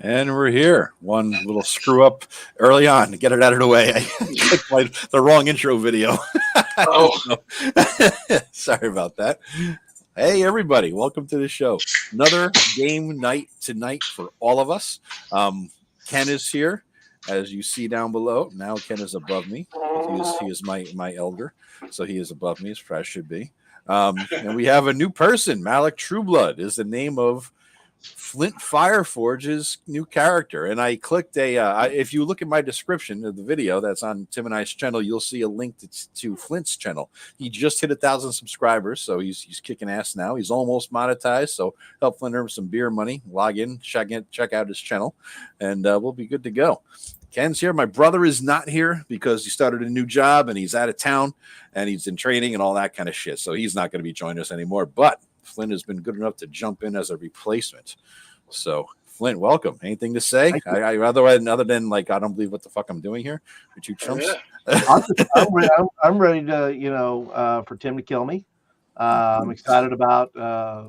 And we're here. One little screw up early on to get it out of the way. I clicked the wrong intro video. Sorry about that. Hey, everybody. Welcome to the show. Another game night tonight for all of us. Ken is here, as you see down below. Now Ken is above me. He is my elder, so he is above me, as Fresh should be. And we have a new person. Malik Trueblood is the name of Flint Firefroge's new character, and I clicked if you look at my description of the video that's on Tim and I's channel, you'll see a link to Flint's channel. He just hit 1,000 subscribers, so he's kicking ass now. He's almost monetized, so help Flint earn some beer money. Log in, check out his channel, and we'll be good to go. Ken's here. My brother is not here because he started a new job and he's out of town and he's in training and all that kind of shit, so he's not going to be joining us anymore. But Flint has been good enough to jump in as a replacement. So, Flint, welcome. Anything to say? Other than like, I don't believe what the fuck I'm doing here. Are you chumps? Yeah. I'm ready to, for Tim to kill me. I'm excited about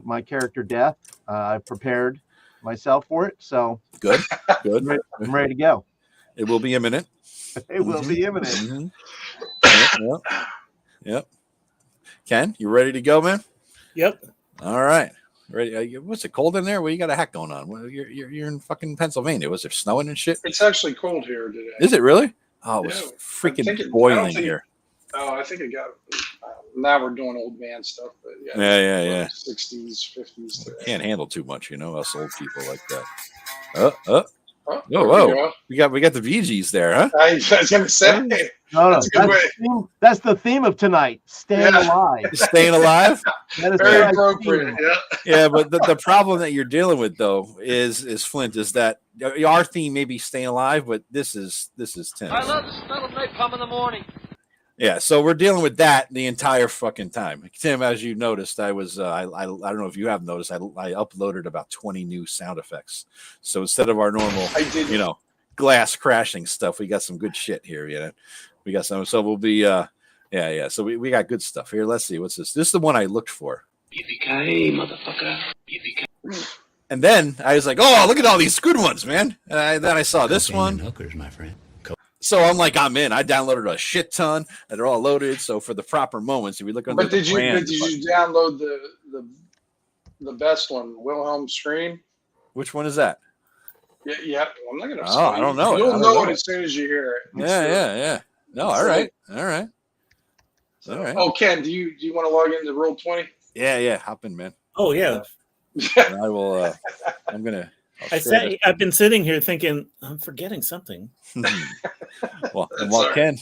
my character death. I've prepared myself for it. So good. I'm ready to go. It will be imminent. It will be imminent. Yep. Ken, you ready to go, man? Yep. All right. Ready? What's it cold in there? Well, you got a hat going on. Well, you're in fucking Pennsylvania. Was it snowing and shit? It's actually cold here today. Is it really? Oh, it was freaking boiling here. Oh, I think it got. Now we're doing old man stuff, but yeah. 60s, 50s. Today. Can't handle too much, us old people like that. Whoa! We got the VGs there, huh? I was gonna say. No. That's the theme of tonight. Staying alive. Staying alive. That is very appropriate. Yeah, but the problem that you're dealing with though is Flint is that our theme may be staying alive, but this is Tim. I love the smell of napalm in the morning. Yeah, so we're dealing with that the entire fucking time. Tim, as you noticed, I was I don't know if you have noticed, I uploaded about 20 new sound effects. So instead of our normal, glass crashing stuff, we got some good shit here. We got some, so we'll be So we got good stuff here. Let's see, what's this? This is the one I looked for. Yippee-ki-yay, motherfucker! Yippee-ki-yay. And then I was like, oh, look at all these good ones, man. And then I saw this one. Hookers, my friend. So I'm like, I'm in. I downloaded a shit ton, and they're all loaded. So for the proper moments, if we look under did you download the best one, Wilhelm Scream? Which one is that? Yeah. I'm not gonna. Oh, I don't know. You'll know it as soon as you hear it. Yeah. No, all right. Oh, Ken, do you want to log into Roll20? Yeah. Hop in, man. Oh yeah. I will. I'm gonna. I've been sitting here thinking I'm forgetting something. While Ken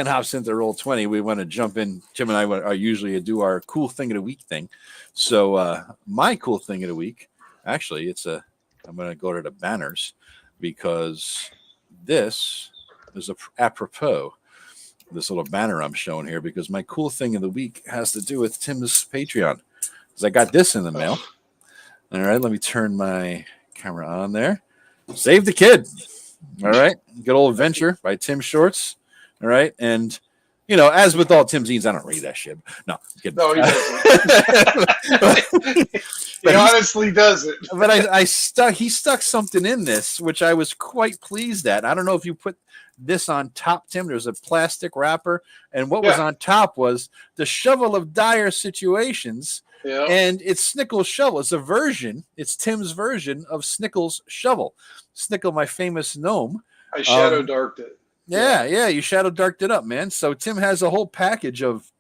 hops into Roll20, we want to jump in. Jim and I are usually do our cool thing of the week thing. So my cool thing of the week, actually, I'm going to go to the banners because this is apropos. This little banner I'm showing here because my cool thing of the week has to do with Tim's Patreon because I got this in the mail. All right, let me turn my camera on there. Save the Kid. All right. Good old adventure by Tim Shorts. All right. And, as with all Tim zines, I don't read that shit. No, he doesn't. He honestly doesn't. But he stuck something in this, which I was quite pleased at. I don't know if you put this on top, Tim. There's a plastic wrapper. And what was on top was the shovel of dire situations. Yeah. And it's Snickle's shovel. It's a version. It's Tim's version of Snickle's shovel. Snickle, my famous gnome. I Shadowdarked it. Yeah, you Shadowdarked it up, man. So Tim has a whole package of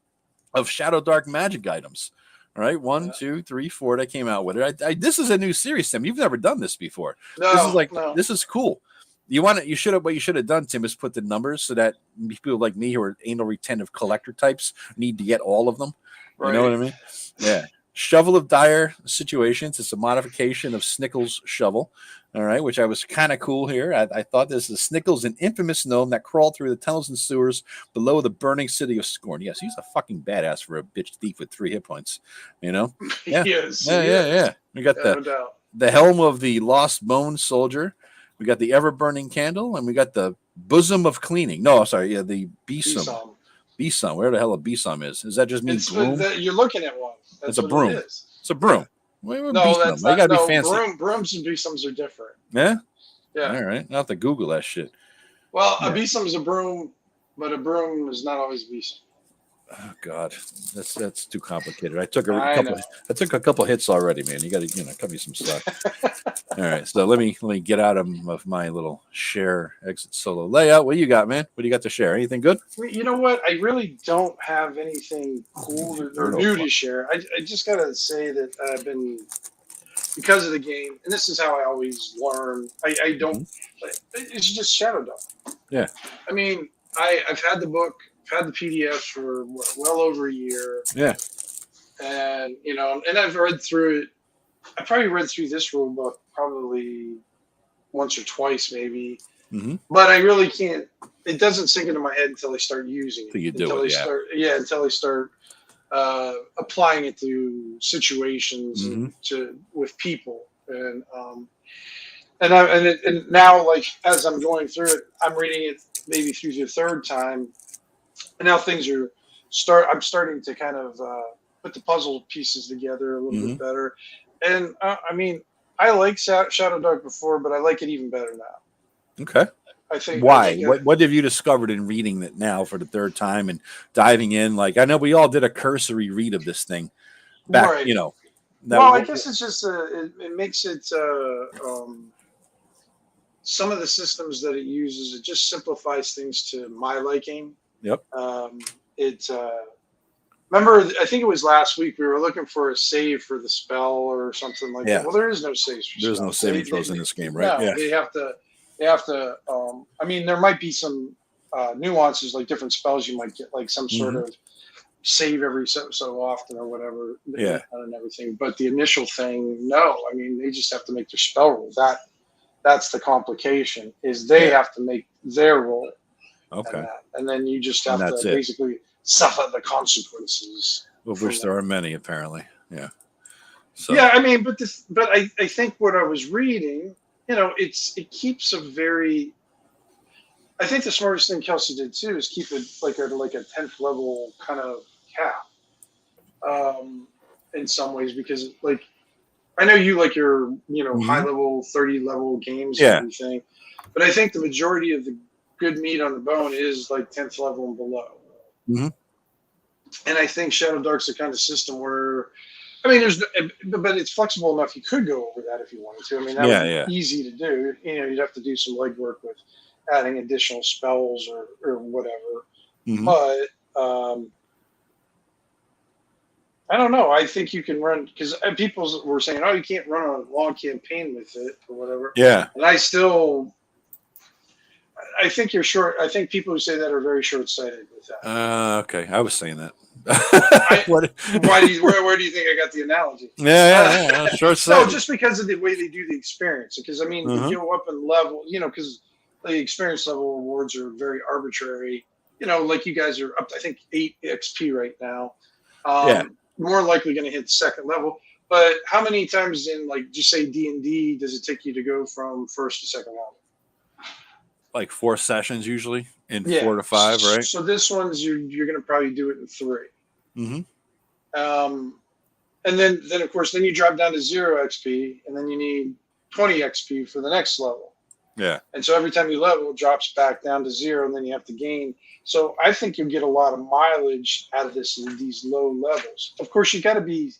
Shadowdark magic items. All right, 1, 2, 3, 4 that came out with it. This is a new series, Tim. You've never done this before. This is cool. What you should have done, Tim, is put the numbers so that people like me who are anal retentive collector types need to get all of them. Right. You know what I mean? Yeah. Shovel of Dire Situations. It's a modification of Snickle's shovel. All right, which I was kind of cool here. I thought this is Snickle's an infamous gnome that crawled through the tunnels and sewers below the burning city of Scorn. Yes, he's a fucking badass for a bitch thief with 3 hit points. Yeah. Yes. Yeah. We got the helm of the lost bone soldier. We got the ever burning candle, and we got the bosom of cleaning. No, sorry, the besom. Besom. Where the hell a besom is? Does that just mean broom? You're looking at one. It's a broom. It's a broom. No, that's they not. gotta be fancy. Brooms and besoms are different. Yeah. Yeah. All right. I'll have to Google that shit. Well, Yeah. a besom is a broom, but a broom is not always a besom. Oh God, that's too complicated. I took a I couple. know. I took a couple hits already, man. You got to cut me some slack. All right, so let me get out of my little share exit solo layout. What do you got, man? What do you got to share? Anything good? You know what? I really don't have anything cool or new to share. I just gotta say that I've been, because of the game, and this is how I always learn. I don't. It's just Shadowdark. Yeah. I mean, I've had the book, I've had the PDF for well over a year. Yeah. And and I've read through it. I probably read through this rule book probably once or twice, maybe. Mm-hmm. But I really can't. It doesn't sink into my head until I start using it. Until you do until it, yeah. Until I start applying it to situations with people, and now, like, as I'm going through it, I'm reading it maybe through the third time, and now things are I'm starting to kind of put the puzzle pieces together a little bit better, and I mean, I liked Shadowdark before, but I like it even better now. Okay. I think. Why? What have you discovered in reading it now for the third time and diving in? Like, I know we all did a cursory read of this thing back, Right. Well, I guess it's just it makes it some of the systems that it uses, it just simplifies things to my liking. Yep. Remember, I think it was last week we were looking for a save for the spell or something like that. Well, there is no saves for There's spells. no saving throws in this game, right? No, they have to. I mean, there might be some nuances, like different spells you might get, like some sort of save every so often or whatever. Yeah. And everything. But the initial thing, no. I mean, they just have to make their spell roll. That's the complication, is they have to make their roll. Okay. And then you just have to basically suffer the consequences. Of which there are many, apparently. Yeah. So. Yeah, I mean, but I think what I was reading, it keeps a very. I think the smartest thing Kelsey did too is keep it like a 10th level kind of cap. In some ways, because like I know you like your high level 30 level games and everything, but I think the majority of the good meat on the bone is like 10th level and below. And I think Shadowdark's the kind of system where, I mean, but it's flexible enough. You could go over that if you wanted to. I mean, that would be easy to do. You'd have to do some legwork with adding additional spells or whatever. But I don't know. I think you can run, because people were saying, "Oh, you can't run a long campaign with it or whatever." Yeah. And I think you're short. I think people who say that are very short-sighted with that. Okay, I was saying that. Where do you think I got the analogy? Yeah, short-sighted. No, just because of the way they do the experience. Because I mean, you go up in level, because the experience level rewards are very arbitrary. Like you guys are up to, I think, 8 XP right now. More likely going to hit second level. But how many times in, like, just say D&D, does it take you to go from first to second level? Like 4 sessions usually, in 4 to 5, right? So this one's you're going to probably do it in 3. And then of course you drop down to 0 XP, and then you need 20 XP for the next level. Yeah. And so every time you level, it drops back down to 0, and then you have to gain. So I think you'll get a lot of mileage out of these low levels. Of course, you got to be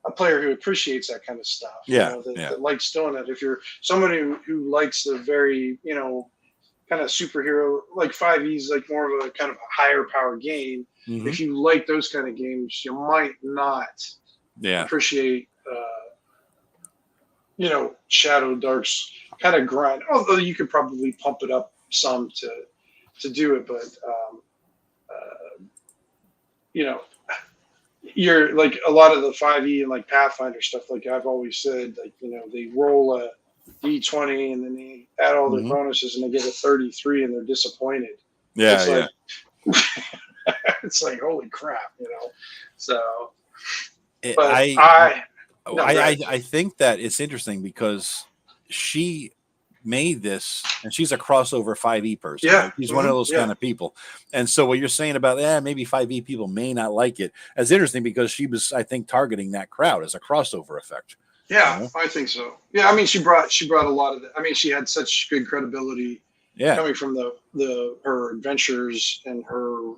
a player who appreciates that kind of stuff. That likes doing it. If you're somebody who likes the very, kind of superhero, like 5e is like more of a kind of a higher power game. If you like those kind of games, you might not appreciate, Shadowdark's kind of grind. Although you could probably pump it up some to do it, but you're like a lot of the 5e and like Pathfinder stuff. Like I've always said, like they roll a D20 and then they add all their bonuses and they get a 33 and they're disappointed. It's like holy crap, So, I think that it's interesting because she made this, and she's a crossover 5e person. Yeah, right? She's one of those kind of people. And so what you're saying about maybe 5e people may not like it, is interesting because she was, I think, targeting that crowd as a crossover effect. Yeah, You know? I think so. Yeah, I mean, she brought a lot of that. I mean, she had such good credibility Yeah. coming from her adventures and her.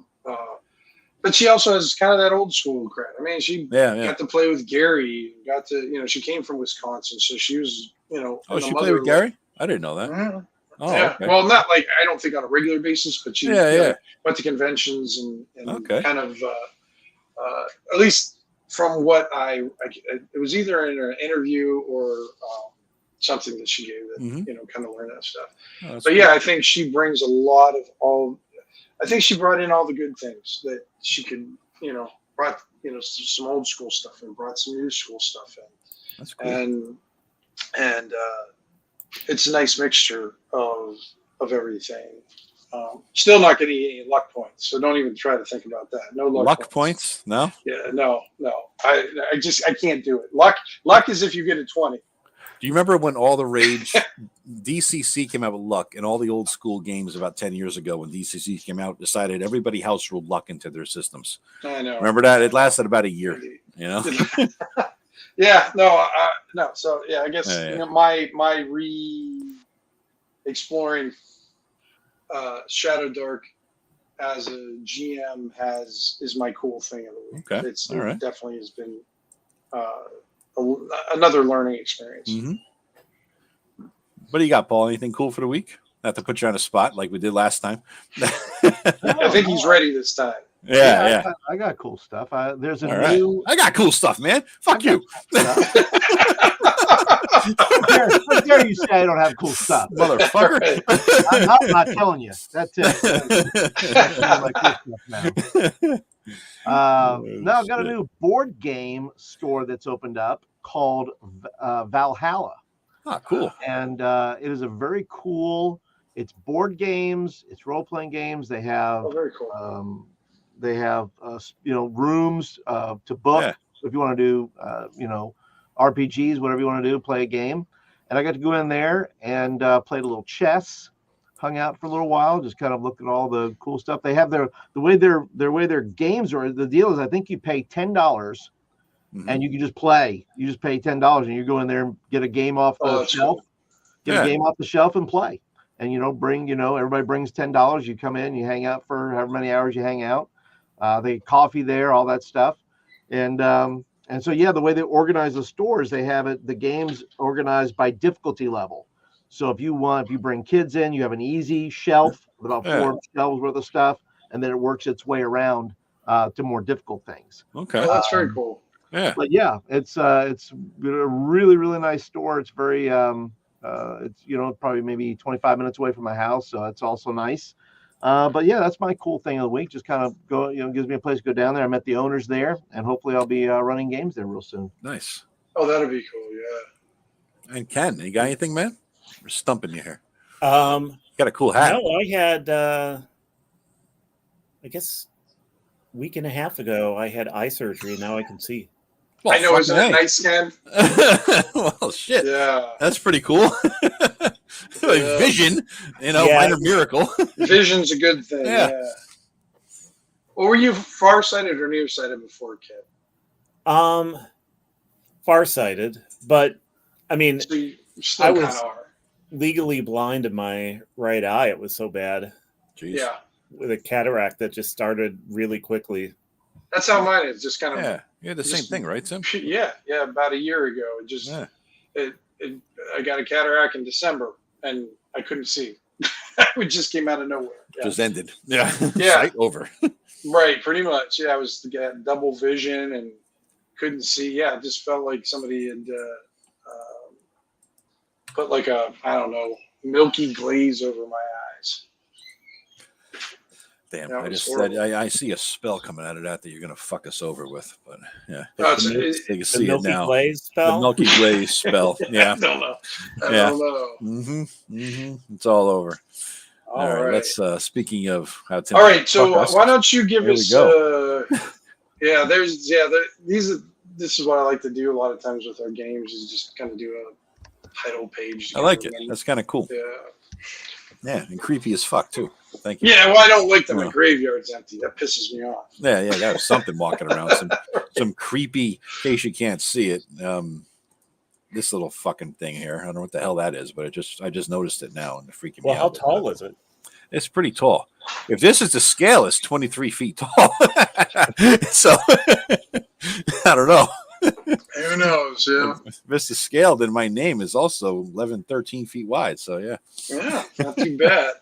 But she also has kind of that old school cred. I mean, she got to play with Gary. Got to, she came from Wisconsin, so she was, Oh, she played with Gary? I didn't know that. Mhm. Oh, yeah. okay. Well, not like, I don't think on a regular basis, but she went to conventions and kind of, at least from what it was either in an interview or something that she gave that, kind of learn that stuff. Oh, but yeah, I think she brings a lot of I think she brought in all the good things that she could, brought, some old school stuff and brought some new school stuff in. That's cool. And it's a nice mixture of everything. Still not getting any luck points, so don't even try to think about that. No luck points. No. Yeah, no. I can't do it. Luck is if you get a 20. Do you remember when all the rage DCC came out with luck and all the old school games about 10 years ago when DCC came out decided everybody house ruled luck into their systems? I know. Remember that? It lasted about a year. Yeah. No. So yeah, I guess my exploring Shadowdark as a GM is my cool thing of the week. Okay. It definitely has been another learning experience. Mm-hmm. What do you got, Paul? Anything cool for the week? Not to put you on a spot like we did last time. I think he's ready this time. Yeah. I got cool stuff. There's a new. I got cool stuff, man. Fuck you. How dare you say I don't have cool stuff, motherfucker? I'm not telling you. That's it. That's my cool stuff now. Now I've got a new board game store that's opened up called Valhalla. Oh, cool. And it is a very cool. It's board games. It's role playing games. They have very cool. They have rooms to book if you want to do RPGs, whatever you want to do, play a game. And I got to go in there and played a little chess, hung out for a little while, just kind of looked at all the cool stuff. They have the way their games are. The deal is, I think you pay $10 and you can just play. You just pay $10 and you go in there and get a game off the shelf, a game off the shelf and play. And everybody brings $10. You come in, you hang out for however many hours you hang out. They coffee there, all that stuff, and so the way they organize the stores, they have the games organized by difficulty level. So if you bring kids in, you have an easy shelf with about 4 shelves worth of stuff, and then it works its way around to more difficult things. Okay, that's very cool. Yeah, but it's a really, really nice store. It's very it's probably maybe 25 minutes away from my house, so it's also nice. But that's my cool thing of the week. Just kind of go, gives me a place to go down there. I met the owners there, and hopefully I'll be running games there real soon. Nice. Oh, that'd be cool. Yeah. And Ken, you got anything, man? We're stumping you here. You got a cool hat. No, I had, I guess, a week and a half ago, I had eye surgery, and now I can see. Well, I know, isn't that nice, Ken? Well, shit. Yeah. That's pretty cool. Vision, minor miracle. Vision's a good thing. Yeah. Well, were you farsighted or nearsighted before, Ken? Farsighted, but I mean, so I was legally blind in my right eye. It was so bad. Jeez. Yeah. With a cataract that just started really quickly. That's how mine is. Just kind of. Yeah. You had the same thing, right, Tim? Yeah. About a year ago, I got a cataract in December, and I couldn't see. It just came out of nowhere. Yeah. Just ended. Yeah. Yeah. Over. Right. Pretty much. Yeah. I was getting double vision and couldn't see. Yeah. It just felt like somebody had put like milky glaze over my eyes. Damn, I see a spell coming out of that you're going to fuck us over with, but yeah. You can see it now. The Milky Glaze spell. Yeah. I don't know. I don't know. Mm-hmm. It's all over. All right. Let's, speaking of how to. All right. So why don't you give us, this is what I like to do a lot of times with our games is just kind of do a title page. I like it. That's kind of cool. Yeah. Yeah. And creepy as fuck too. Thank you. Yeah, well, I don't like that my graveyard's empty. That pisses me off. Yeah, that was something walking around. Some creepy, in case you can't see it. this little fucking thing here. I don't know what the hell that is, but I just noticed it now and it's freaking me Well, how out. tall is it? It's pretty tall. If this is the scale, it's 23 feet tall. So I don't know. Who knows? Yeah. If it's the scale, then my name is also 11, 13 feet wide. So yeah. Yeah, not too bad.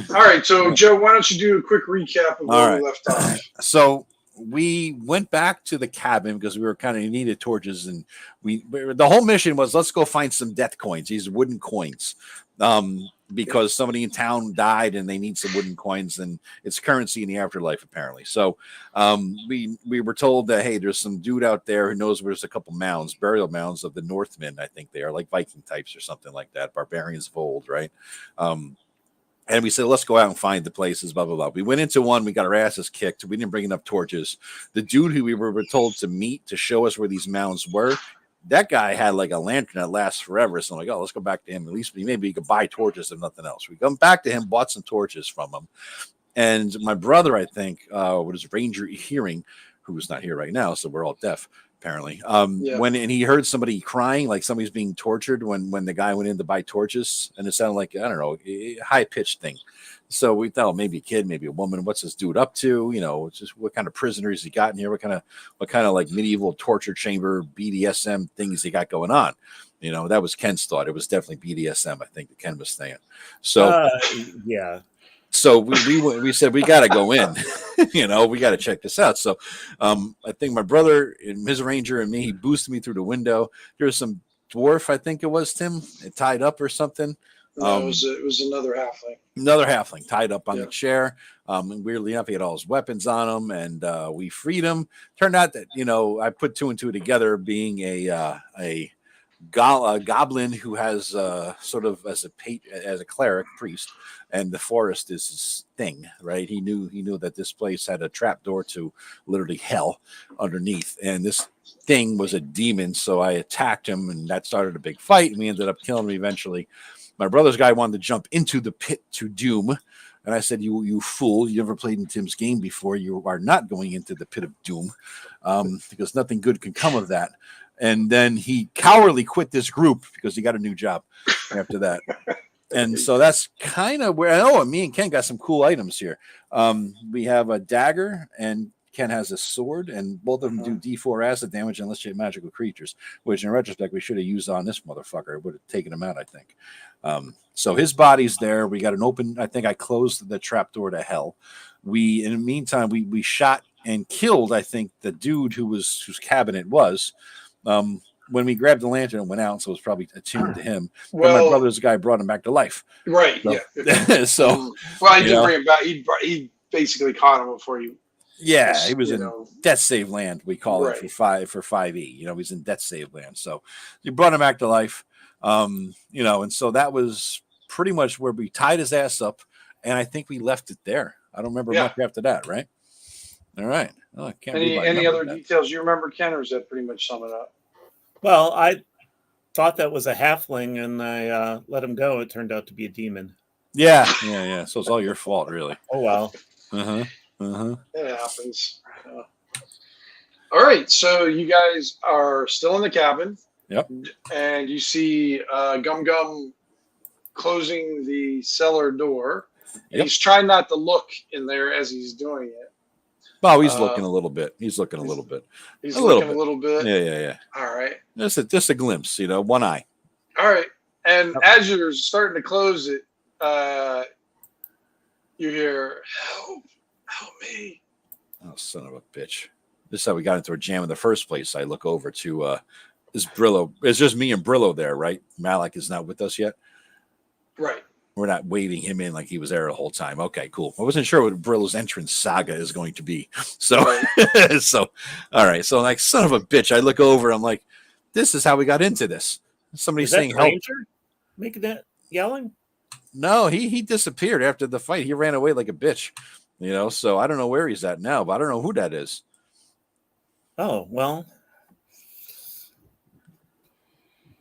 All right, so Joe, why don't you do a quick recap of where we left off? So we went back to the cabin because we were kind of needed torches, and the whole mission was let's go find some death coins, these wooden coins, because somebody in town died and they need some wooden coins, and it's currency in the afterlife apparently. So we were told that hey, there's some dude out there who knows where there's a couple mounds, burial mounds of the Northmen. I think they are like Viking types or something like that, barbarians of old, right? And we said, let's go out and find the places, blah, blah, blah. We went into one. We got our asses kicked. We didn't bring enough torches. The dude who we were told to meet to show us where these mounds were, that guy had like a lantern that lasts forever. So I'm like, oh, let's go back to him. At least maybe he could buy torches if nothing else. We come back to him, bought some torches from him. And my brother, I think, was Ranger Hearing, who's not here right now, so we're all deaf. Apparently, when he heard somebody crying, like somebody's being tortured, when the guy went in to buy torches, and it sounded like I don't know, a high pitched thing. So we thought maybe a kid, maybe a woman. What's this dude up to? You know, just what kind of prisoners he got in here? What kind of like medieval torture chamber BDSM things he got going on? You know, that was Ken's thought. It was definitely BDSM. I think that Ken was saying. So yeah. So we said we got to go in, you know, we got to check this out. So I think my brother and his ranger and me, he boosted me through the window. There was some dwarf, I think it was Tim, tied up or something. No, it was another halfling. Another halfling tied up on the chair. And weirdly enough, he had all his weapons on him, and we freed him. Turned out that, you know, I put two and two together, being a goblin who has sort of as a cleric priest, and the forest is his thing, right? He knew that this place had a trap door to literally hell underneath, and this thing was a demon. So I attacked him, and that started a big fight, and we ended up killing him eventually. My brother's guy wanted to jump into the pit to doom, and I said, you fool, you never played in Tim's game before. You are not going into the pit of doom, because nothing good can come of that. And then he cowardly quit this group because he got a new job after that. And so that's kind of where me and Ken got some cool items here. We have a dagger, and Ken has a sword, and both of them do D4 acid damage unless you have magical creatures, which in retrospect we should have used on this motherfucker. It would have taken him out, I think. So his body's there. We got an open, I think I closed the trapdoor to hell. In the meantime, we shot and killed, I think, the dude whose cabin it was. When we grabbed the lantern and went out, so it was probably attuned to him. Well, but my brother's guy brought him back to life. Right. So, yeah. So, well, he did bring him back. He basically caught him before you. Yeah, he was in death save land. We call it for 5e. You know, he's in death save land. So he brought him back to life. You know, and so that was pretty much where we tied his ass up, and I think we left it there. I don't remember much after that. Right. All right. Oh, I can't any other details you remember, Ken, or is that pretty much sum it up? Well, I thought that was a halfling, and I let him go. It turned out to be a demon. Yeah. So it's all your fault, really. Oh, well. It happens. All right, so you guys are still in the cabin. Yep. And you see Gum Gum closing the cellar door. Yep. He's trying not to look in there as he's doing it. Oh, he's looking a little bit. He's looking a little bit. He's looking a little bit. Yeah. All right. Just a glimpse, you know, one eye. All right. And as you're starting to close it, you hear, help me. Oh, son of a bitch. This is how we got into a jam in the first place. I look over to is Brillo. It's just me and Brillo there, right? Malik is not with us yet. Right. We're not waiting him in like he was there the whole time. Okay, cool. I wasn't sure what Brillo's entrance saga is going to be. So, so all right. So, like, son of a bitch, I look over. I'm like, this is how we got into this. Somebody's saying, "Help!" Making that yelling? No, he disappeared after the fight. He ran away like a bitch. You know, so I don't know where he's at now, but I don't know who that is. Oh, well.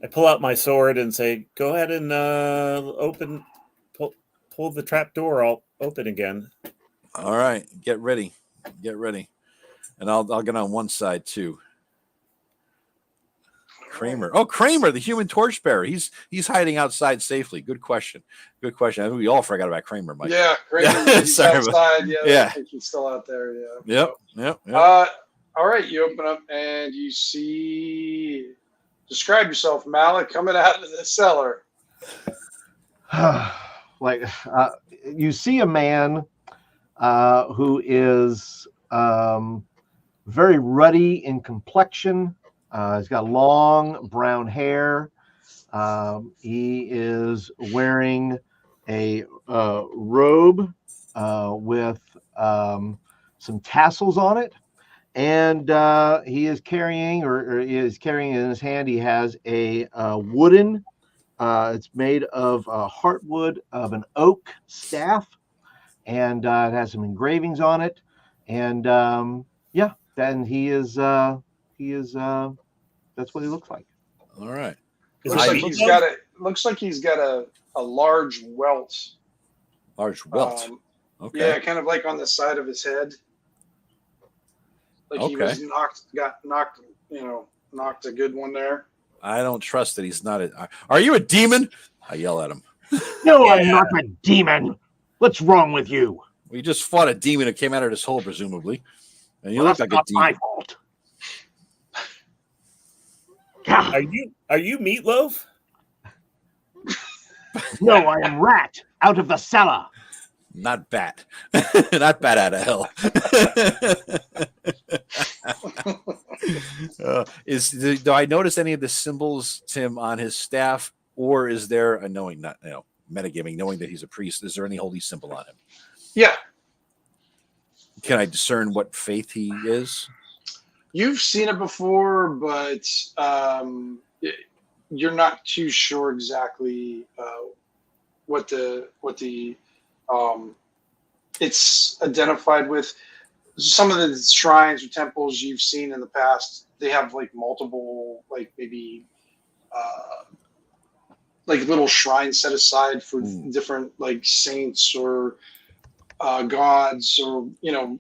I pull out my sword and say, go ahead and pull the trap door. I'll open again. All right. Get ready. And I'll get on one side too. Kramer. Oh, Kramer, the Human Torchbearer. He's hiding outside safely. Good question. Good question. I think we all forgot about Kramer, Mike. Yeah, Kramer. He's Sorry, outside. Yeah, yeah. I think he's still out there. Yeah. Yep. All right, you open up and you see. Describe yourself, Malik, coming out of the cellar. You see a man who is very ruddy in complexion. He's got long brown hair. He is wearing a robe with some tassels on it. And he is carrying, or is carrying in his hand, he has a wooden, it's made of heartwood of an oak staff, and it has some engravings on it. And then he is that's what he looks like. All right. Looks like he's got a large welt. Large welt. Okay. Yeah, kind of like on the side of his head. Like he was knocked a good one there. I don't trust that he's not Are you a demon? I yell at him. No, I'm not a demon. What's wrong with you? We just fought a demon that came out of this hole, presumably. And you look like a demon. My fault. Are you Meatloaf? No, I am Rat out of the cellar. Not Bat. Not Bat out of hell. Do I notice any of the symbols, Tim, on his staff, or is there a metagaming, knowing that he's a priest? Is there any holy symbol on him? Yeah. Can I discern what faith he is? You've seen it before, but you're not too sure exactly what the it's identified with. Some of the shrines or temples you've seen in the past, they have like multiple, like maybe like little shrines set aside for different like saints or gods, or in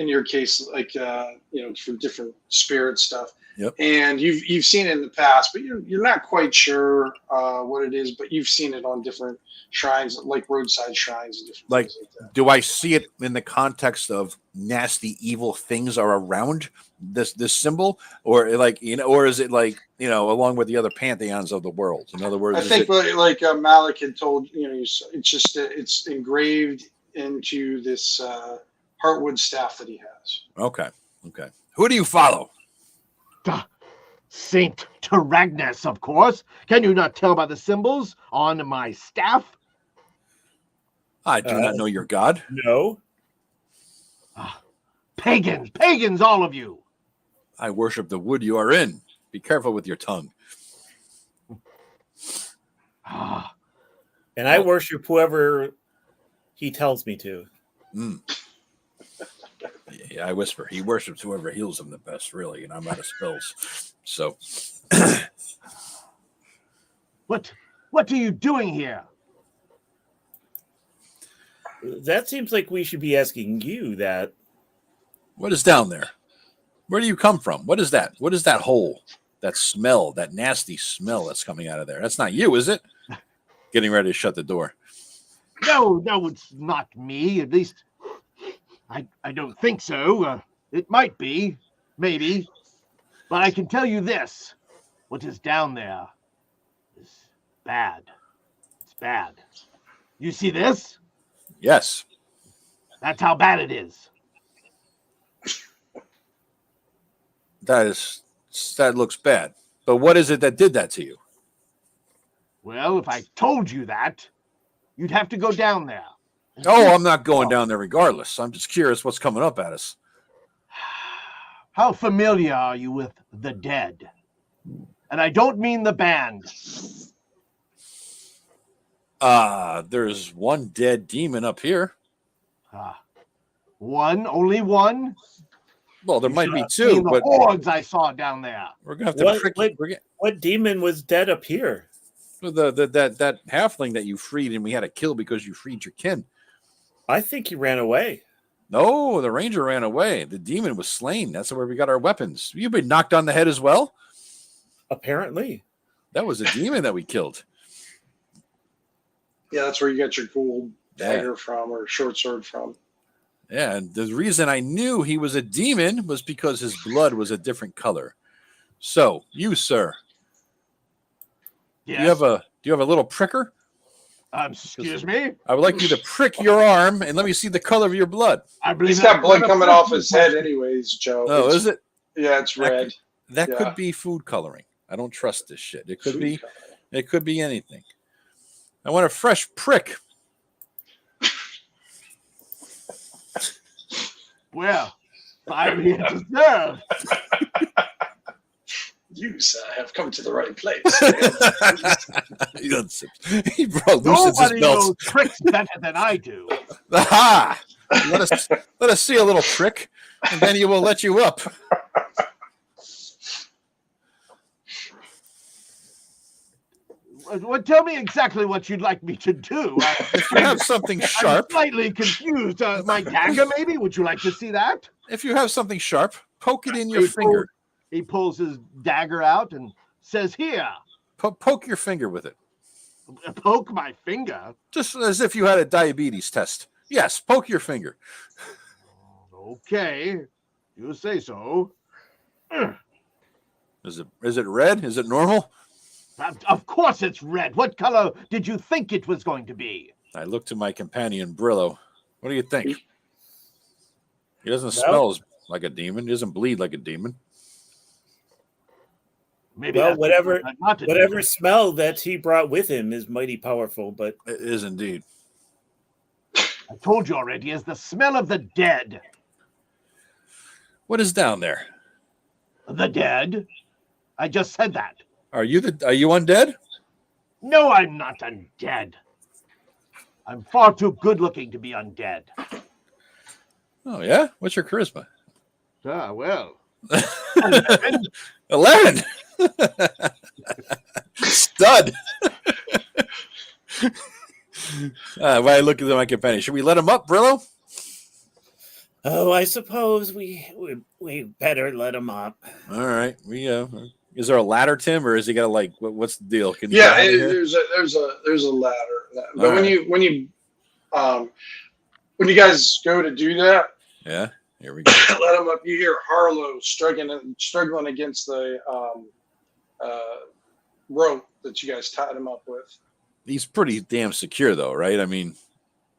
your case, like for different spirit stuff. Yep. And you've seen it in the past, but you're not quite sure what it is. But you've seen it on different shrines, like roadside shrines and different things like that. Do I see it in the context of nasty, evil things are around this symbol, or or is it like along with the other pantheons of the world? In other words, I think like Malik had told it's just it's engraved into this heartwood staff that he has. Okay. Who do you follow? Saint Tyrannus, of course. Can you not tell by the symbols on my staff? I do not know your god. No. Pagans, all of you. I worship the wood you are in. Be careful with your tongue. And I worship whoever he tells me to. Yeah, I whisper. He worships whoever heals him the best, really, and I'm out of spells. So, what are you doing here? That seems like we should be asking you that. What is down there? Where do you come from? What is that? What is that hole? That smell, that nasty smell that's coming out of there. That's not you, is it? Getting ready to shut the door. No, it's not me. At least, I don't think so. It might be, maybe. But I can tell you this. What is down there is bad. It's bad. You see this? Yes. That's how bad it is. That looks bad. But what is it that did that to you? Well, if I told you that, you'd have to go down there. Oh, I'm not going down there regardless. I'm just curious what's coming up at us. How familiar are you with the dead? And I don't mean the band. There's one dead demon up here. One? Only one? Well, there might be two, but hordes I saw down there. We're gonna have to what demon was dead up here? That halfling that you freed and we had to kill because you freed your kin. I think he ran away. No, the ranger ran away. The demon was slain. That's where we got our weapons. You've been knocked on the head as well? Apparently. That was a demon that we killed. Yeah, that's where you got your cool dagger from or short sword from. Yeah, and the reason I knew he was a demon was because his blood was a different color. So, you, sir, Yes. do you have a little pricker? Excuse me? I would like you to prick your arm and let me see the color of your blood. I believe He's got blood coming off his head anyways, Joe. Oh, is it? Yeah, it's red. That Yeah. could be food coloring. I don't trust this shit. It could be. It could be anything. I want a fresh prick. Well, I'm here to serve. You, sir, have come to the right place. He brought loosens his Nobody belt. knows tricks better than I do. Aha! Let us see a little trick, and then he will let you up. Well, tell me exactly what you'd like me to do. If you have something I'm sharp, slightly confused. My dagger, maybe? Would you like to see that? if you have something sharp, poke it in your finger. He pulls his dagger out and says, "Here." Poke your finger with it. Poke my finger? Just as if you had a diabetes test. Yes, poke your finger. Okay. You say so. Is it red? Is it normal? Of course it's red. What color did you think it was going to be? I look to my companion, Brillo. What do you think? He doesn't smell like a demon. He doesn't bleed like a demon. Maybe whatever not a demon. smell that he brought with him is mighty powerful, but It is indeed. I told you already, is the smell of the dead. What is down there? The dead? I just said that. Are you undead? No, I'm not undead. I'm far too good looking to be undead. Oh yeah? What's your charisma? Ah, well. 11. Stud. When I look at my companion, should we let him up, Brillo? oh, I suppose we better let him up. All right. Is there a ladder, Tim, or is he got to what's the deal? Can you Yeah, get out of here? there's a ladder. But All when you guys go to do that, Yeah. Here we go. let him up. You hear Harlow struggling against the rope that you guys tied him up with. He's pretty damn secure, though, right? I mean,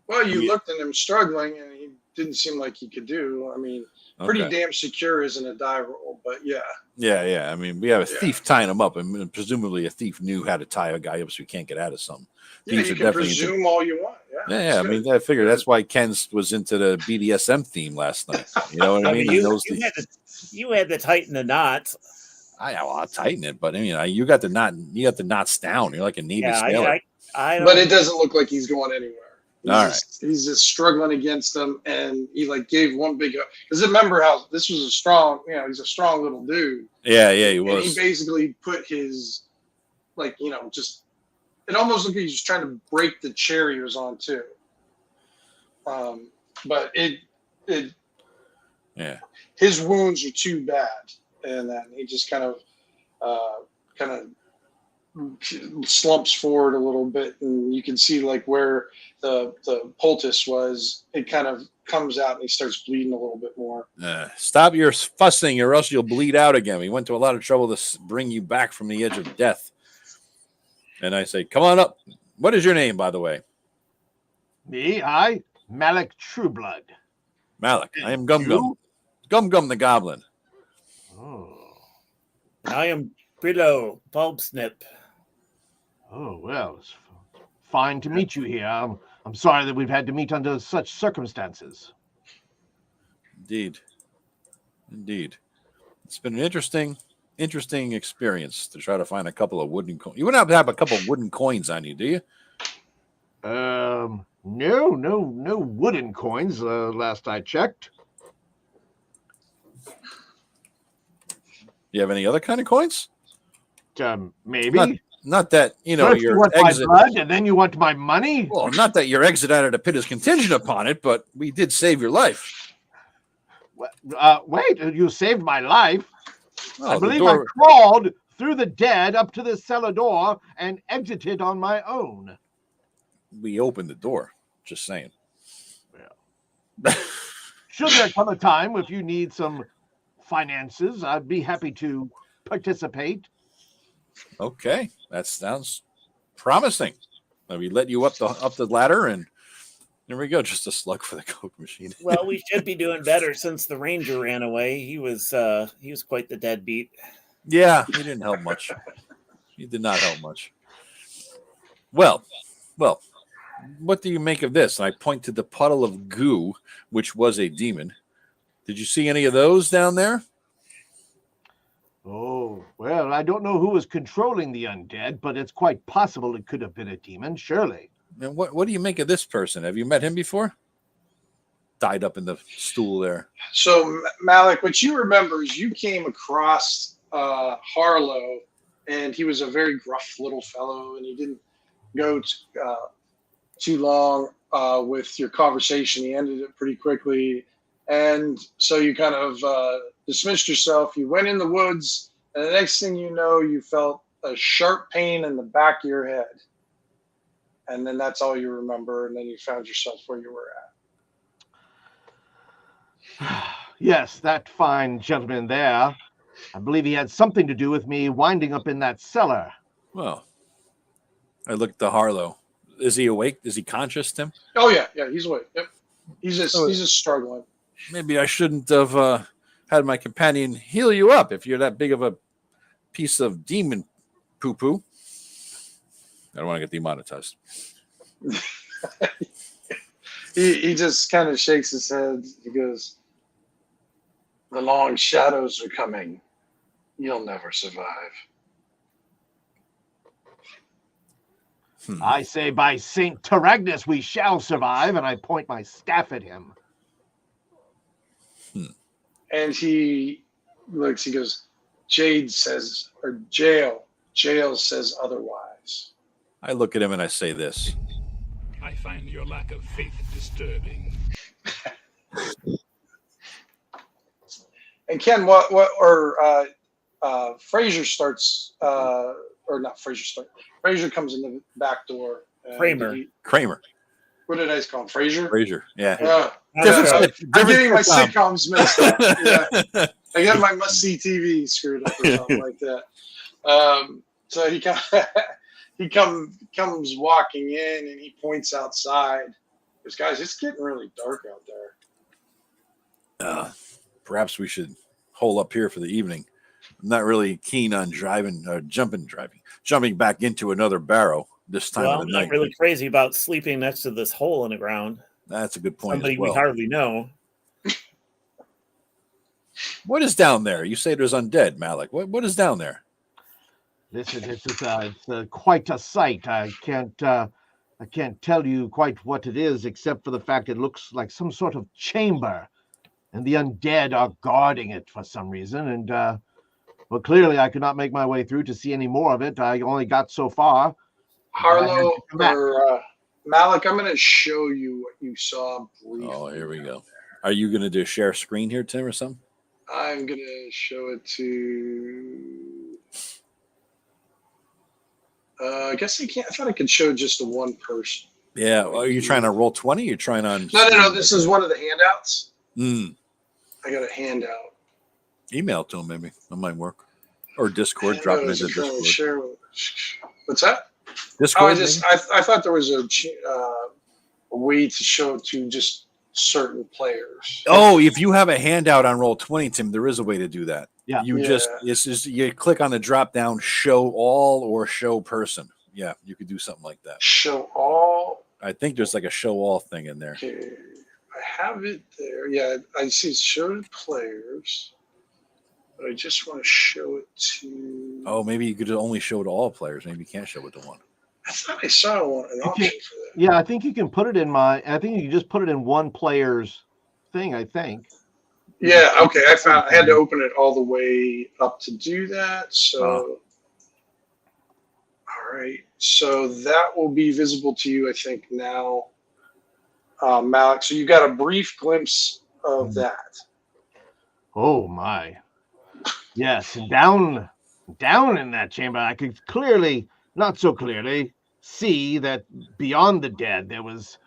Well, you looked at him struggling, and he didn't seem like he could do. I mean, pretty okay. damn secure isn't a die roll, but yeah. Yeah. I mean, we have a thief tying him up, and presumably a thief knew how to tie a guy up so he can't get out of something. Yeah, Thieves you are can definitely presume all you want. Yeah, I mean, I figured that's why Ken was into the BDSM theme last night. You know what I mean? You had to tighten the knots. I'll tighten it, but I mean, you got the knot. You got the knots down. You're like a Navy sailor. But it doesn't look like he's going anywhere. He's Just struggling against them, and he gave one big. Because remember how this was a strong, he's a strong little dude. Yeah, he and was. He basically put his, just. It almost looked like he was trying to break the chair he was on too. But his wounds are too bad, and then he just kind of slumps forward a little bit, and you can see where the poultice was. It kind of comes out, and he starts bleeding a little bit more. Stop your fussing, or else you'll bleed out again. We went to a lot of trouble to bring you back from the edge of death. And I say, come on up. What is your name, by the way? Me, Malik Trueblood. Malik. I am Gum Gum. Gum Gum the Goblin. Oh. I am Brillo Bulbsnip. Oh, well, it's fine to meet you here. I'm sorry that we've had to meet under such circumstances. Indeed. It's been an interesting experience to try to find a couple of wooden coins. You wouldn't have a couple of wooden coins on you, do you? No wooden coins. Last I checked. You have any other kind of coins? Maybe. Not that First you want my blood, and then you want my money. Well, not that your exit out of the pit is contingent upon it, but we did save your life. Wait, you saved my life. Well, I believe I crawled through the dead up to this cellar door and exited on my own. We opened the door. Just saying. Should there come a time if you need some finances, I'd be happy to participate. Okay, that sounds promising. We let you up the ladder, and there we go. Just a slug for the Coke machine. Well, we should be doing better since the ranger ran away. He was quite the deadbeat. Yeah, he didn't help much. He did not help much. Well, what do you make of this? And I point to the puddle of goo, which was a demon. Did you see any of those down there? Oh, well, I don't know who was controlling the undead, but it's quite possible it could have been a demon, surely. And what do you make of this person? Have you met him before? Tied up in the stool there. So, Malik, what you remember is you came across Harlow, and he was a very gruff little fellow, and he didn't go too long with your conversation. He ended it pretty quickly. And so you kind of dismissed yourself. You went in the woods, and the next thing you know, you felt a sharp pain in the back of your head. And then that's all you remember, and then you found yourself where you were at. Yes, that fine gentleman there. I believe he had something to do with me winding up in that cellar. Well, I looked to Harlow. Is he awake? Is he conscious, Tim? Oh, yeah, he's awake. Yep. He's just struggling. Maybe I shouldn't have had my companion heal you up if you're that big of a piece of demon poo-poo. I don't want to get demonetized. He just kind of shakes his head. He goes, "The long shadows are coming. You'll never survive." I say by Saint Taragnus we shall survive, and I point my staff at him. And he looks, he goes, Jade says, or Jail says otherwise. I look at him and I say this. I find your lack of faith disturbing. And Ken, Fraser starts, or not Fraser starts, Fraser comes in the back door. Kramer. What did I call him? Fraser? Fraser, yeah. I'm getting my sitcoms mixed up. Yeah. I got my must-see TV screwed up or something like that. So he comes walking in and he points outside. He goes, "Guys, it's getting really dark out there. Perhaps we should hole up here for the evening. I'm not really keen on jumping back into another barrow this time of the night. I'm not really crazy about sleeping next to this hole in the ground. That's a good point. Somebody as well. we hardly know. What is down there? You say there's undead, Malik. What is down there? Listen, it's quite a sight. I can't tell you quite what it is, except for the fact it looks like some sort of chamber, and the undead are guarding it for some reason. And well, clearly I could not make my way through to see any more of it. I only got so far. Harlow or Malik, I'm going to show you what you saw briefly. Oh, here we go. Are you going to do share screen here, Tim, or something? I'm going to show it to... I guess I can't. I thought I could show just to one person. Yeah. Are you trying to roll 20? You're trying on... No. This is one of the handouts. I got a handout. Email to him, maybe. That might work. Or Discord. Drop it into Discord. What's that? Discord. I thought there was a way to show it to just certain players. Oh, if you have a handout on Roll20, Tim, there is a way to do that. Yeah. You click on the drop down, show all or show person. Yeah, you could do something like that. Show all. I think there's like a show all thing in there. Okay, I have it there. Yeah, I see show to players. But I just want to show it to. Oh, maybe you could only show it to all players. Maybe you can't show it to one. I thought I saw an option for that. Yeah, I think you can put it in I think you can just put it in one player's thing, I think. Yeah, okay. I had to open it all the way up to do that. So, all right. So that will be visible to you, I think, now, Malik. So you got a brief glimpse of that. Oh, my. Yes, and down Down in that chamber, I could clearly, not so clearly, see that beyond the dead there was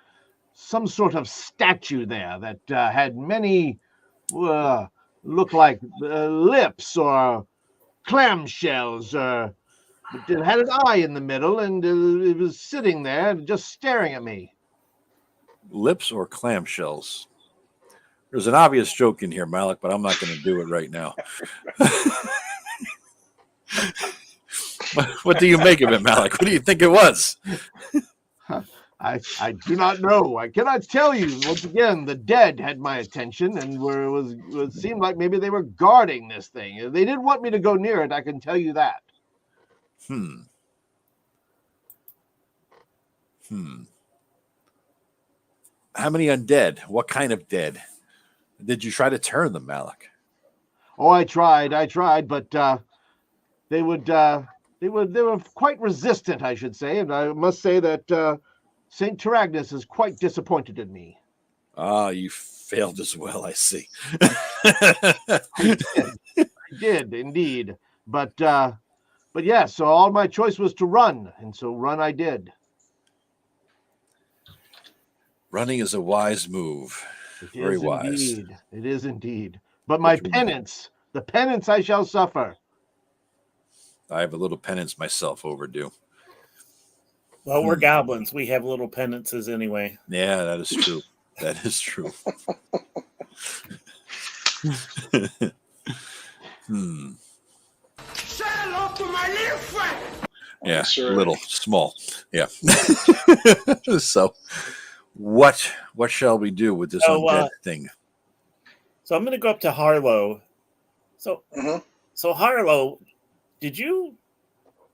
some sort of statue there that had many look like lips or clamshells, but it had an eye in the middle, and it was sitting there just staring at me. Lips or clamshells? There's an obvious joke in here, Malik, but I'm not going to do it right now. What do you make of it, Malik? What do you think it was? I do not know. I cannot tell you. Once again, the dead had my attention, and it seemed like maybe they were guarding this thing. They didn't want me to go near it. I can tell you that. How many undead? What kind of dead? Did you try to turn them, Malik? Oh, I tried, but they were quite resistant, I should say, and I must say that Saint Tyragnis is quite disappointed in me. Ah, you failed as well, I see. I did indeed, but yeah. So all my choice was to run, and so run I did. Running is a wise move. Very wise. Indeed. It is indeed. But my penance, the penance I shall suffer. I have a little penance myself overdue. Well, we're goblins. We have little penances anyway. Yeah, that is true. That is true. Say hello to my little friend. Yeah, Sure. little, small. Yeah. So, what shall we do with this undead thing? So I'm going to go up to Harlow. So Harlow, did you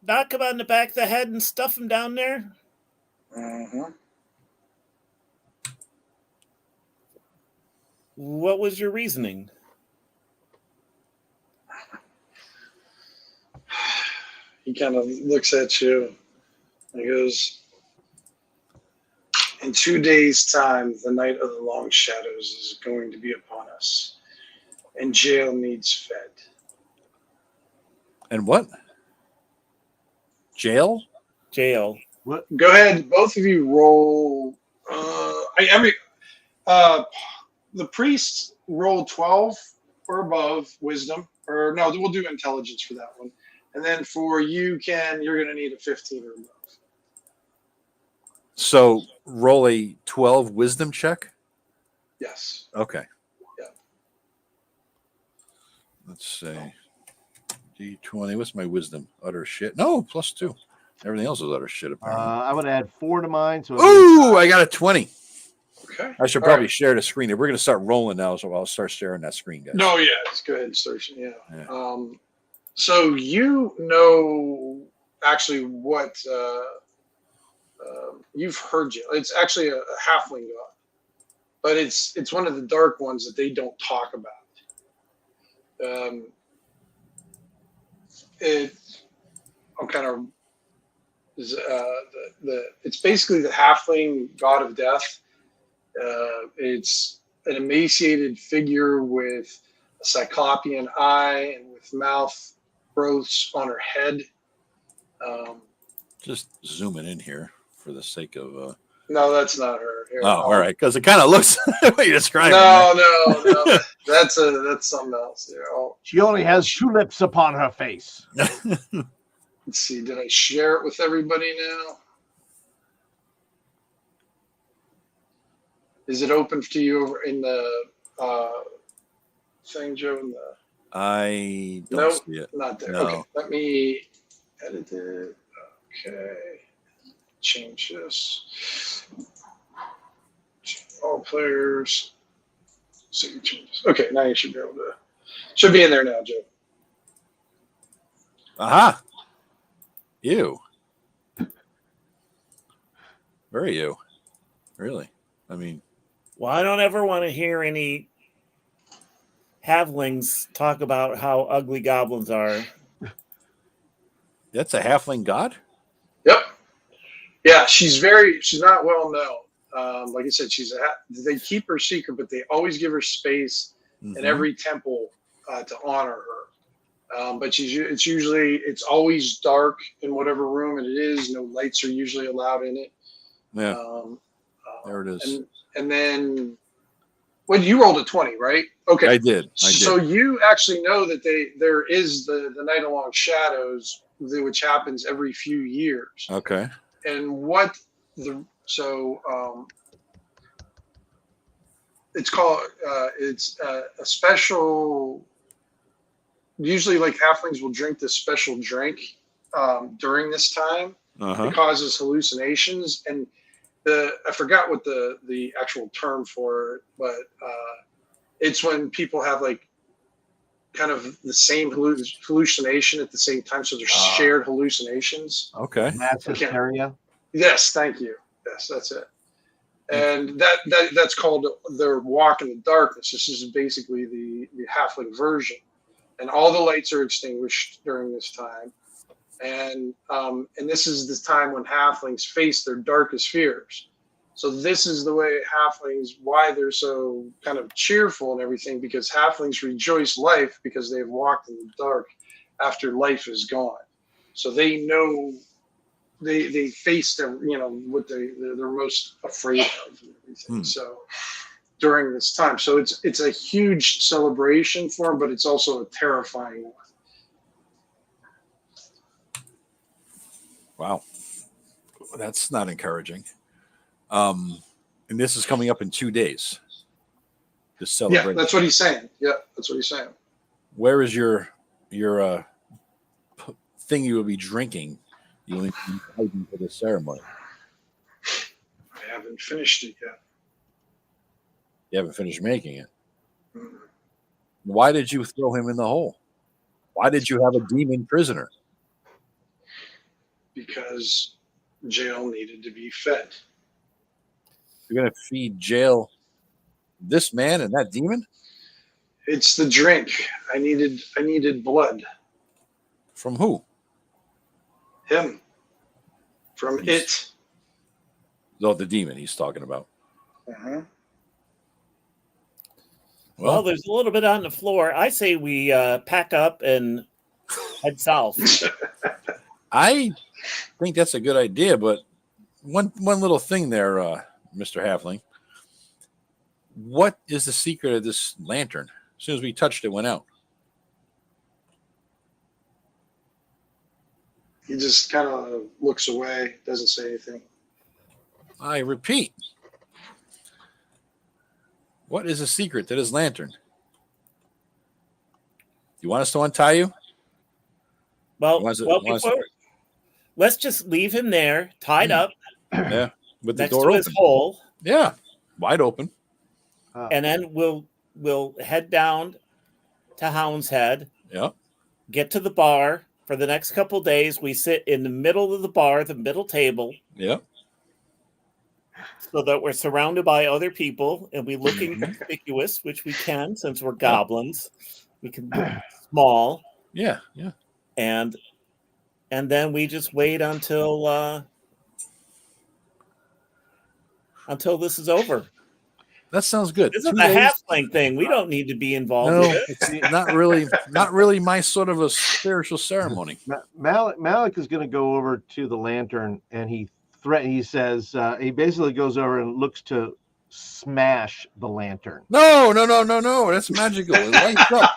knock him on the back of the head and stuff him down there? What was your reasoning? He kind of looks at you and he goes, in 2 days' time, the night of the long shadows is going to be upon us, and jail needs fed. And what? Jail? Jail. What? Go ahead, both of you roll. The priests roll 12 or above wisdom, or no, we'll do intelligence for that one. And then for you, Ken, you're going to need a 15 or above. So roll a 12 wisdom check? Yes. Okay. Yeah. Let's see. D20. What's my wisdom? Utter shit. No, +2. Everything else is utter shit, apparently. I would add 4 to mine. So Ooh, I got a 20. Okay. I should probably share the screen. We're going to start rolling now, so I'll start sharing that screen, guys. No, yeah, let's go ahead and search. Yeah. So you know actually what you've heard. It's actually a halfling god, but it's one of the dark ones that they don't talk about. It's basically the halfling god of death. It's an emaciated figure with a cyclopean eye and with mouth growths on her head. Just zooming in here for the sake of. No, that's not her. Here, all right, because it kind of looks what you're describing. No, that's something else. Here, she only has tulips upon her face. Let's see. Did I share it with everybody now? Is it open to you over in the thing, Joe? I don't see it. Not there. No. Okay, let me edit it. Okay, change this. All players. See changes. Okay, now you should be able to. Should be in there now, Joe. Aha! You. Very you. Really? I mean. Well, I don't ever want to hear any halflings talk about how ugly goblins are. That's a halfling god? Yep. Yeah, she's not well known. Like I said, they keep her secret, but they always give her space in every temple to honor her. But it's always dark in whatever room it is. No lights are usually allowed in it. Yeah. There it is. And then, well, you rolled a 20, right? Okay. I did. So you actually know that there is the Night Along Shadows, which happens every few years. Okay. And it's called it's a special. Usually, like halflings will drink this special drink during this time. It causes hallucinations, and I forgot what the actual term for it, but it's when people have like kind of the same hallucination at the same time, so they're shared hallucinations. Okay. Mass hysteria. Yes, thank you. Yes, that's it. And that's called their walk in the darkness. This is basically the halfling version, and all the lights are extinguished during this time. And this is the time when halflings face their darkest fears. So this is the way halflings, why they're so kind of cheerful and everything, because halflings rejoice life because they've walked in the dark after life is gone. So they know they face them, what they're most afraid of and everything. So during this time, so it's a huge celebration for them, but it's also a terrifying one. Wow, that's not encouraging. And this is coming up in 2 days. This celebration. Yeah, that's what he's saying. Yeah, that's what he's saying. Where is your thing you will be drinking? You will be hiding for the ceremony. I haven't finished it yet. You haven't finished making it. Mm-hmm. Why did you throw him in the hole? Why did you have a demon prisoner? Because jail needed to be fed. You're going to feed jail this man and that demon? It's the drink. I needed blood. From who? Him. From it. Oh, the demon he's talking about. Uh-huh. Well, there's a little bit on the floor. I say we pack up and head south. I think that's a good idea, but one little thing there, Mr. Halfling. What is the secret of this lantern? As soon as we touched it, went out. He just kind of looks away, doesn't say anything. I repeat. What is the secret to this lantern? You want us to untie you? Well, let's just leave him there, tied up. Yeah, with the next door to open. his hole. Yeah, wide open. And then we'll head down to Hound's Head. Yeah. Get to the bar. For the next couple days, we sit in the middle of the bar, the middle table. Yeah. So that we're surrounded by other people and we look inconspicuous, which we can since we're goblins. We can look small. Yeah, yeah. And then we just wait until this is over. That sounds good. This is a halfling thing. We don't need to be involved No, with it. it's not really my sort of a spiritual ceremony. Malik is going to go over to the lantern and he says he basically goes over and looks to smash the lantern. No. That's magical. It lights up.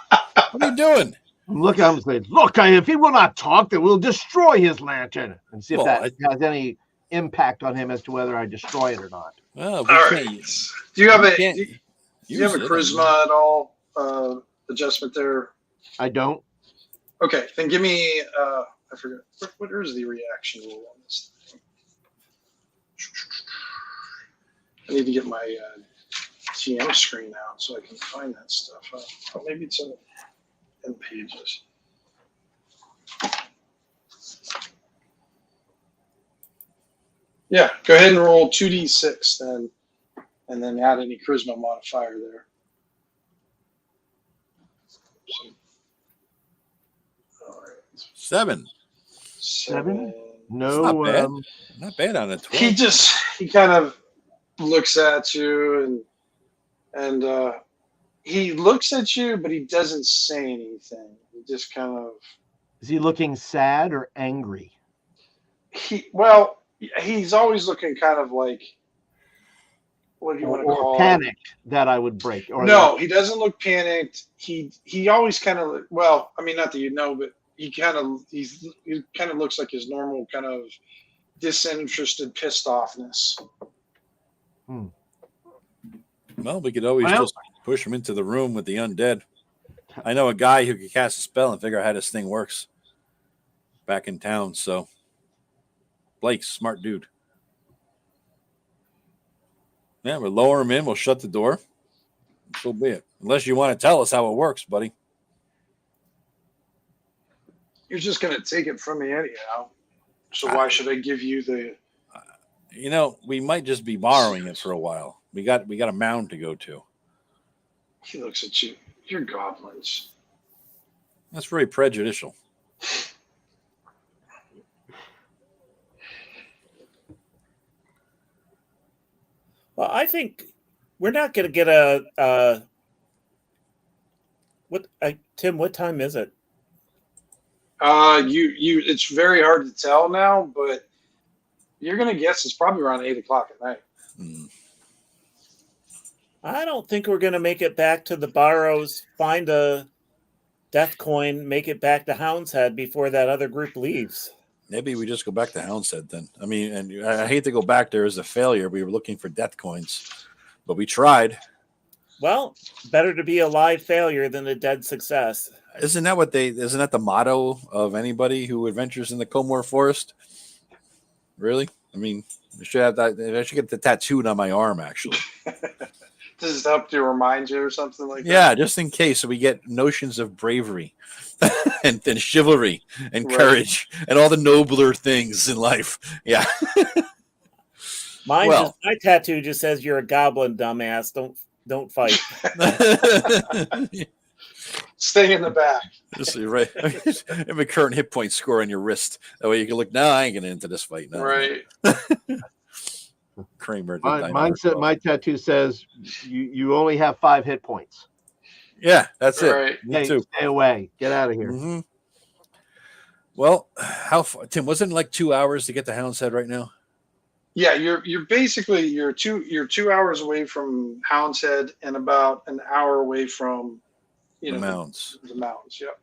What are you doing? Look at him and say, look, if he will not talk, then we'll destroy his lantern. And see if that has any impact on him as to whether I destroy it or not. Well, all right. Do you have a charisma at all adjustment there? I don't. Okay, then give me I forget what is the reaction rule on this thing? I need to get my TM screen out so I can find that stuff. Oh, maybe it's in pages. Yeah, go ahead and roll 2d6 then, and then add any charisma modifier there. All right. 7. 7? No, not bad. Not bad on a 12. He kind of looks at you and he looks at you, but he doesn't say anything. just kind of. Is he looking sad or angry? He's always looking kind of like, what do you want to call panicked that I would break? Or no, he doesn't look panicked. He always kind of, well, I mean, not that you know, but he kind of looks like his normal kind of disinterested, pissed offness. Well, we could always just push him into the room with the undead. I know a guy who could cast a spell and figure out how this thing works back in town. So Blake's smart dude. Yeah, we'll lower him in. We'll shut the door. So be it. Unless you want to tell us how it works, buddy. You're just going to take it from me anyhow. So why should I give you the... we might just be borrowing it for a while. We got a mound to go to. He looks at you. You're goblins. That's very prejudicial. Well, I think we're not going to get Tim, what time is it? It's very hard to tell now, but you're going to guess it's probably around 8:00 at night. I don't think we're going to make it back to the Barrows, find a death coin, make it back to Hound's Head before that other group leaves. Maybe we just go back to Hound's Head then. I mean, and I hate to go back there as a failure. We were looking for death coins, but we tried. Well, better to be a live failure than a dead success. Isn't that the motto of anybody who adventures in the Komor forest? Really? I mean, I should have that. I should get the tattooed on my arm, actually. Does it help to remind you or something like that? Yeah, just in case, so we get notions of bravery and chivalry and courage and all the nobler things in life. Yeah. My tattoo just says you're a goblin, dumbass. Don't fight. Stay in the back. Just right. Have a current hit point score on your wrist. That way you can look. No, I ain't getting into this fight now. Right. Kramer. My tattoo says you only have 5 hit points. Yeah, that's right. it. Me too. Stay away. Get out of here. Mm-hmm. Well, how far, Tim? Wasn't it like 2 hours to get to Hound's Head right now? Yeah, you're basically you're 2 hours away from Hound's Head and about an hour away from the mountains. The mountains. Yep.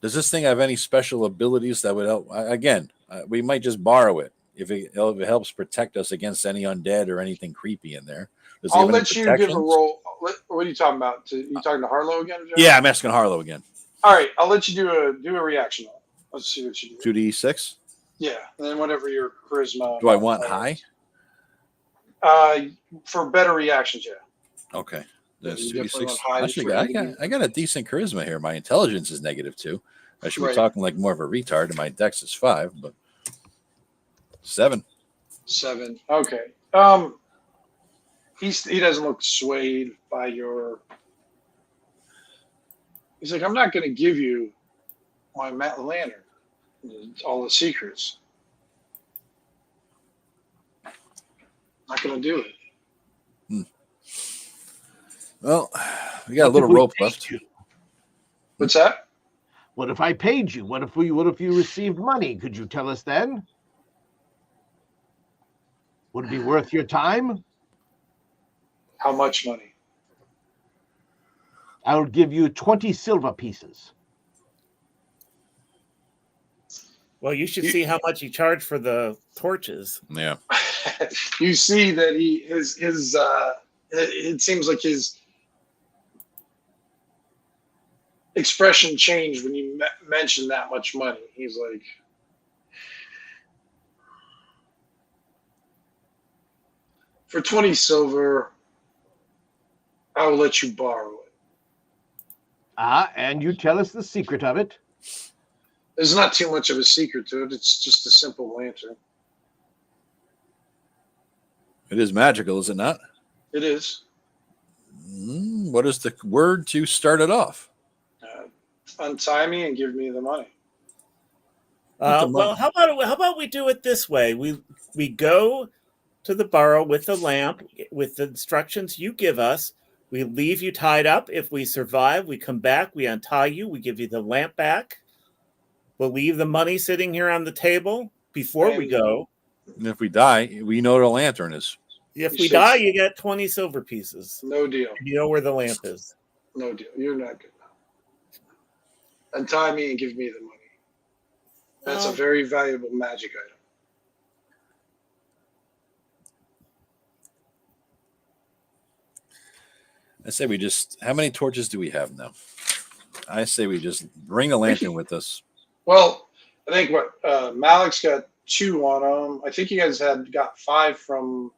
Does this thing have any special abilities that would help? Again, we might just borrow it if it helps protect us against any undead or anything creepy in there. I'll let you give a roll. What are you talking about? You talking to Harlow again? Joe? Yeah, I'm asking Harlow again. All right, I'll let you do a reaction roll. Let's see what you do. 2d6. Yeah, and then whatever your charisma. Do I want high? For better reactions, yeah. Okay, that's 2d6. Actually, I got a decent charisma here. My intelligence is -2. I should be talking like more of a retard, and my dex is 5, but 7. 7. Okay. He doesn't look swayed by your. He's like, I'm not going to give you my lantern, all the secrets. Not going to do it. Well, we got a little rope left. What's that? What if I paid you? What if you received money? Could you tell us then? Would it be worth your time? How much money? I will give you 20 silver pieces. Well, you should see how much he charged for the torches. Yeah. You see that it seems like his expression changed when you mentioned that much money. He's like, for 20 silver, I will let you borrow it. And you tell us the secret of it. There's not too much of a secret to it. It's just a simple lantern. It is magical, is it not? It is. What is the word to start it off? Untie me and give me the money. Well, how about we do it this way? We go to the barrow with the lamp, with the instructions you give us. We leave you tied up. If we survive, we come back, we untie you, we give you the lamp back. We'll leave the money sitting here on the table before we go. And if we die, we know what a lantern is. If we die, you get 20 silver pieces. No deal. You know where the lamp is. No deal. You're not good enough. Untie me and give me the money. That's a very valuable magic item. I say we just. How many torches do we have now? I say we just bring a lantern with us. Well, I think Malik's got 2 on him. I think you guys got 5 from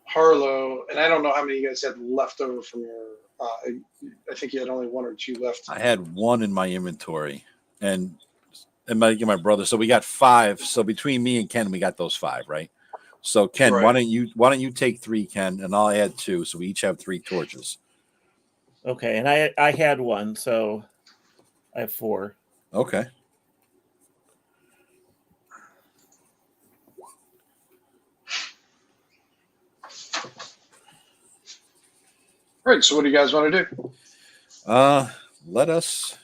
Harlow, and I don't know how many you guys had left over from your. I think you had only 1 or 2 left. I had 1 in my inventory, and my brother. So we got 5. So between me and Ken, we got those 5, right? So Ken, Right. why don't you take 3, Ken, and I'll add 2, so we each have 3 torches. Okay, and I had 1, so I have 4. Okay. All right. So what do you guys want to do? Let us.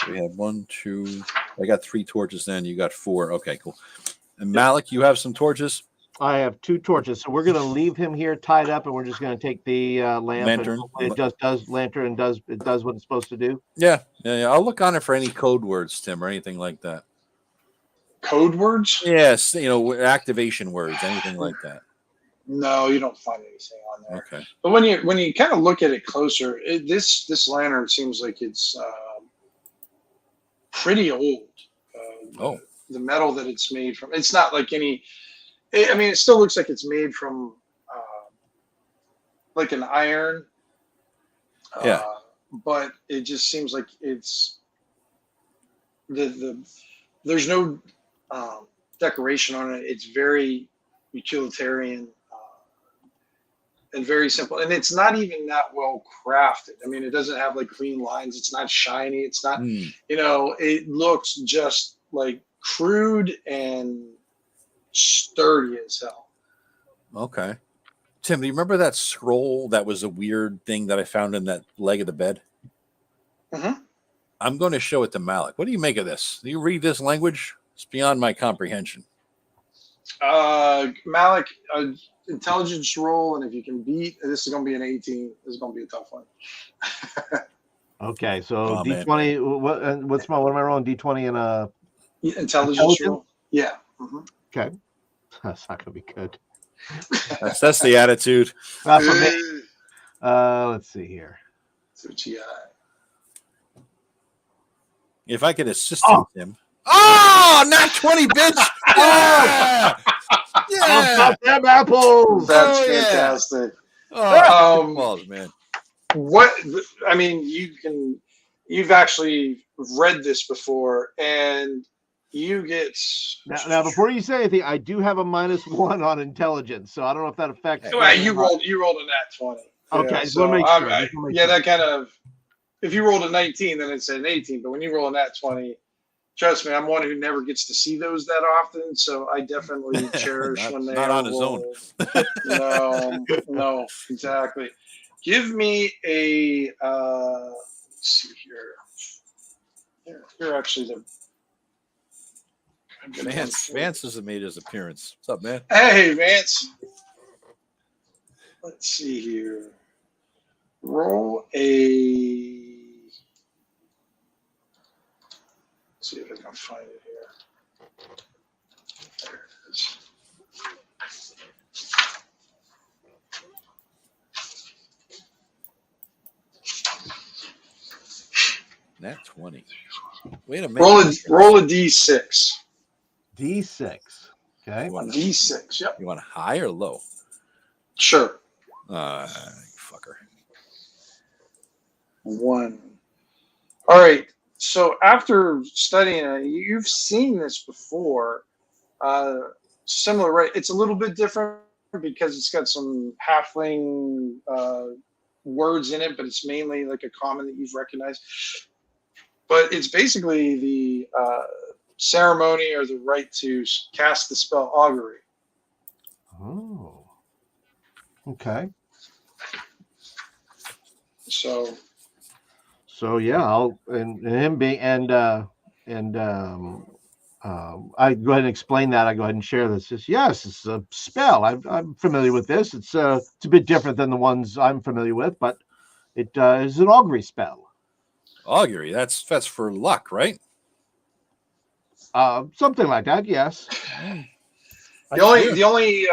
We have 1, 2. I got 3 torches. Then you got 4. Okay, cool. And Malik, you have some torches. I have 2 torches, so we're going to leave him here tied up, and we're just going to take the lantern. And it does lantern and does what it's supposed to do. Yeah. I'll look on it for any code words, Tim, or anything like that. Code words? Yes, activation words, anything like that. No, you don't find anything on there. Okay. But when you kind of look at it closer, this lantern seems like it's pretty old. The metal that it's made from. It's not like any. I mean, it still looks like it's made from like an iron. But it just seems like it's there's no decoration on it. It's very utilitarian and very simple. And it's not even that well crafted. I mean, it doesn't have like clean lines. It's not shiny. It's not, it looks just like crude and sturdy as hell. Okay. Tim, do you remember that scroll that was a weird thing that I found in that leg of the bed? Mm-hmm. I'm going to show it to Malik. What do you make of this? Do you read this language? It's beyond my comprehension. Malik, intelligence roll, and if you can beat, this is going to be an 18. This is going to be a tough one. Okay, so D20. What am I rolling? D20 and intelligence roll. Yeah. Mm-hmm. Okay, that's not going to be good. That's the attitude. That's for me. Let's see here. So what you got? If I could assist him. Oh, not 20, bitch! Yeah, them apples. That's fantastic. Oh, balls, man. What I mean, you've actually read this before, and you get now. Before you say anything, I do have a -1 on intelligence, so I don't know if that affects. Well, you rolled a nat 20. Okay, yeah, so make sure. That kind of. If you rolled a 19, then it's an 18. But when you roll a nat 20, trust me, I'm one who never gets to see those that often. So I definitely cherish when they not are on his own. No, exactly. Give me a. Let's see here. You're actually the. Vance has made his appearance. What's up, man? Hey, Vance. Let's see here. Roll a. Let's see if I can find it here. There it is. Nat 20. Wait a minute. Roll a D6. D6. Okay. D6. Yep. You want high or low? Sure. Fucker. 1. All right. So after studying it, you've seen this before. Similar, right? It's a little bit different because it's got some halfling words in it, but it's mainly like a common that you've recognized. But it's basically the ceremony or the right to cast the spell augury. Oh. Okay. So yeah, I'll and him being I go ahead and explain that. I go ahead and share this. Yes, it's a spell. I'm familiar with this. It's a bit different than the ones I'm familiar with, but it is an augury spell. Augury. That's for luck, right? Something like that. Yes. the only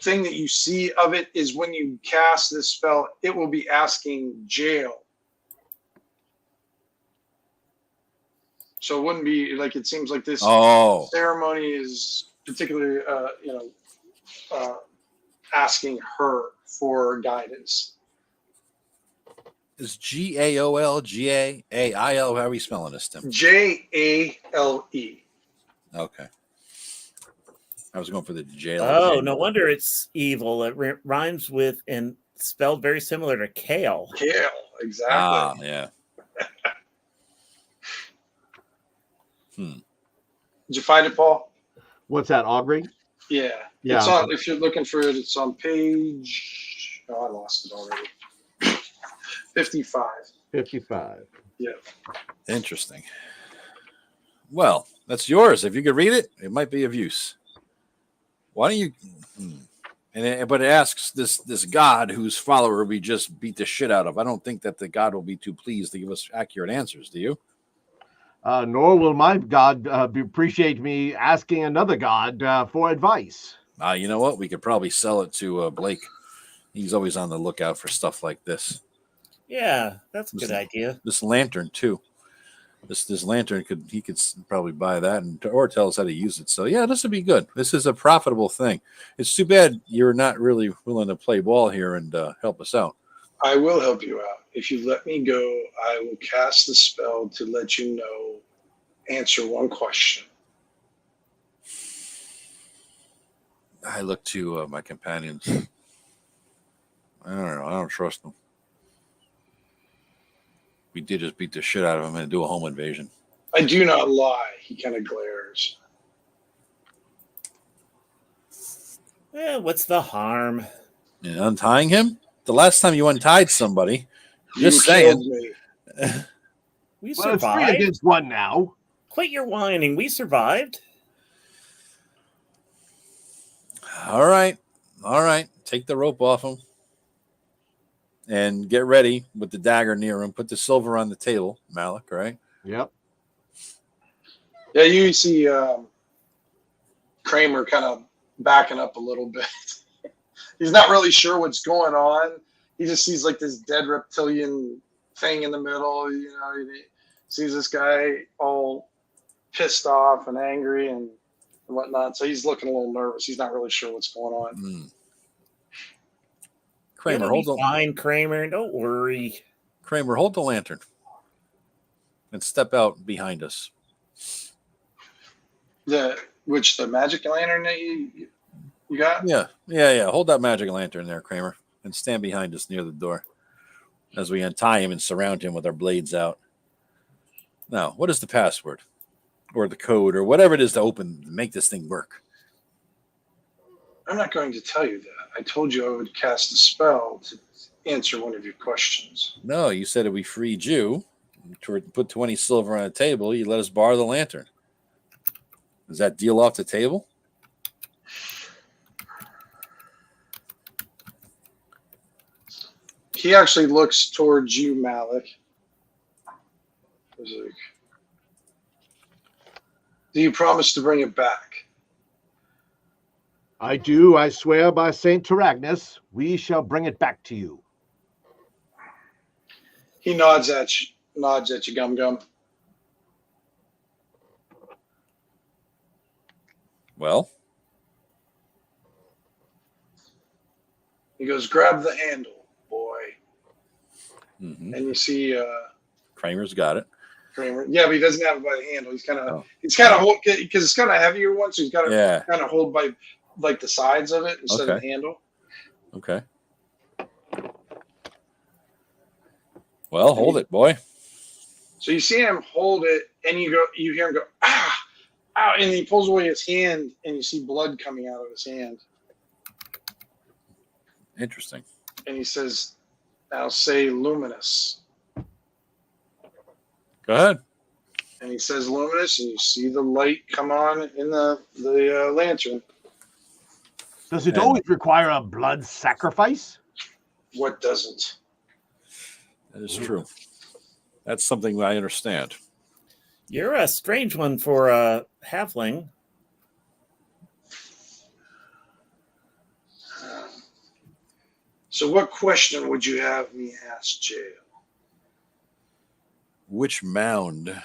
thing that you see of it is when you cast this spell, it will be asking jail. So it wouldn't be like, it seems like this ceremony is particularly, asking her for guidance. Is GAOL, GAAIL? How are we spelling this, Tim? JALE. Okay. I was going for the jail. Oh, no wonder it's evil. It rhymes with and spelled very similar to kale. Kale, exactly. Ah, yeah. Did you find it, Paul? What's that, augury? Yeah. It's on, if you're looking for it, it's on page. Oh, I lost it already. 55. 55. Yeah. Interesting. Well, that's yours. If you could read it, it might be of use. Why don't you? But it asks this god whose follower we just beat the shit out of. I don't think that the god will be too pleased to give us accurate answers. Do you? Nor will my god appreciate me asking another god for advice. You know what? We could probably sell it to Blake. He's always on the lookout for stuff like this. Yeah, that's a good idea. This lantern too. This lantern he could probably buy that or tell us how to use it. So yeah, this would be good. This is a profitable thing. It's too bad you're not really willing to play ball here and help us out. I will help you out. If you let me go, I will cast the spell to let you know. Answer one question. I look to my companions. I don't know. I don't trust them. We did just beat the shit out of him and do a home invasion. I do not lie. He kind of glares. What's the harm? And untying him? The last time you untied somebody, just saying. We well, survived. It's 3 against 1 now. Quit your whining. We survived. All right. Take the rope off him. And get ready with the dagger near him. Put the silver on the table, Malik, right? Yep. Yeah, you see Kramer kind of backing up a little bit. He's not really sure what's going on. He just sees like this dead reptilian thing in the middle. You know, he sees this guy all pissed off and angry and whatnot. So he's looking a little nervous. He's not really sure what's going on. Kramer, hold the fine, Kramer. Don't worry. Kramer, hold the lantern and step out behind us. The magic lantern that you got? Yeah. Hold that magic lantern there, Kramer, and stand behind us near the door as we untie him and surround him with our blades out. Now, what is the password or the code or whatever it is to make this thing work? I'm not going to tell you that. I told you I would cast a spell to answer one of your questions. No, you said if we freed you to put 20 silver on the table, you let us borrow the lantern. Is that deal off the table? He actually looks towards you, Malik. He's like, do you promise to bring it back? I do. I swear by Saint Taragnus, we shall bring it back to you. He nods at you, Gum Gum. Well? He goes, grab the handle, boy. Mm-hmm. And you see Kramer's got it. Kramer. Yeah, but he doesn't have it by the handle. He's kind of hold because it's kind of heavier one, so he's got to kind of hold by like the sides of it instead of the handle. Okay. Well, hold it, boy. So you see him hold it, and you hear him go, ah, ow, and he pulls away his hand, and you see blood coming out of his hand. Interesting. And he says, now say luminous. Go ahead. And he says luminous, and you see the light come on in the lantern. Does it always require a blood sacrifice? What doesn't? That is true. That's something I understand. You're a strange one for a halfling. So what question would you have me ask Jail? Which mound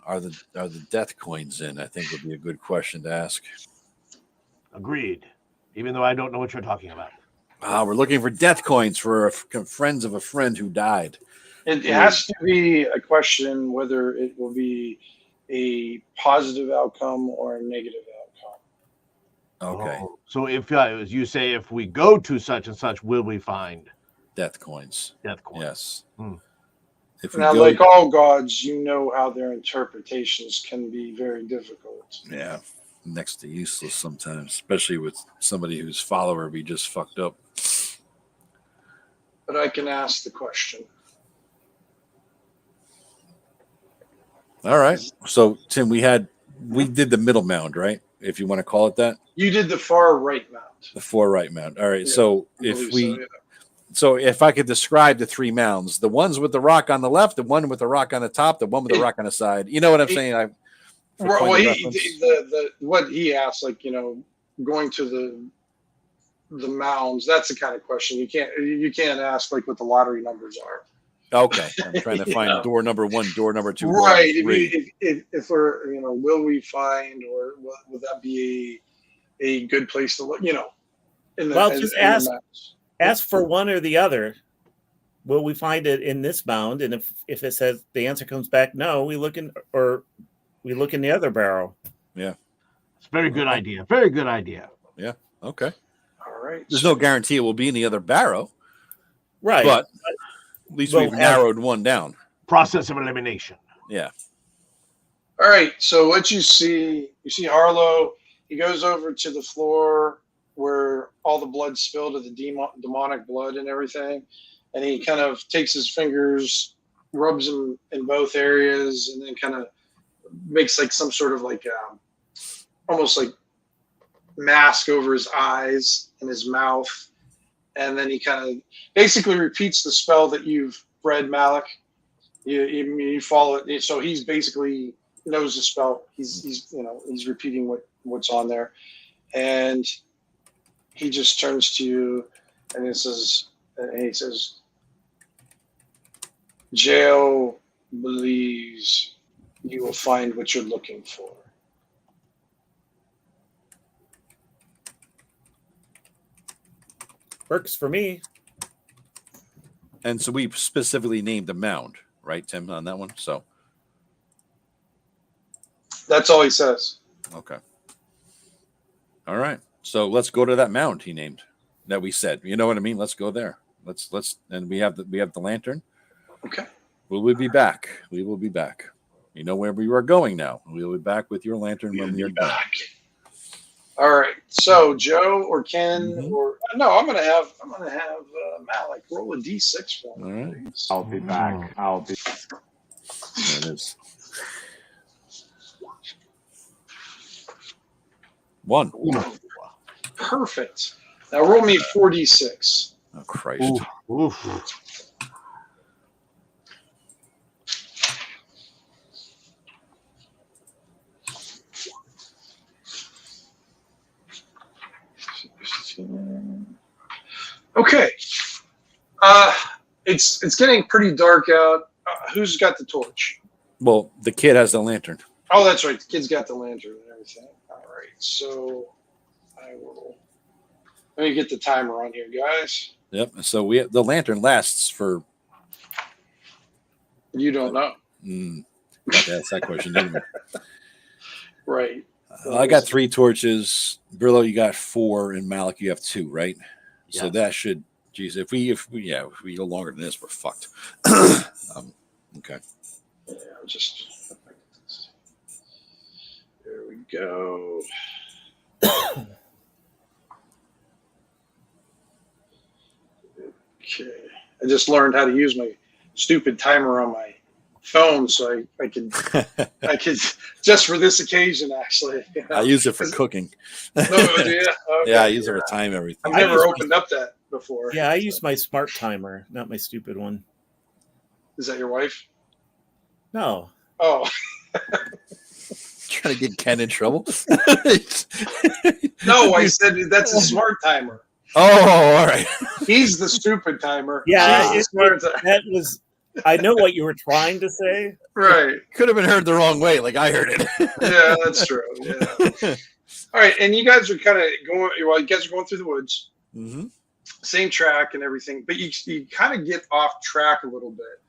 are the death coins in? I think would be a good question to ask. Agreed. Even though I don't know what you're talking about. We're looking for death coins for friends of a friend who died. It has to be a question whether it will be a positive outcome or a negative outcome. Okay. Oh, so if as you say, if we go to such and such, will we find death coins? Death coins. Yes. Hmm. If we now, go, like all gods, you know how their interpretations can be very difficult. Yeah, next to useless sometimes, especially with somebody whose follower be just fucked up. But I can ask the question. All right. So, Tim, we did the middle mound, right? If you want to call it that. You did the far right mount. The far right mound. All right. Yeah, so if I could describe the three mounds, the ones with the rock on the left, the one with the rock on the top, the one with the rock on the side. You know what I'm saying? What he asked, like, going to the mounds, that's the kind of question you can't ask like what the lottery numbers are. Okay, I'm trying to find door number 1, door number 2, right. Door number 3. If we're, will we find, or would that be a good place to look? Just ask for one or the other. Will we find it in this mound? And if it says the answer comes back no, we look in the other barrel. Yeah, it's a very good idea. Very good idea. Yeah. Okay. All right. There's no guarantee it will be in the other barrel. Right. But at least we've narrowed one down. Process of elimination. Yeah. All right. So what you see Harlow. He goes over to the floor where all the blood spilled of the demonic blood and everything. And he kind of takes his fingers, rubs them in both areas, and then kind of makes like some sort of like almost like mask over his eyes and his mouth. And then he kind of basically repeats the spell that you've read, Malik. You follow it. So he's basically knows the spell. He's repeating what's on there. And he just turns to you and he says, Jail believes you will find what you're looking for. Works for me. And so we specifically named the mound, right, Tim, on that one? So that's all he says. Okay. All right. So let's go to that mound he named that we said. You know what I mean? Let's go there. Let's and we have the lantern. Okay. We will be back. We will be back. You know where we are going now. We will be back with your lantern when we are back. All right. So Joe or Ken or no, I'm gonna have Malik roll a d6 for me. All right. Please. I'll be back. There it is. 1. Perfect. Now roll me 4d6. Oh Christ. Oof. Okay. It's getting pretty dark out. Who's got the torch? Well, the kid has the lantern. Oh, that's right. The kid's got the lantern and everything. All right. So I will. Let me get the timer on here, guys. Yep. So the lantern lasts for. You don't know. That's that question, didn't we? Right. I got 3 torches. Brillo, you got 4, and Malik, you have 2, right? Yeah. So that should. Geez, if we go longer than this, we're fucked. Okay. Yeah, just. There we go. I just learned how to use my stupid timer on my phone, so I could just for this occasion actually. You know? I use it for cooking. No, okay. Yeah, I use it to time everything. I've never opened up that before. Yeah, I use my smart timer, not my stupid one. Is that your wife? No. Oh. Trying to get Ken in trouble. No, I said that's a smart timer. Oh, all right. He's the stupid timer. Yeah, that was. I know what you were trying to say. Right. Could have been heard the wrong way, like I heard it. Yeah, that's true. Yeah. All right, and you guys are kind of going. Well, you guys are going through the woods. Mm-hmm. Same track and everything, but you kind of get off track a little bit.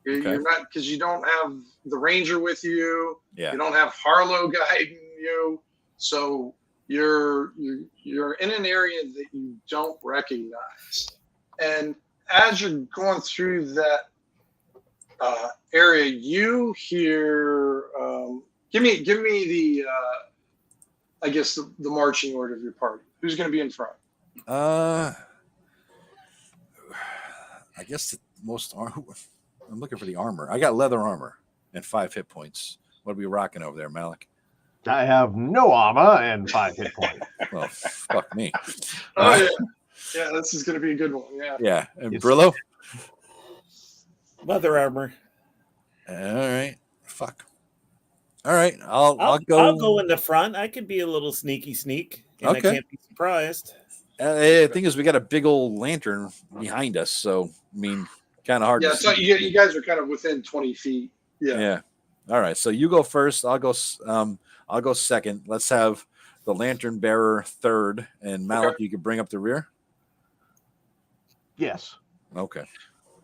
You're not, because you don't have the ranger with you. Yeah. You don't have Harlow guiding you, so you're in an area that you don't recognize. And as you're going through that area, you hear. Give me the. I guess the marching order of your party. Who's going to be in front? I guess the most. I'm looking for the armor. I got leather armor and 5 hit points. What are we rocking over there, Malik? I have no armor and 5 hit points. Well, fuck me. Oh yeah, yeah. This is going to be a good one. Yeah. Yeah, and Brillo. Leather armor. All right. Fuck. All right. I'll go. I'll go in the front. I could be a little sneak, and I can't be surprised. The thing is, we got a big old lantern behind us, so I mean, kind of hard. Yeah, to so see. you guys are kind of within 20 feet. Yeah. Yeah. All right. So you go first. I'll go second. Let's have the lantern bearer third, and Malik, you can bring up the rear. Yes. Okay.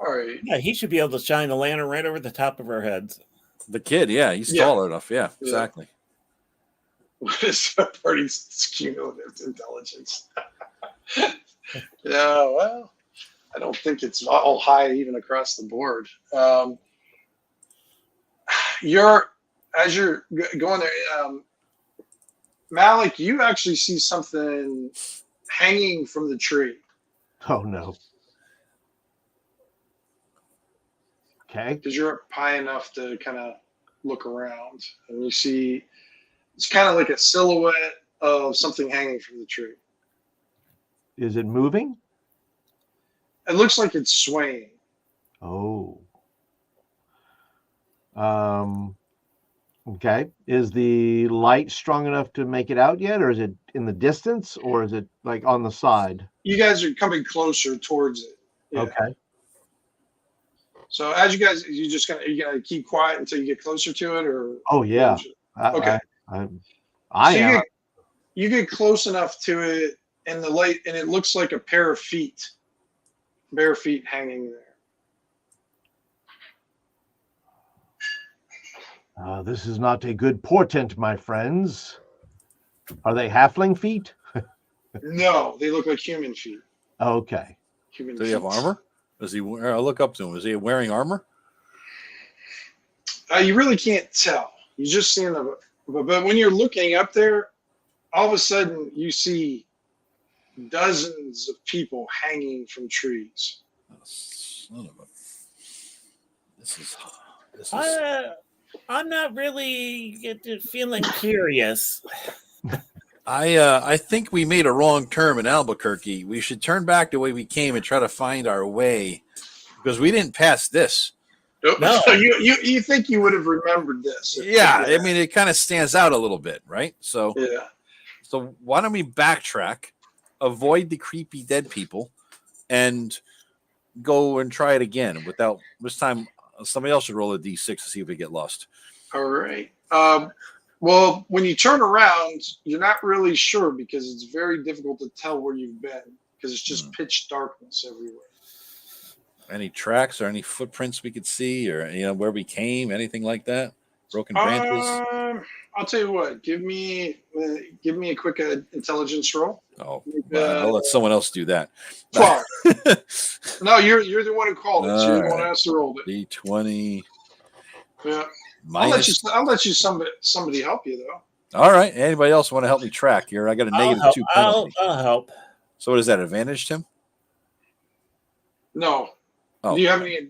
All right. Yeah, he should be able to shine the lantern right over the top of our heads. The kid, yeah, he's tall enough. Yeah, exactly. What is the party's cumulative intelligence? Yeah, well, I don't think it's all high even across the board. As you're going there, Malik, you actually see something hanging from the tree. Oh no. Okay. Because you're up high enough to kind of look around, and you see it's kind of like a silhouette of something hanging from the tree. Is it moving? It looks like it's swaying. Oh. Okay. Is the light strong enough to make it out yet, or is it in the distance, or is it like on the side? You guys are coming closer towards it. Yeah. Okay. So as you guys, you gonna keep quiet until you get closer to it, or? Oh yeah. Okay. You get close enough to it, and the light, and it looks like a pair of feet, bare feet hanging there. This is not a good portent, my friends. Are they halfling feet? No, they look like human feet. Okay. Human. Do he have armor? Does he? I'll look up to him. Is he wearing armor? You really can't tell. You just see them, but when you're looking up there, all of a sudden you see dozens of people hanging from trees. Oh, son of a... This is. I'm not really feeling curious. I think we made a wrong turn in Albuquerque. We should turn back the way we came and try to find our way, because we didn't pass this. No. So you think you would have remembered this? Yeah, I mean, it kind of stands out a little bit, right? So yeah. So why don't we backtrack, avoid the creepy dead people, and go and try it again? Without this time, somebody else should roll a d6 to see if we get lost. All right. Well, when you turn around, you're not really sure, because it's very difficult to tell where you've been, because it's just pitch darkness everywhere. Any tracks or any footprints we could see, or where we came, anything like that? Broken branches. I'll tell you what. Give me a quick intelligence roll. Oh, I'll let someone else do that. Well, no, you're the one who called it. So you're the one who has to roll it. D20. Yeah. I'll let you somebody help you though. All right. Anybody else want to help me track here? I got a -2 penalty. I'll help. So what is that? Advantage, Tim? No. Oh, Do you have any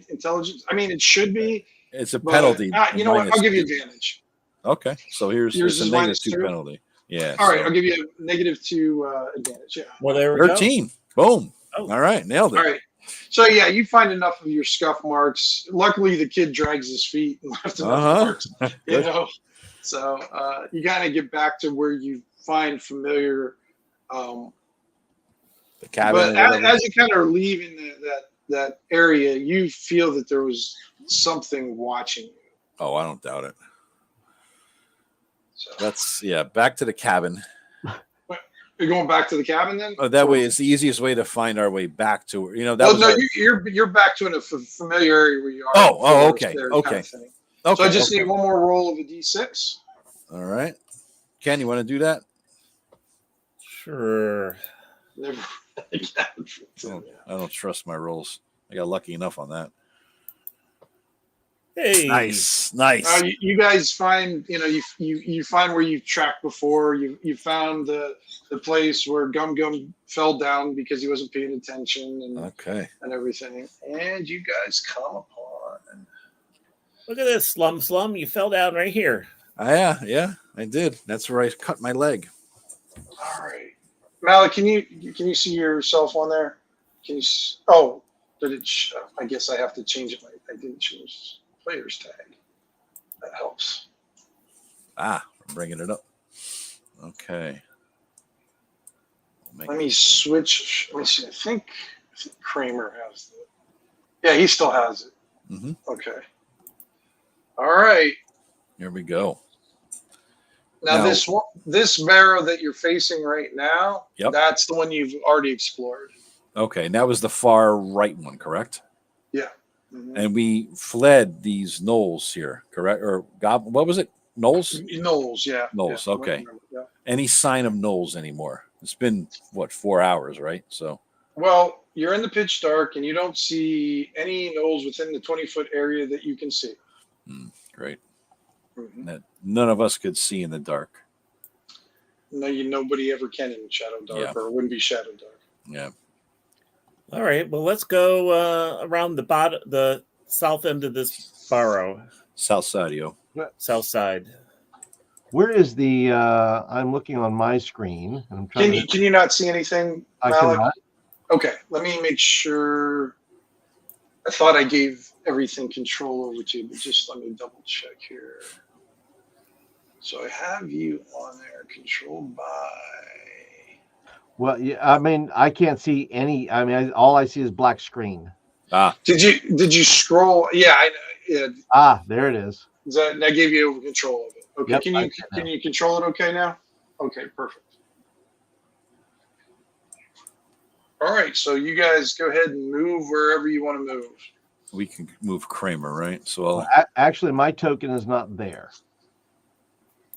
intelligence? I mean, it should be. it's a But, penalty. you know what? I'll give you -2. advantage. Okay, so here's Yours it's a is -2 -2? penalty. Yeah. All right, so I'll give you a -2 advantage. Yeah. Well, there we 13. Boom. Oh. All right, nailed it. All right. So yeah, you find enough of your scuff marks. Luckily, the kid drags his feet and left enough marks. You Good. know, so you kind of get back to where you find familiar. The cabin. But or whatever. as you kind of are leaving that area, you feel that there was something watching you. Oh, I don't doubt it. So, That's back to the cabin. you're going back to the cabin then? Oh, that way it's the easiest way to find our way back to that Well, was no, our- you're back to a familiar area where you are. Oh, okay, There okay. kind of thing. okay. So I just okay. need one more roll of a d6. All right. Ken, you want to do that? Sure. Never. I don't trust my rolls. I got lucky enough on that. Hey. Nice. You guys find, you find where you've tracked before. You found the place where Gum Gum fell down because he wasn't paying attention and everything. And you guys come upon. Look at this, Slum. You fell down right here. Yeah, I did. That's where I cut my leg. All right, Malik, can you see yourself on there? Can you? Oh, did it? I guess I have to change it. I didn't change player's tag. That helps. I'm bringing it up. Okay. Let me switch. Let me see. I think Kramer has it. Yeah, he still has it. Mm-hmm. Okay. All right. Here we go. Now this barrow that you're facing right now, that's the one you've already explored. Okay, and that was the far right one, correct? Yeah. Mm-hmm. And we fled these knolls here, correct? Or what was it? Knolls? Knolls, yeah. Knolls, yeah. okay. Yeah. Any sign of knolls anymore? It's been 4 hours, right? So. Well, you're in the pitch dark, and you don't see any knolls within the 20-foot area that you can see. Great. Mm-hmm. That none of us could see in the dark. No, nobody ever can in Shadowdark, or it wouldn't be Shadowdark. Yeah. All right. Well, let's go around the south end of this barrow. South side, yo. South side. Where is the? I'm looking on my screen. And I'm trying. Can you not see anything, Malik? I cannot. Okay, let me make sure. I thought I gave everything control over to you, but just let me double check here. So I have you on there, controlled by. Well, yeah, I mean, I can't see any. I mean, all I see is black screen. Did you scroll? Yeah, yeah. There it is. That gave you over control of it. Okay, Yep, can you control it? Okay, now. Okay, perfect. All right, so you guys go ahead and move wherever you want to move. We can move Kramer, right? So Actually, my token is not there.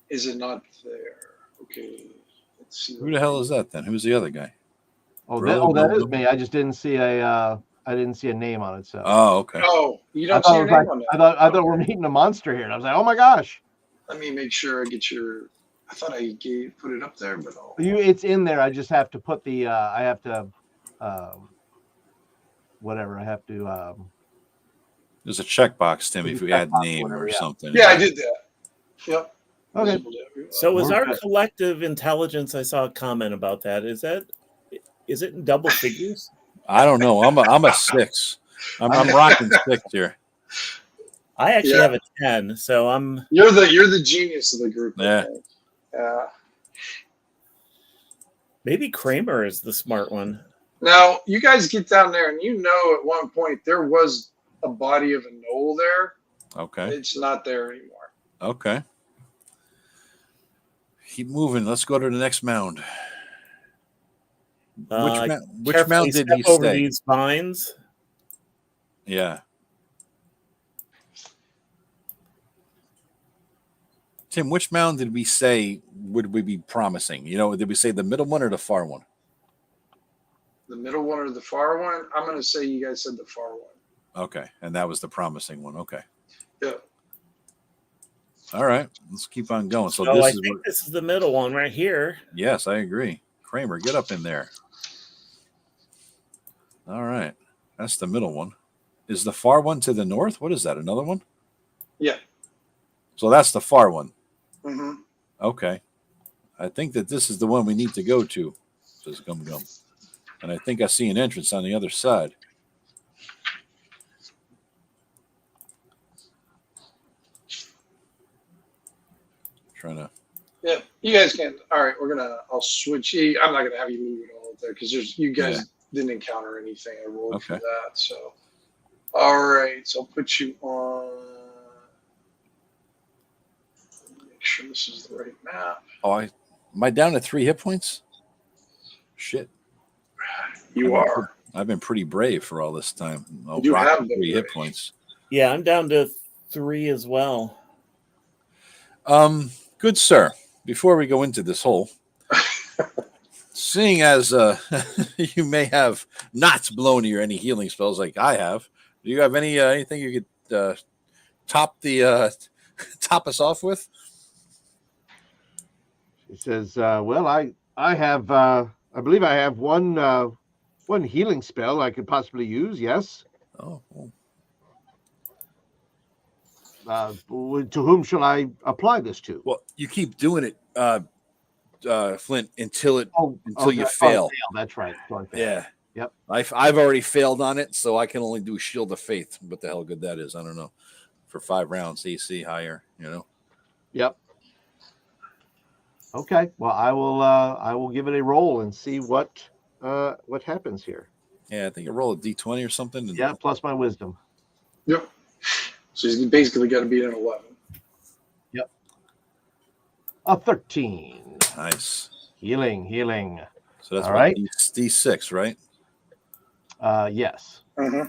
Is it not there? Okay, let's see. who the hell is that then? Who's the other guy? That is me. I just didn't see a name on it. So. Oh, okay. Oh, you don't see your name on that. I thought we're meeting a monster here, and I was like, oh my gosh. Let me make sure I get your. I thought I put it up there, but it's in there. I just have to put the. I have to. Whatever I have to. There's a checkbox, Tim, if we add name or something. Yeah, I did that. Yep. Okay. So is our collective intelligence? I saw a comment about that. Is it in double figures? I don't know. I'm a 6. I'm rocking 6 here. I actually have a 10, so I'm. You're the genius of the group. Yeah. Maybe Kramer is the smart one. Now you guys get down there, and at one point there was a body of a knoll there. Okay. It's not there anymore. Okay. Keep moving. Let's go to the next mound. Which mound did he over stay? These vines. Yeah. Tim, which mound did we say would we be promising? Did we say the middle one or the far one? The middle one or the far one? I'm going to say you guys said the far one. Okay, and that was the promising one. Okay. Yeah. All right, let's keep on going. So I think this is the middle one right here. Yes, I agree. Kramer, get up in there. All right. That's the middle one. Is the far one to the north? What is that? Another one? Yeah. So that's the far one. Mm-hmm. Okay. I think that this is the one we need to go to, says Gum Gum. And I think I see an entrance on the other side. Trying to. Yeah, you guys can. All right, I'll switch. I'm not gonna have you move it all there because you guys didn't encounter anything. I rolled for that. So, all right. So I'll put you on. Make sure this is the right map. Oh, am I down to 3 hit points? Shit. You are. I've been pretty brave for all this time. You have 3 hit points. Yeah, I'm down to 3 as well. Good sir. Before we go into this hole, seeing as you may have not blown you any healing spells like I have, do you have anything you could top us off with? He says, "Well, I have I believe I have one healing spell I could possibly use. Yes. Oh. Well. To whom shall I apply this to?" Well, you keep doing it, Flint, until you fail. Fail. That's right. Yeah. Yep. I've already failed on it, so I can only do Shield of Faith. What the hell good that is, I don't know. For 5 rounds, AC higher, Yep. Okay. Well, I will give it a roll and see what happens here. Yeah, I think you roll a D20 or something. Yeah, plus my wisdom. Yep. So he's basically got to beat an 11. Yep. A 13. Nice. Healing. So that's all right. D6, right? Yes. Mm-hmm.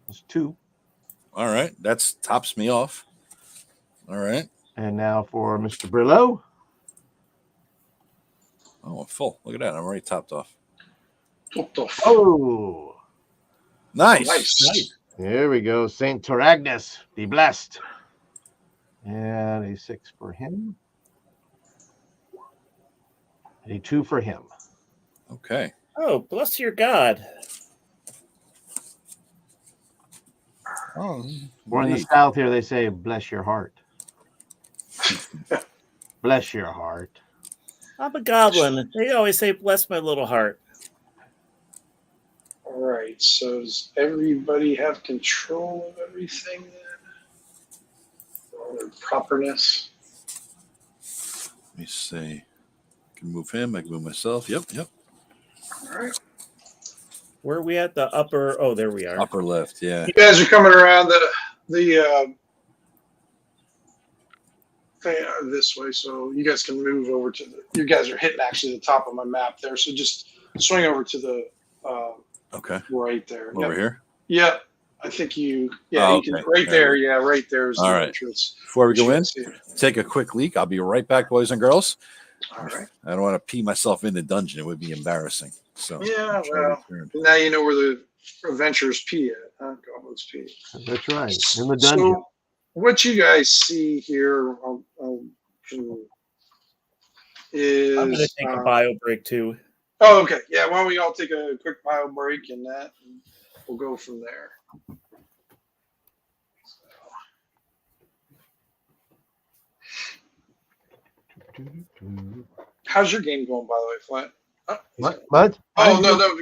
It's 2. All right. That's tops me off. All right. And now for Mr. Brillo. Oh, I'm full. Look at that. I'm already topped off. Oh. Nice. Here we go. Saint Taragnis, be blessed. And a 6 for him. A 2 for him. Okay. Oh, bless your God. Oh, Or in the South here, they say, bless your heart. Bless your heart. I'm a goblin. They always say, bless my little heart. All right. So does everybody have control of everything then? All their properness? Let me see. I can move him. I can move myself. Yep. All right. Where are we at? The upper... Oh, there we are. Upper left, yeah. You guys are coming around the this way, so you guys can move over to the. You guys are hitting actually the top of my map there, so just swing over to the. Okay. Right there. Over here. Yep. I think you. Yeah, you can right there. Yeah, right there is the entrance. Before we go in, take a quick leak. I'll be right back, boys and girls. All right. I don't want to pee myself in the dungeon. It would be embarrassing. So yeah, well, now you know where the adventurers pee at, huh? Goblins pee. That's right. In the dungeon. So what you guys see here is. I'm going to take a bio break too. Oh, okay. Yeah, why don't we all take a quick bio break and we'll go from there. How's your game going, by the way, Flint? What? Oh, no, go if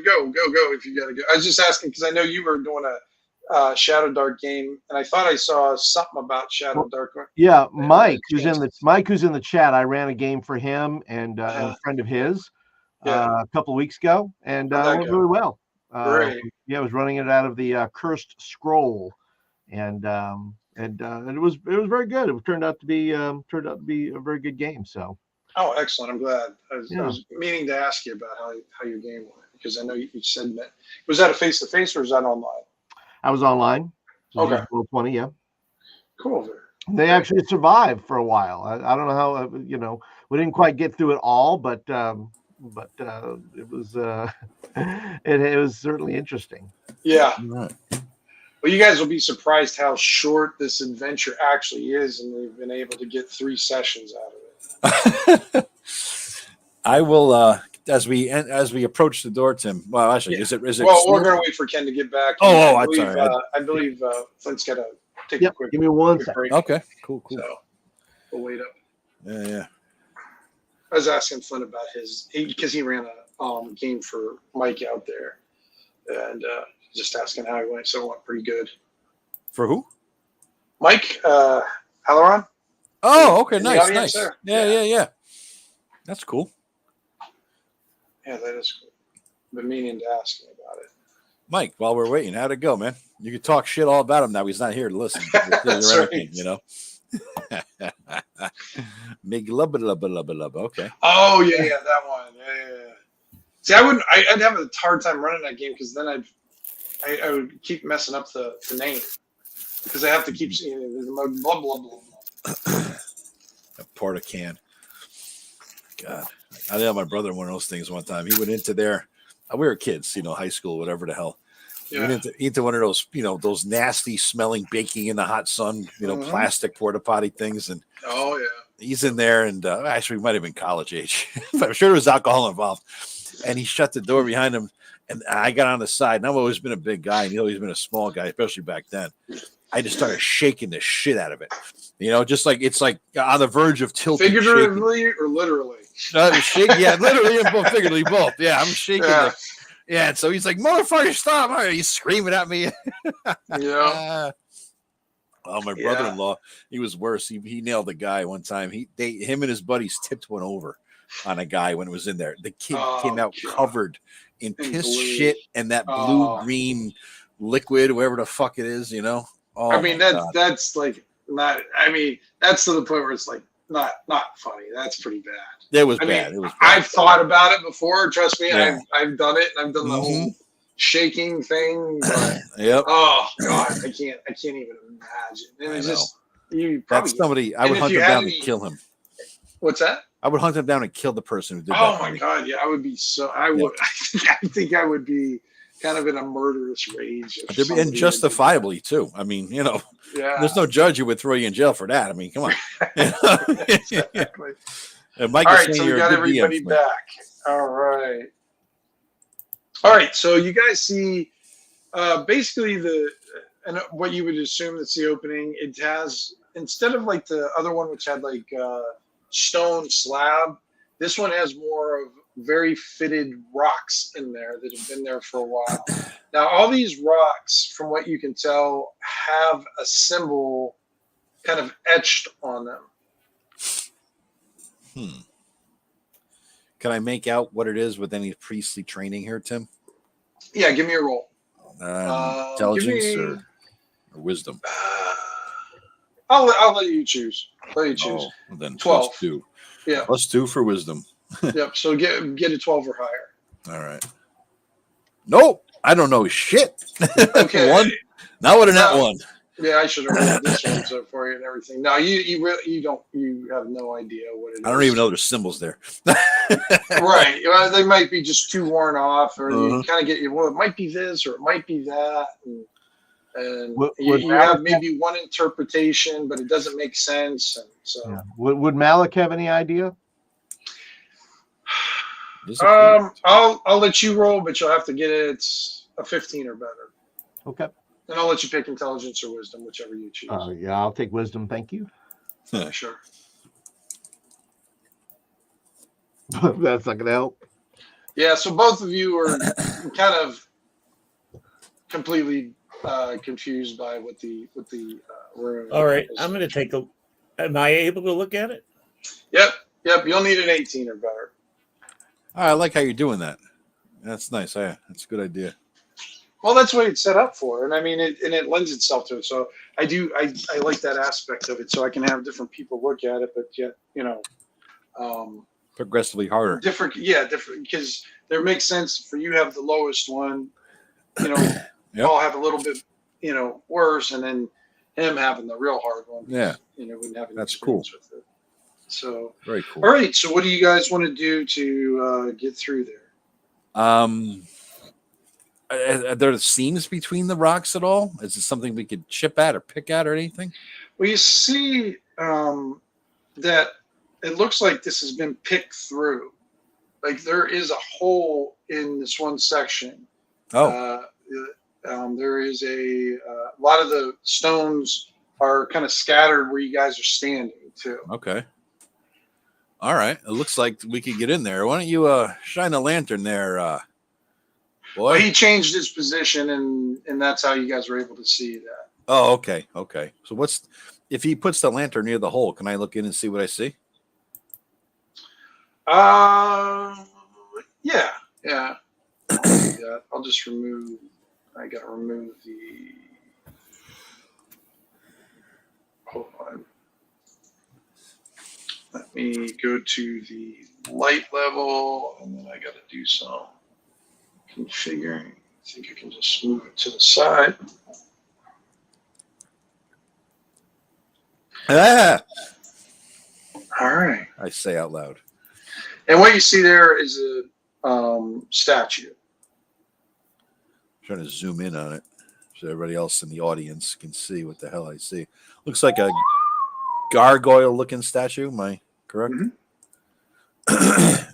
you got to go. I was just asking because I know you were doing a Shadowdark game, and I thought I saw something about Shadowdark. Yeah, Mike, who's in the chat. I ran a game for him and a friend of his a couple of weeks ago, and it went really well. Great. Yeah, I was running it out of the Cursed Scroll, and it was very good. It turned out to be a very good game. So. Oh, excellent! I'm glad. I was meaning to ask you about how your game went because I know you said that. Was that a face-to-face or was that online? I was online. Okay. Roll 20, yeah. Cool. They actually survived for a while. I don't know how we didn't quite get through it all, but it was it was certainly interesting. Yeah. Right. Well, you guys will be surprised how short this adventure actually is, and we've been able to get 3 sessions out of it. I will as we approach the door, Tim. Well, actually, is it? Well, we're going to wait for Ken to get back. I'm sorry. I believe Flint's got to take a quick. Give me one quick second. break. Okay, cool. So we'll wait up. Yeah. I was asking Flint about because he ran a game for Mike out there, and just asking how he went. So it went pretty good. For who? Mike Halloran. Oh, okay, nice. There. Yeah. That's cool. Yeah, that is cool. Been meaning to ask him about it. Mike, while we're waiting, how'd it go, man? You can talk shit all about him now. He's not here to listen. That's right. You know. Big lub. Okay. Oh yeah, that one. Yeah. See, I'd have a hard time running that game because then I would keep messing up the name because I have to keep saying blah blah blah. A porta can. God, I had my brother one of those things one time. He went into there. We were kids, high school, whatever the hell. Yeah. We went into one of those, those nasty smelling baking in the hot sun, plastic porta potty things. And oh yeah, he's in there, and actually, we might have been college age. I'm sure there was alcohol involved. And he shut the door behind him, and I got on the side. And I've always been a big guy, and he's always been a small guy, especially back then. I just started shaking the shit out of it. Just like it's like on the verge of tilting. Figuratively or literally? Yeah, literally and both, figuratively both. Yeah, I'm shaking. Yeah. And so he's like, "Motherfucker, stop!" He's screaming at me. Yeah. Oh, my brother-in-law, he was worse. He nailed a guy one time. Him and his buddies tipped one over on a guy when it was in there. The kid came out covered in piss shit and that blue-green liquid, whatever the fuck it is, Oh, I mean, that's like not. I mean, that's to the point where it's like not funny. That's pretty bad. It was bad. It was bad. I've thought about it before. Trust me, yeah. I've done it. I've done the whole shaking thing. But, yep. Oh God, I can't even imagine. And it's just that's somebody. I would hunt him down and kill him. What's that? I would hunt him down and kill the person who did that. Oh my God, yeah, I would be so. I would. I think I would be kind of in a murderous rage. And justifiably too. I mean, there's no judge who would throw you in jail for that. I mean, come on. Exactly. And Mike all right, so we got everybody back. All right. So you guys see basically and what you would assume that's the opening. It has, instead of like the other one, which had like stone slab, this one has more of very fitted rocks in there that have been there for a while. Now, all these rocks, from what you can tell, have a symbol kind of etched on them. Can I make out what it is with any priestly training here, Tim? Yeah, give me a roll. Intelligence or wisdom? I'll let you choose. Let you choose. Well then 12. +2. Yeah. +2 for wisdom. Yep. So get a 12 or higher. All right. Nope. I don't know shit. Okay. One. Not with a net one. Yeah, I should have rolled this one for you and everything. No, you have no idea what it is. I don't even know there's symbols there. Right. Well, they might be just too worn off, or you kind of get it might be this or it might be that. And you have maybe one interpretation, but it doesn't make sense. And so, yeah. Would Malik have any idea? I'll let you roll, but you'll have to get it a 15 or better. Okay. And I'll let you pick intelligence or wisdom, whichever you choose. Yeah, I'll take wisdom. Thank you. Sure. That's not going to help. Yeah, so both of you are kind of completely confused by what the room. All right, is. I'm going to take a. Am I able to look at it? Yep. You'll need an 18 or better. I like how you're doing that. That's nice. Yeah, that's a good idea. Well, that's what it's set up for, and I mean, it lends itself to it. So I like that aspect of it, so I can have different people look at it, but yet progressively harder. Different because there makes sense for you have the lowest one, Yep. I'll have a little bit, worse, and then him having the real hard one. Yeah, wouldn't have any that's cool. with it. So very cool. All right, so what do you guys want to do to get through there? Are there seams between the rocks at all? Is it something we could chip at or pick at or anything? Well, you see that it looks like this has been picked through. like there is a hole in this one section. Oh, There is a lot of the stones are kind of scattered where you guys are standing too. okay. All right. It looks like we could get in there. Why don't you shine a lantern there, boy? Well, he changed his position, and that's how you guys were able to see that. Oh, okay. Okay. So if he puts the lantern near the hole, can I look in and see what I see? Yeah. I'll do that. I'll just remove. I gotta remove the. Hold on. Let me go to the light level, and then I gotta do some configuring. I think I can just move it to the side. Ah! All right. I say out loud. And what you see there is a statue. I'm trying to zoom in on it so everybody else in the audience can see what the hell I see. Looks like a gargoyle-looking statue. Am I correct? Mm-hmm.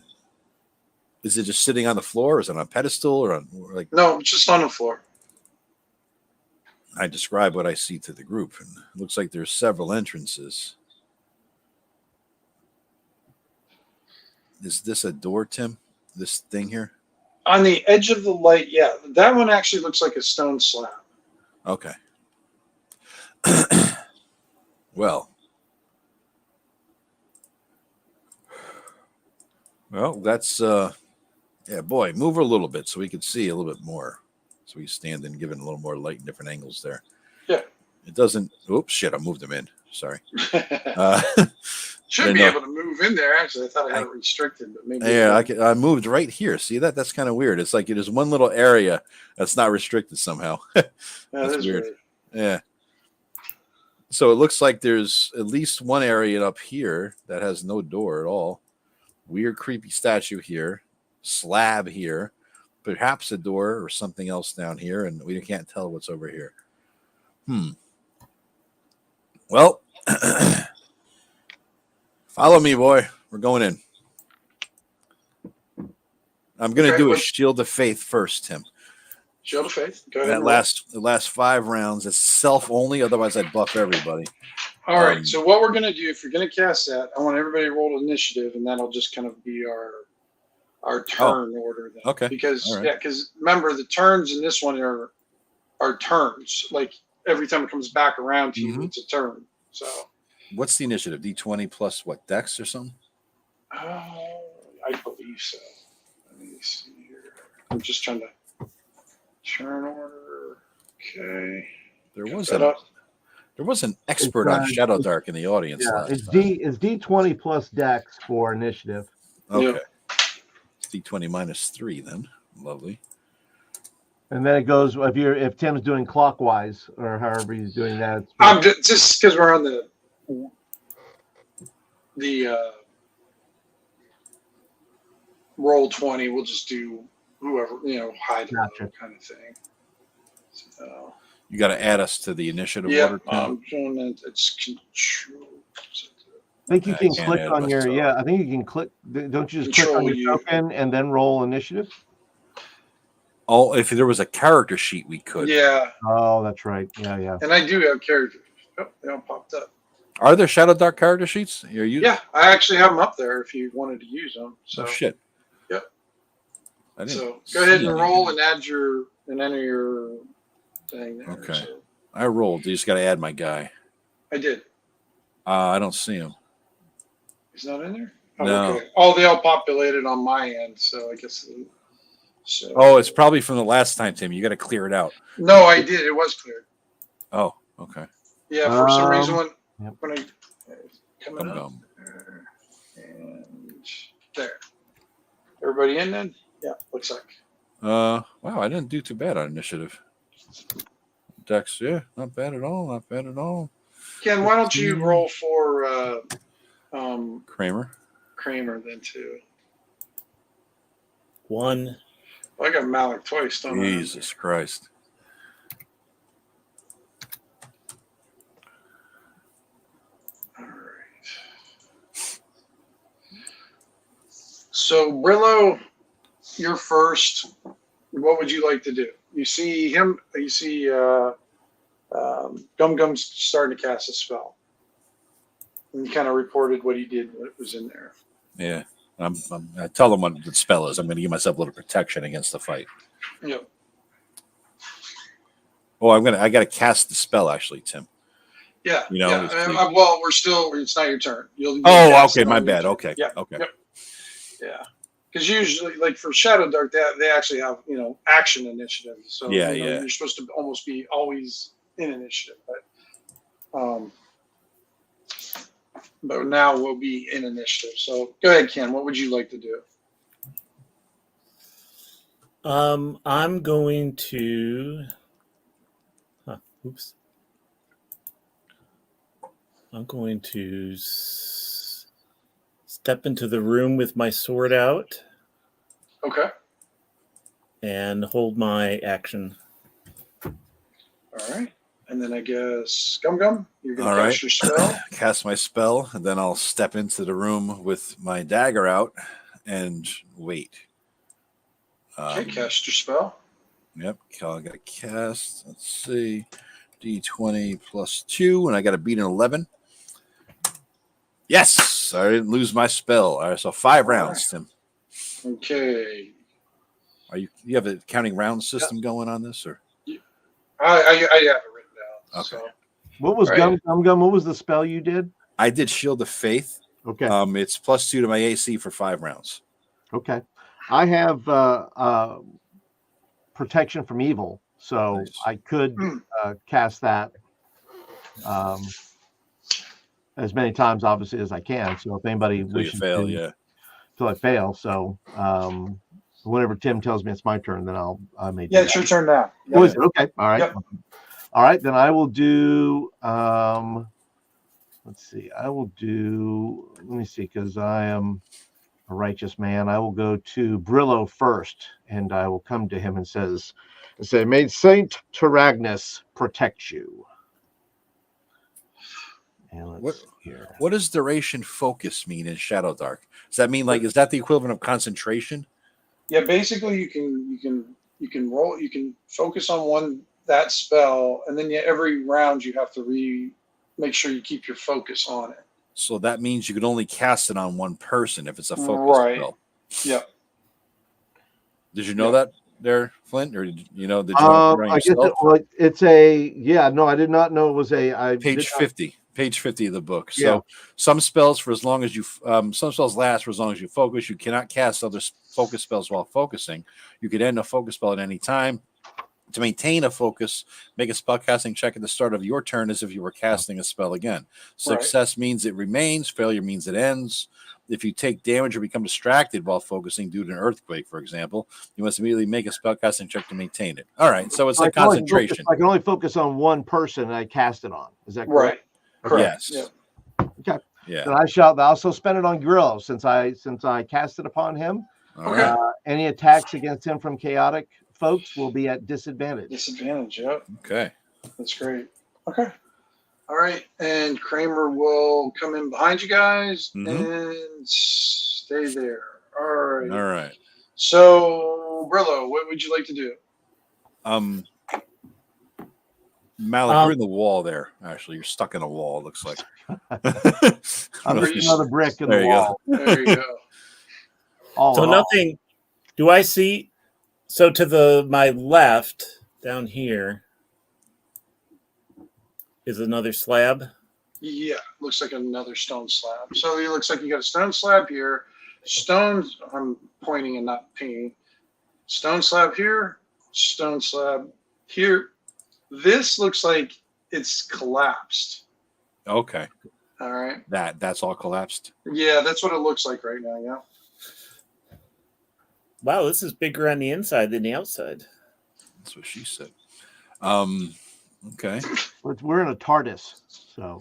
Is it just sitting on the floor? Or is it on a pedestal or on like? No, it's just on the floor. I describe what I see to the group, and it looks like there's several entrances. Is this a door, Tim? This thing here? On the edge of the light, yeah. That one actually looks like a stone slab. Okay. Well, that's yeah, boy, move her a little bit so we can see a little bit more. So we stand and give it a little more light in different angles there. Yeah. It doesn't. Oops, shit! I moved them in. Sorry. Should be able to move in there. Actually, I thought I had it restricted, but maybe. Yeah, I moved right here. See that? That's kind of weird. It's like it is one little area that's not restricted somehow. That's weird. Yeah. So it looks like there's at least one area up here that has no door at all. Weird, creepy statue here. Slab here. Perhaps a door or something else down here, and we can't tell what's over here. Well, follow me, boy. We're going in. I'm going to do a Shield of Faith first, Tim. Shield of Faith. Go ahead. The last 5 rounds, it's self only. Otherwise, I'd buff everybody. All right. So what we're going to do, if you're going to cast that, I want everybody to roll initiative, and that'll just kind of be our turn order. Then. Okay. Because remember the turns in this one are turns. Like every time it comes back around to you, it's a turn. So. What's the initiative? D20 plus what? Dex or something? I believe so. Let me see here. I'm just trying to turn order. Okay. There was an expert on Shadowdark in the audience. Yeah, it's D20 plus Dex for initiative. Okay. Yep. It's D20 minus 3 then. Lovely. And then it goes if Tim's doing clockwise or however he's doing that. I'm just because we're on the roll 20. We'll just do whoever high to low kind of thing. So you got to add us to the initiative order. I'm doing it. It's control. I think you can click on your I think you can click. Don't you just click on your token and then roll initiative? Oh, if there was a character sheet, we could. Yeah. Oh, that's right. Yeah. And I do have characters. Oh, they all popped up. Are there Shadowdark character sheets? Yeah, I actually have them up there if you wanted to use them. So. Oh, shit. Yep. So go ahead and roll and enter your thing there. Okay. So. I rolled. You just got to add my guy. I did. I don't see him. He's not in there? Oh, no. Okay. Oh, they all populated on my end, so I guess. So. Oh, it's probably from the last time, Tim. You got to clear it out. No, I did. It was cleared. Oh, okay. Yeah, for some reason when I coming up and there. Everybody in then? Yeah, looks like. Wow, I didn't do too bad on initiative. Dex, yeah, not bad at all. Not bad at all. Ken, why don't you roll for Kramer then too? 1. Well, I got Malik twice, don't I? Jesus Christ. So Brillo, you're first. What would you like to do? You see him. You see Gum Gum's starting to cast a spell. And he kind of reported what he did, what was in there. Yeah. I tell them what the spell is. I'm going to give myself a little protection against the fight. Yep. Oh, I got to cast the spell actually, Tim. Yeah. You know. Yeah. Well, we're still. It's not your turn. You'll okay. My bad. Turn. Okay. Yeah. Okay. Yep. Yeah. Because usually, like for Shadowdark, they actually have action initiative. So you're supposed to almost be always in initiative, but now we'll be in initiative. So go ahead, Ken. What would you like to do? I'm going to. Oops. I'm going to step into the room with my sword out. Okay. And hold my action. All right. And then I guess Gum Gum, you're going to cast your spell. Cast my spell, and then I'll step into the room with my dagger out and wait. Okay, cast your spell. Yep, I got to cast. Let's see. D20 plus 2, and I got to beat an 11. Yes, I didn't lose my spell. All right, so 5 rounds, Tim. Okay. You have a counting round system going on this, or? I have it written down. Okay. So. What was Gum Gum? What was the spell you did? I did Shield of Faith. Okay. It's plus 2 to my AC for 5 rounds. Okay. I have protection from evil, so nice. I could cast that as many times, obviously, as I can. So if anybody wishes to, till I fail. So whenever Tim tells me it's my turn, then I may. Yeah, it's your turn now. Yeah. Oh, is it? Okay. All right. Yep. All right. Then I will do. Let's see. I will do. Let me see, because I am a righteous man. I will go to Brillo first, and I will come to him and say, "May Saint Taragnus protect you." And what does duration focus mean in Shadowdark? Does that mean is that the equivalent of concentration? Yeah, basically you can roll, you can focus on that spell, and then every round you have to make sure you keep your focus on it. So that means you can only cast it on one person if it's a focus spell. Yeah. Did you know that there, Flint, or did you know? I guess it's no, I did not know it was page 50. Page 50 of the book. So some spells some spells last for as long as you focus. You cannot cast other focus spells while focusing. You could end a focus spell at any time. To maintain a focus, make a spellcasting check at the start of your turn as if you were casting a spell again. Success means it remains. Failure means it ends. If you take damage or become distracted while focusing due to an earthquake, for example, you must immediately make a spellcasting check to maintain it. All right, so it's like concentration. I can only focus on one person and I cast it on. Is that correct? Right. Correct. Yes. Yeah. Okay. Yeah. And I shall also spend it on Grillo since I cast it upon him. Okay. Any attacks against him from chaotic folks will be at disadvantage. Yep. Okay. That's great. Okay. All right. And Kramer will come in behind you guys and stay there. All right. All right. So, Brillo, what would you like to do? Malik, you're in the wall there. Actually, you're stuck in a wall, it looks like. There's another brick in the wall. There you go. So nothing. Do I see? So to my left, down here, is another slab. Yeah, looks like another stone slab. So it looks like you got a stone slab here. Stones. I'm pointing and not pinging. Stone slab here. Stone slab here. This looks like it's collapsed. Okay. All right. That's all collapsed. Yeah, that's what it looks like right now. Yeah. Wow, this is bigger on the inside than the outside. That's what she said. Okay. We're in a TARDIS, so.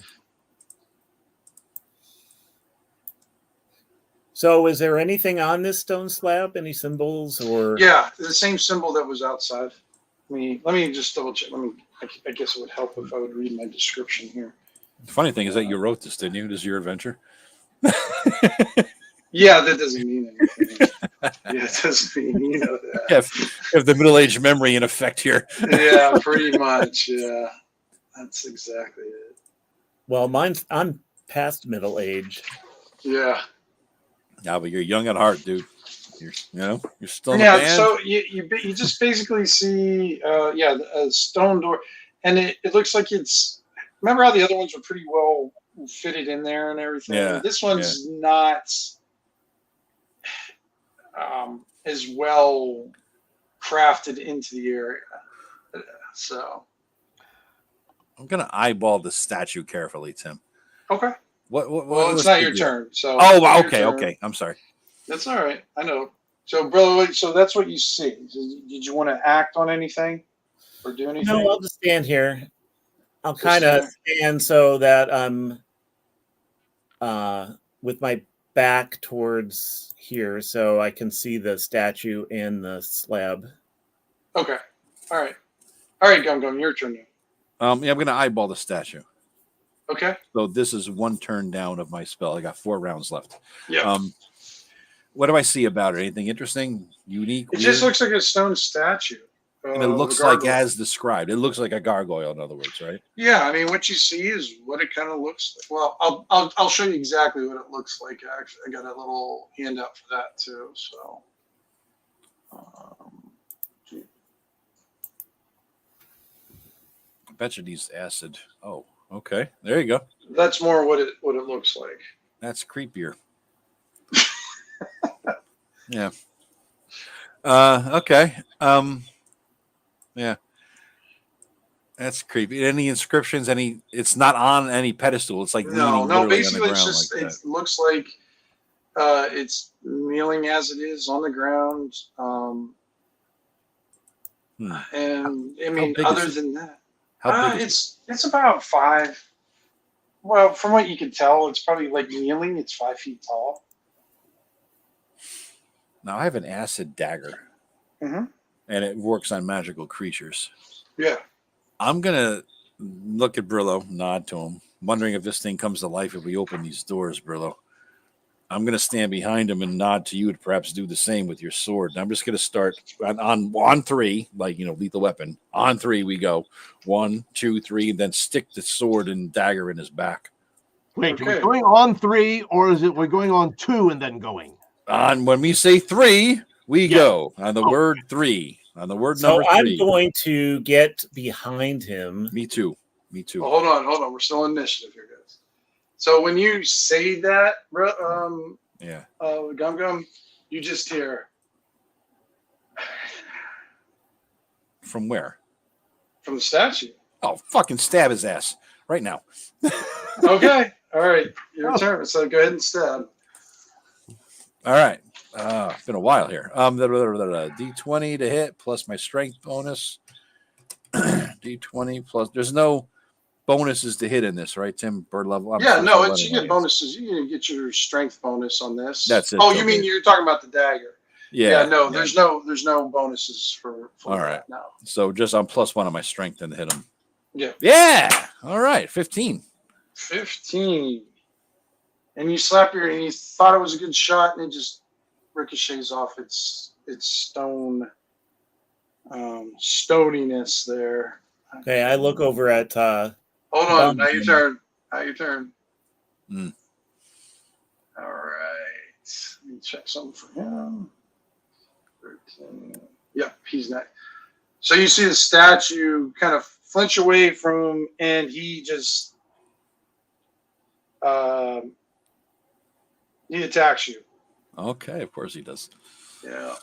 So, is there anything on this stone slab? Any symbols or? Yeah, the same symbol that was outside. Let me just double check. I guess it would help if I would read my description here. The funny thing is that you wrote this, didn't you? This is your adventure. Yeah, that doesn't mean anything. Yeah, it doesn't mean, you know that. Yeah, if the middle-aged memory in effect here. Yeah, pretty much. Yeah, that's exactly it. Well, I'm past middle age. Yeah. No, but you're young at heart, dude. You're still in the band. So you just basically see a stone door, and it looks like it's. Remember how the other ones were pretty well fitted in there and everything. Yeah. This one's not as well crafted into the area. So I'm gonna eyeball the statue carefully, Tim. okay. Well, it's not your turn. So okay. I'm sorry. That's all right. I know. So, brother, so that's what you see. Did you want to act on anything or do anything? No, I'll just stand here. I'll kind of stand so that I'm with my back towards here so I can see the statue and the slab. Okay. All right, Gum, your turn now. I'm gonna eyeball the statue. Okay. So this is one turn down of my spell. I got 4 rounds left. Yeah. What do I see about it? Anything interesting, unique? It just looks like a stone statue. And it looks like as described. It looks like a gargoyle, in other words, right? Yeah, I mean, what you see is what it kind of looks like. Well, I'll show you exactly what it looks like. Actually, I got a little handout for that too. So, I bet you needs acid. Oh, okay. There you go. That's more what it looks like. That's creepier. Yeah. Okay. Yeah. That's creepy. Any inscriptions? It's not on any pedestal. It's like no. Basically, it's just like it looks like it's kneeling as it is on the ground. And I mean, other than that, how big it's about 5. Well, from what you can tell, it's probably like kneeling. It's 5 feet tall. Now I have an acid dagger, and it works on magical creatures. Yeah. I'm gonna look at Brillo, nod to him, wondering if this thing comes to life if we open these doors, Brillo. I'm gonna stand behind him and nod to you to perhaps do the same with your sword. And I'm just gonna start on 3, like lethal weapon. On 3 we go. 1, 2, 3, and then stick the sword and dagger in his back. Wait, are we going on 3, or is it we're going on 2 and then going? On when we say 3, we go. On the word 3. On the word number 3. So I'm going to get behind him. Me too. Well, hold on. We're still in initiative here, guys. So when you say that, Gum, you just hear. From where? From the statue. Oh, fucking stab his ass right now. Okay. All right. Your turn. So go ahead and stab. All right. It's been a while here. D20 to hit plus my strength bonus. D20 plus. There's no bonuses to hit in this, right, Tim? Bird level. You get bonuses. You can get your strength bonus on this. That's it. Oh, you mean you're talking about the dagger? Yeah. No. There's no bonuses for all right. that now. So just on +1 on my strength and hit him. Yeah. Yeah. All right. 15. 15. And you slap and you thought it was a good shot, and it just ricochets off its stone stoniness there. Okay, I look over at hold on, now your turn. All right. Let me check something for him. 13. Yep, he's next. So you see the statue kind of flinch away from him, and he just he attacks you. Okay, of course he does. Yeah.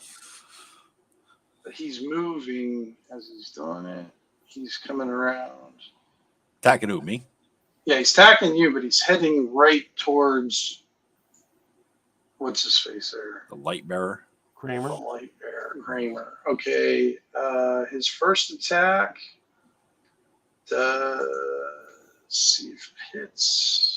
But he's moving as he's doing it. He's coming around. Attacking who, me? Yeah, he's attacking you, but he's heading right towards what's his face there? The light bearer. Kramer. The light bearer, Kramer. Okay. His first attack. Let's see if it hits.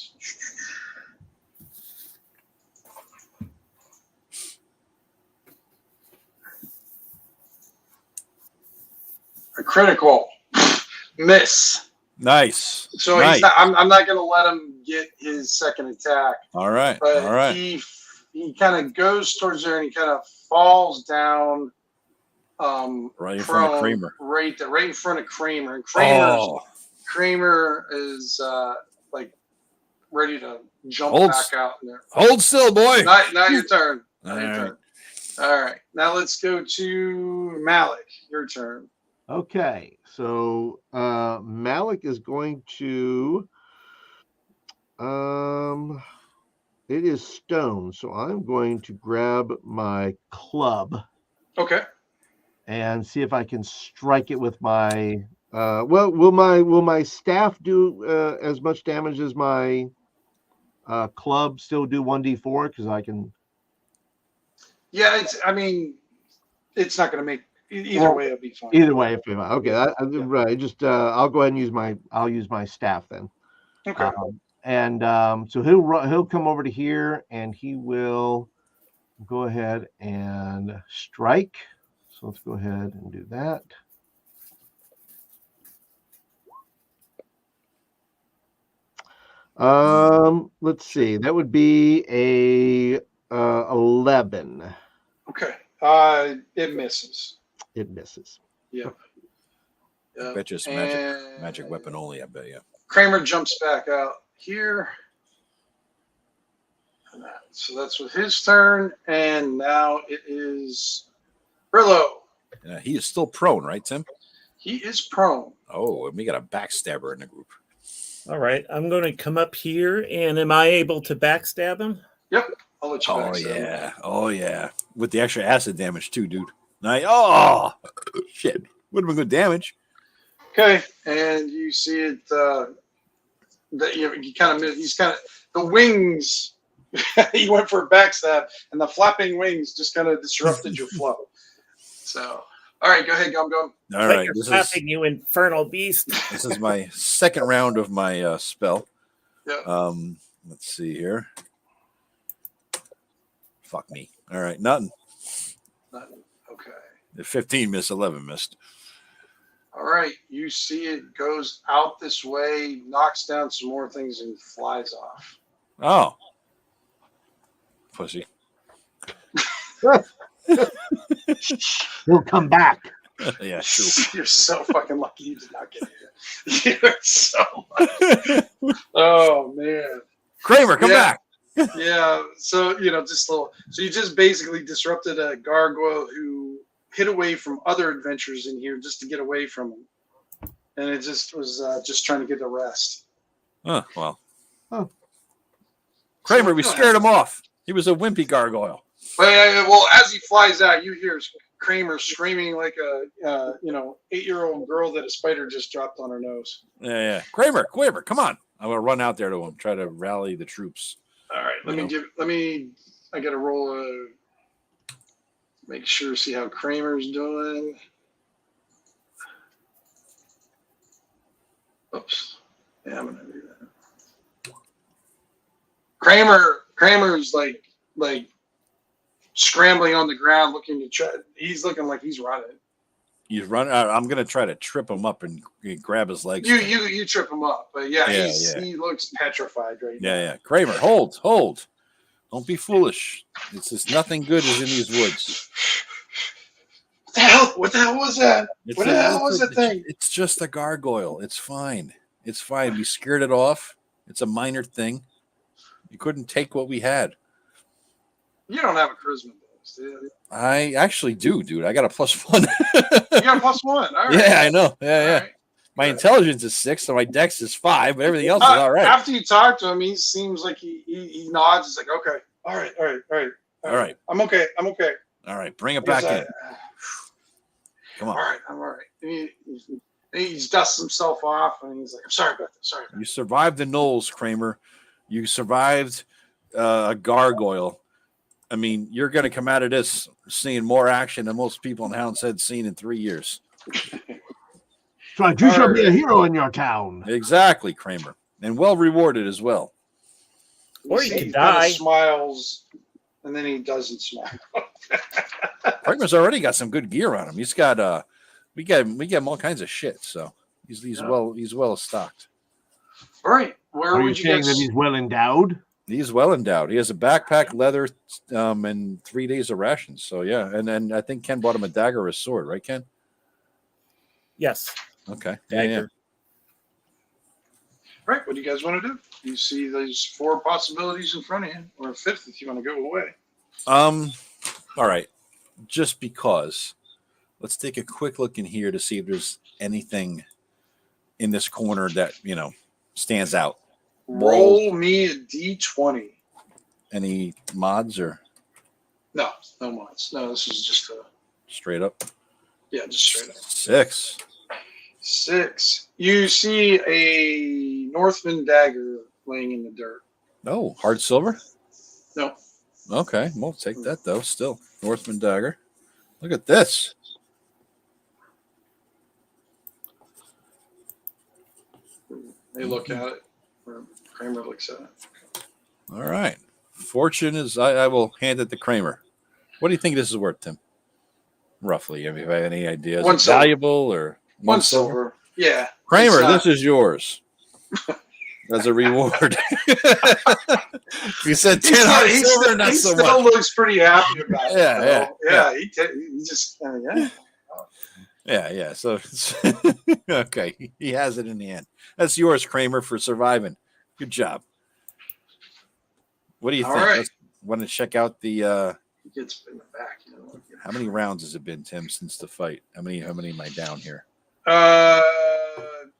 A critical miss. Nice. So he's not, I'm not going to let him get his second attack. All right. But all right. he he kind of goes towards there and he kind of falls down. Right in front of Kramer. Right in front of Kramer. And Kramer is like ready to jump back out in there. Hold still, boy. Not your turn. All right. All right. Now let's go to Malik. Your turn. Okay. So Malik is going to it is stone, so I'm going to grab my club. Okay. And see if I can strike it with my will my staff do as much damage as my club still do 1d4 because I can. Yeah, it's not going to make either way. It'll be fine. Either way, okay. Right. Just I'll go ahead and use my staff then. Okay. So he'll come over to here and he will go ahead and strike. So let's go ahead and do that. Let's see. That would be a 11. Okay. It misses. It misses. Yep. I bet you it's magic weapon only, I bet you. Kramer jumps back out here. So that's with his turn. And now it is Brillo. He is still prone, right, Tim? He is prone. Oh, and we got a backstabber in the group. All right. I'm going to come up here, and am I able to backstab him? Yep. I'll let you backstab him. Oh, yeah. With the extra acid damage, too, dude. Oh, shit. Would have been good damage. Okay. And you see it, he's kind of, the wings, he went for a backstab, and the flapping wings just kind of disrupted your flow. So, all right, go ahead, Gum. All right, you're flapping, you infernal beast. This is my second round of my spell. Yeah. Let's see here. Fuck me. All right, nothing. Okay. The 15 missed, 11 missed. All right, you see it goes out this way, knocks down some more things, and flies off. Oh. Pussy. He'll come back. Yeah, true. You're so fucking lucky you did not get here. You're so lucky. Oh, man. Kramer, come back. Yeah, so, just a little. So you just basically disrupted a gargoyle who hid away from other adventurers in here just to get away from him. And it just was just trying to get a rest. Oh, well. Oh. Kramer, we scared him off. He was a wimpy gargoyle. Well, as he flies out, you hear Kramer screaming like a 8-year-old girl that a spider just dropped on her nose. Yeah. Kramer, come on. I'm gonna run out there to him, try to rally the troops. All right, I gotta roll make sure, see how Kramer's doing. Oops. Yeah, I'm gonna do that. Kramer's like scrambling on the ground, looking to try. He's looking like he's running. He's running. I'm gonna try to trip him up and grab his legs. You trip him up, but he looks petrified right now. Yeah. Kramer, hold. Don't be foolish. It's just nothing good is in these woods. What the hell was that? What the hell was that thing? It's just a gargoyle. It's fine. We scared it off. It's a minor thing. You couldn't take what we had. You don't have a charisma bonus, do you? I actually do, dude. I got a +1. You got a +1. All right. Yeah, I know. Yeah. Right. My intelligence is 6, so my dex is 5, but everything else is all right. After you talk to him, he seems like he nods. He's like, okay, all right. I'm okay. All right, bring it back in. Come on. All right, I'm all right. He dusts himself off, and he's like, I'm sorry about this. You survived the Knolls, Kramer. You survived a gargoyle. I mean, you're going to come out of this seeing more action than most people in Hound's Head seen in 3 years. That's right. You shall be a hero in your town. Exactly, Kramer. And well rewarded as well. Or you could die. He smiles, and then he doesn't smile. Kramer's already got some good gear on him. He's got we get him all kinds of shit, so he's well stocked. All right. Where Are would you you saying guys... that he's well endowed? He's well endowed. He has a backpack, leather, and 3 days of rations. So yeah, and then I think Ken bought him a dagger or a sword, right, Ken? Yes. Okay. Dagger. All right, what do you guys want to do? You see those 4 possibilities in front of you, or a 5th if you want to go away. All right. Just because, let's take a quick look in here to see if there's anything in this corner that stands out. Roll me a d20. Any mods or No mods. No, this is just a straight up? Yeah, just straight up. 6. 6. You see a Northman dagger laying in the dirt. Oh, hard silver? No. Okay, we'll take that though. Still, Northman dagger. Look at this. They look at it. Or Kramer looks at it. All right. Fortune is. I will hand it to Kramer. What do you think this is worth, Tim? Roughly, if you have any ideas. One silver. Valuable or one silver? Yeah. Kramer, this is yours. As a reward. If you said 10 silver, not so much. He still looks pretty happy about it. Yeah. He just kind of, Yeah. So, okay. He has it in the end. That's yours, Kramer, for surviving. Good job. What do you think? Right. Want to check out the... He gets in the back. How many rounds has it been, Tim, since the fight? How many am I down here?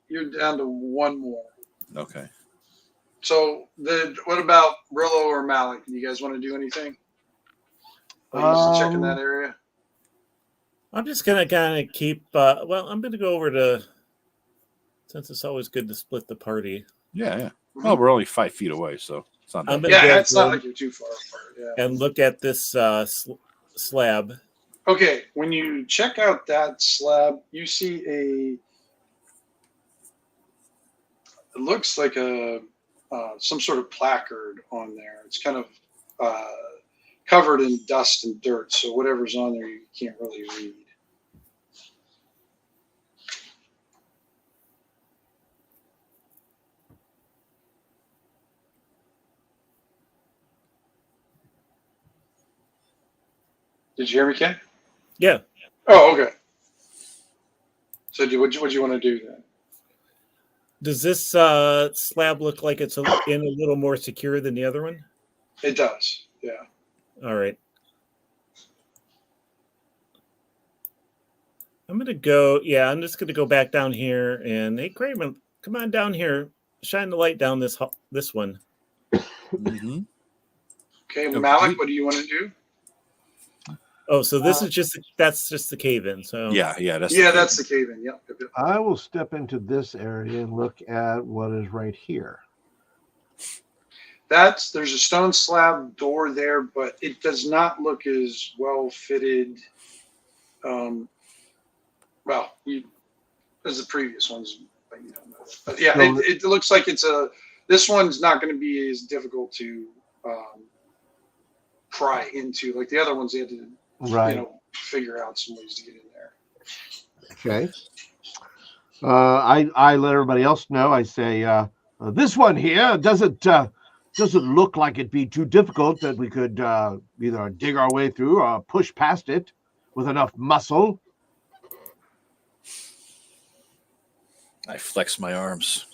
You're down to 1 more. Okay. So what about Rillo or Malik? Do you guys want to do anything? Check in that area. I'm just gonna kind of keep. I'm gonna go over to. Since it's always good to split the party. Yeah. Mm-hmm. Well, we're only 5 feet away, so it's not. It's not like you're too far apart. Yeah. And look at this slab. Okay, when you check out that slab, you see it looks like some sort of placard on there. It's kind of covered in dust and dirt, so whatever's on there you can't really read. Did you hear me, Ken? Yeah. Oh, okay. So what do you want to do then? Does this slab look like it's in a little more secure than the other one? It does, yeah. All right. I'm going to go, I'm just going to go back down here and, hey, Kramer, come on down here. Shine the light down this one. Mm-hmm. Okay, Malik, what do you want to do? Oh, so this is that's just the cave-in. So yeah, that's the cave-in. Yep. I will step into this area and look at what is right here. There's a stone slab door there, but it does not look as well fitted. As the previous ones, but you don't know. But yeah, it looks like this one's not going to be as difficult to pry into. Like the other ones, they had to figure out some ways to get in there. Okay. I let everybody else know. I say this one here doesn't look like it'd be too difficult that we could either dig our way through or push past it with enough muscle. I flex my arms.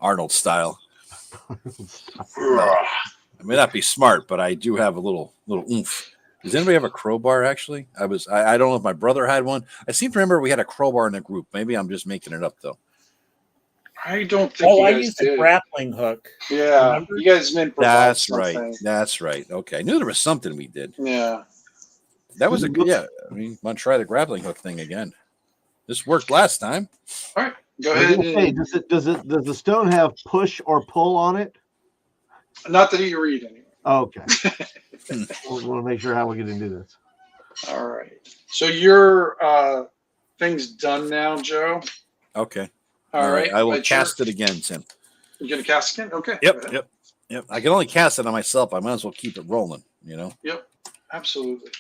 Arnold style. I may not be smart, but I do have a little oomph. Does anybody have a crowbar, actually? I don't know if my brother had one. I seem to remember we had a crowbar in the group. Maybe I'm just making it up, though. I don't think you guys I used a grappling hook. Yeah, remember? You guys meant That's right. That's right. Okay. I knew there was something we did. Yeah. That was a good, I mean, want to try the grappling hook thing again. This worked last time. All right. Go ahead. Hey, does the stone have push or pull on it? Not that you read anyway. Okay. We'll want to make sure how we get into this. All right. So your thing's done now, Joe. Okay. All right. I will cast it again, Tim. You're gonna cast again? Okay. Yep. I can only cast it on myself. I might as well keep it rolling. Yep. Absolutely.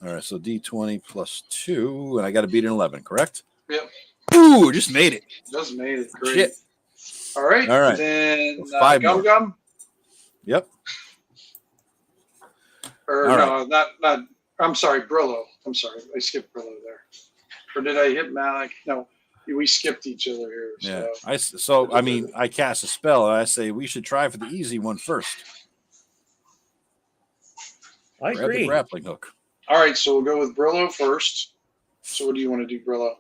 All right. So D20 plus 2, and I got to beat an 11. Correct? Yep. Ooh, just made it. Just made it. Great. Shit. All right. All right. Then 5 Gum more. Gum. Yep. Or All no, not. I'm sorry, Brillo. I'm sorry, I skipped Brillo there. Or did I hit Malik? No, we skipped each other here. Yeah. I mean, I cast a spell, and I say we should try for the easy one first. I Grab the agree. grappling hook. All right, so we'll go with Brillo first. So what do you want to do, Brillo?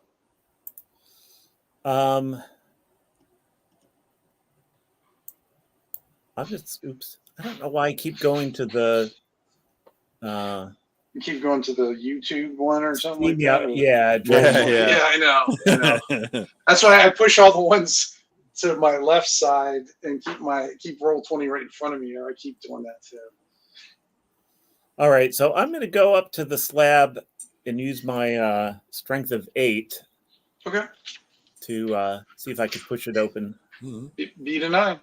Oops. I don't know why I keep going to the You keep going to the YouTube one or something like that? Or? Yeah, I know. That's why I push all the ones to my left side and keep Roll20 right in front of me. Or I keep doing that too. All right, so I'm going to go up to the slab and use my strength of 8. Okay. To see if I can push it open. Beat a 9.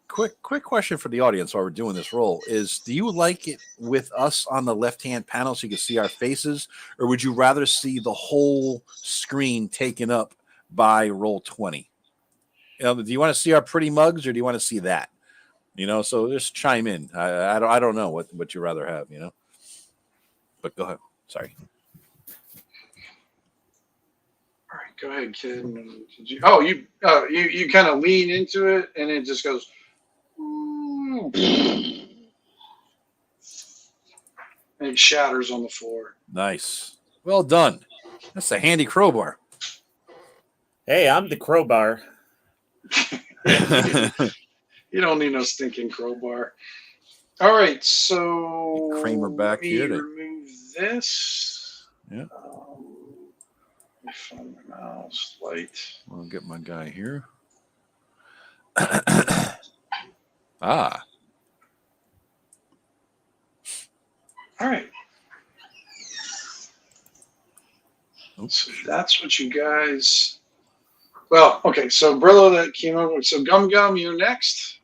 Quick question for the audience while we're doing this roll is: do you like it with us on the left-hand panel so you can see our faces, or would you rather see the whole screen taken up by Roll20? Do you want to see our pretty mugs, or do you want to see that? So just chime in. I don't know what you rather have. But go ahead. Sorry. All right, go ahead, kid. You kind of lean into it, and it just goes. And it shatters on the floor. Nice. Well done. That's a handy crowbar. Hey, I'm the crowbar. You don't need no stinking crowbar. All right, so Kramer back here to remove this. Yeah. Let me find my mouse light. I'll get my guy here. All right. Oops. So that's what you guys. Well, okay. So Brillo that came over. So Gum Gum, you're next.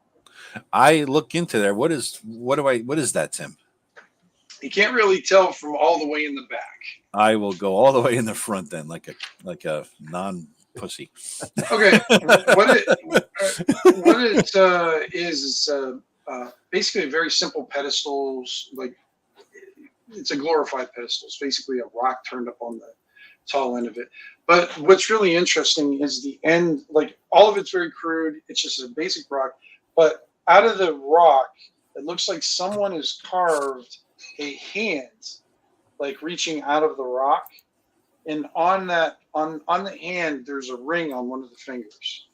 I look into there. What is that, Tim? You can't really tell from all the way in the back. I will go all the way in the front then, like a non-pussy. Okay. What it is basically a very simple pedestal. Like it's a glorified pedestal. It's basically a rock turned up on the tall end of it. But what's really interesting is the end. Like all of it's very crude. It's just a basic rock. But out of the rock, it looks like someone has carved a hand, like reaching out of the rock, and on the hand there's a ring on one of the fingers.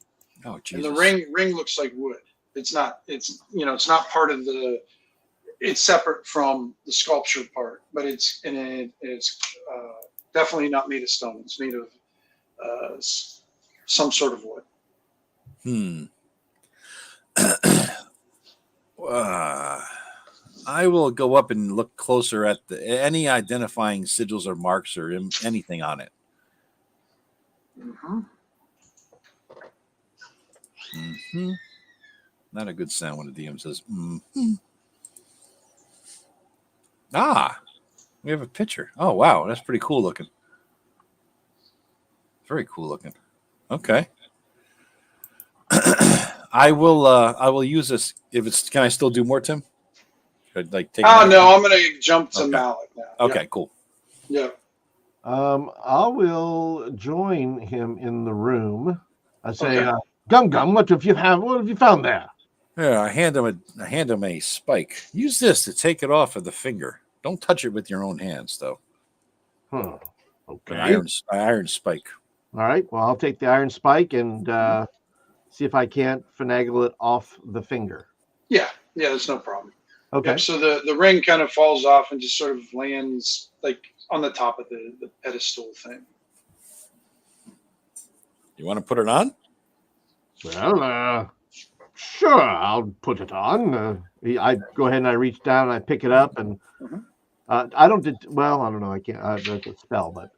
Oh, Jesus. And the ring looks like wood. It's not not part of the. It's separate from the sculpture part, but it's definitely not made of stone. It's made of some sort of wood. I will go up and look closer at any identifying sigils or marks or anything on it. Not a good sound when the DM says, we have a picture. Oh, wow. That's pretty cool looking. Very cool looking. Okay. I will use this. Can I still do more, Tim? Should I, take no, I'm going to jump to Malik now. Okay, cool. Yeah. I will join him in the room. I say, Gum Gum, what have you found there? Yeah, I hand him a spike. Use this to take it off of the finger. Don't touch it with your own hands, though. Okay. An iron spike. All right. Well, I'll take the iron spike and see if I can't finagle it off the finger. Yeah, that's no problem. Okay. Yep, so the ring kind of falls off and just sort of lands like on the top of the pedestal thing. You want to put it on? Well, sure, I'll put it on. I go ahead and I reach down and I pick it up and I don't know. I can't. That's a spell, but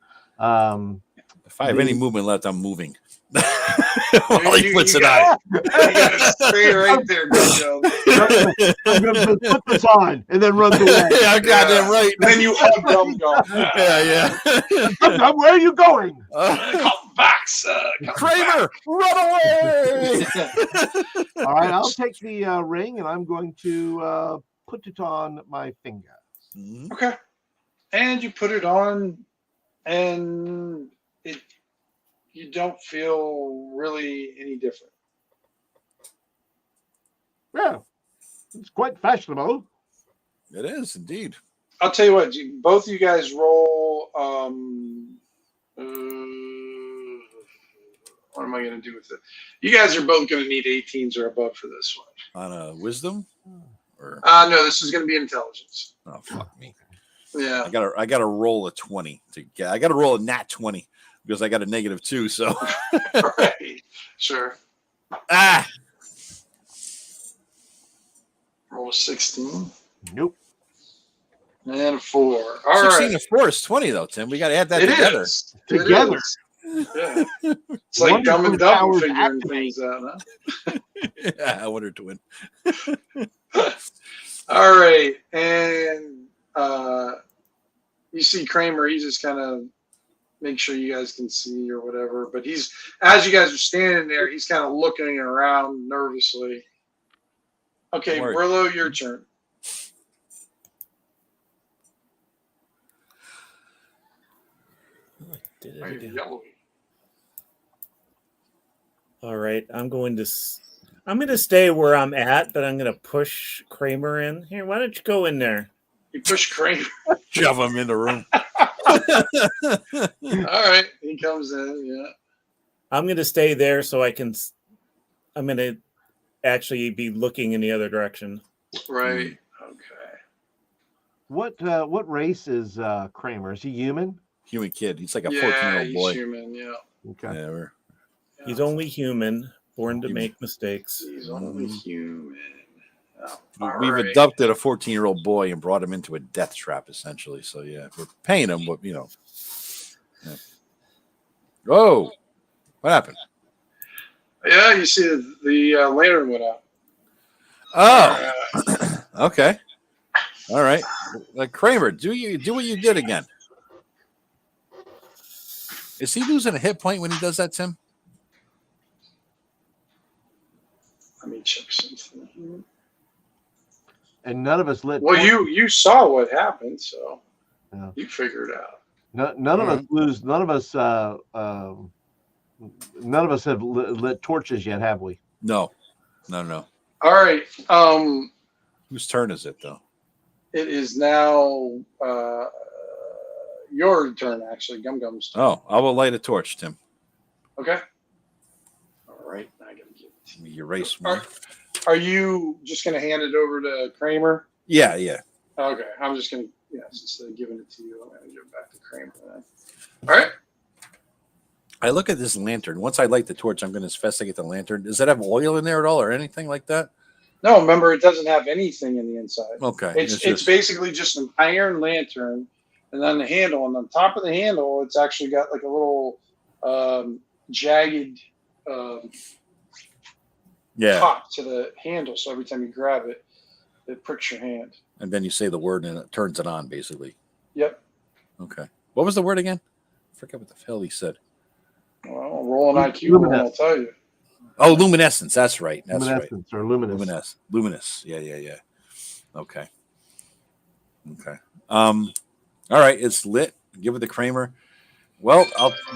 if I have any movement left, I'm moving. While he puts it on. You gotta stay right there, Gum. I'm going to put this on and then run away. Yeah, goddamn right. And then you hug Gum. Yeah. Gum, where are you going? Come back, sir. Come Kramer, run away! All right, I'll take the ring and I'm going to put it on my finger. Mhm. Okay. And you put it on, and you don't feel really any different. Yeah, it's quite fashionable. It is indeed. I'll tell you what, both of you guys roll. What am I going to do with it? You guys are both going to need 18s or above for this one. On a wisdom? Or No, this is going to be intelligence. oh fuck me. Yeah. I gotta roll a 20 to get. I gotta roll a nat 20 because I got a -2. So Right. Sure. Roll a 16. Nope. And a 4. All 16 right. to 4 is 20 though, Tim. We gotta add that It together. is. Together. It is. Yeah. It's like Wonder Dumb and Twin Dumb powers figuring activate. things out, huh? Yeah, I wonder to win. All right. And you see Kramer, he just kind of makes sure you guys can see or whatever. But he's, as you guys are standing there, he's kind of looking around nervously. Okay, Don't worry. Brillo, your turn. Did it Are you again. yellow? All right, I'm going to stay where I'm at, but I'm going to push Kramer in. Here, why don't you go in there? You push Kramer. Shove him in the room. All right, he comes in. Yeah. I'm going to stay there so I'm going to actually be looking in the other direction. Right. Okay. What race is Kramer? Is he human? Human kid. He's like a Yeah, 14-year-old he's boy. human. Yeah. Okay. Yeah, we're He's only human, born to Human. make mistakes. He's only human. Oh, we've all right. adopted a 14-year-old boy and brought him into a death trap, essentially. So yeah, we're paying him, but you know. Yeah. Oh, what happened? Yeah, you see the lantern went out. Oh, okay, all right. Like Kramer, do what you did again? Is he losing a hit point when he does that, Tim? Let me check something. And none of us lit. Well, you saw what happened, so Yeah. you figured it out. None of us lose. None of us. None of us have lit torches yet, have we? No. All right. Whose turn is it though? It is now your turn, actually. Gum Gum's turn. Oh, I will light a torch, Tim. Okay. All right. I gotta give it to You erase one. Are you just gonna hand it over to Kramer? Yeah. Okay. I'm just gonna instead of giving it to you, I'm gonna give it back to Kramer then. All right. I look at this lantern. Once I light the torch, I'm going to investigate the lantern. Does it have oil in there at all or anything like that? No, remember, it doesn't have anything in the inside. Okay. It's basically just an iron lantern, and then the handle, and on top of the handle, it's actually got like a little jagged top to the handle. So every time you grab it, it pricks your hand. And then you say the word and it turns it on, basically. Yep. Okay. What was the word again? I forget what the hell he said. Well, roll an IQ roll, and I'll tell you. Oh, luminescence. That's right. Luminescence or luminous. Luminous. Yeah. Okay. All right. It's lit. Give it to Kramer. Well,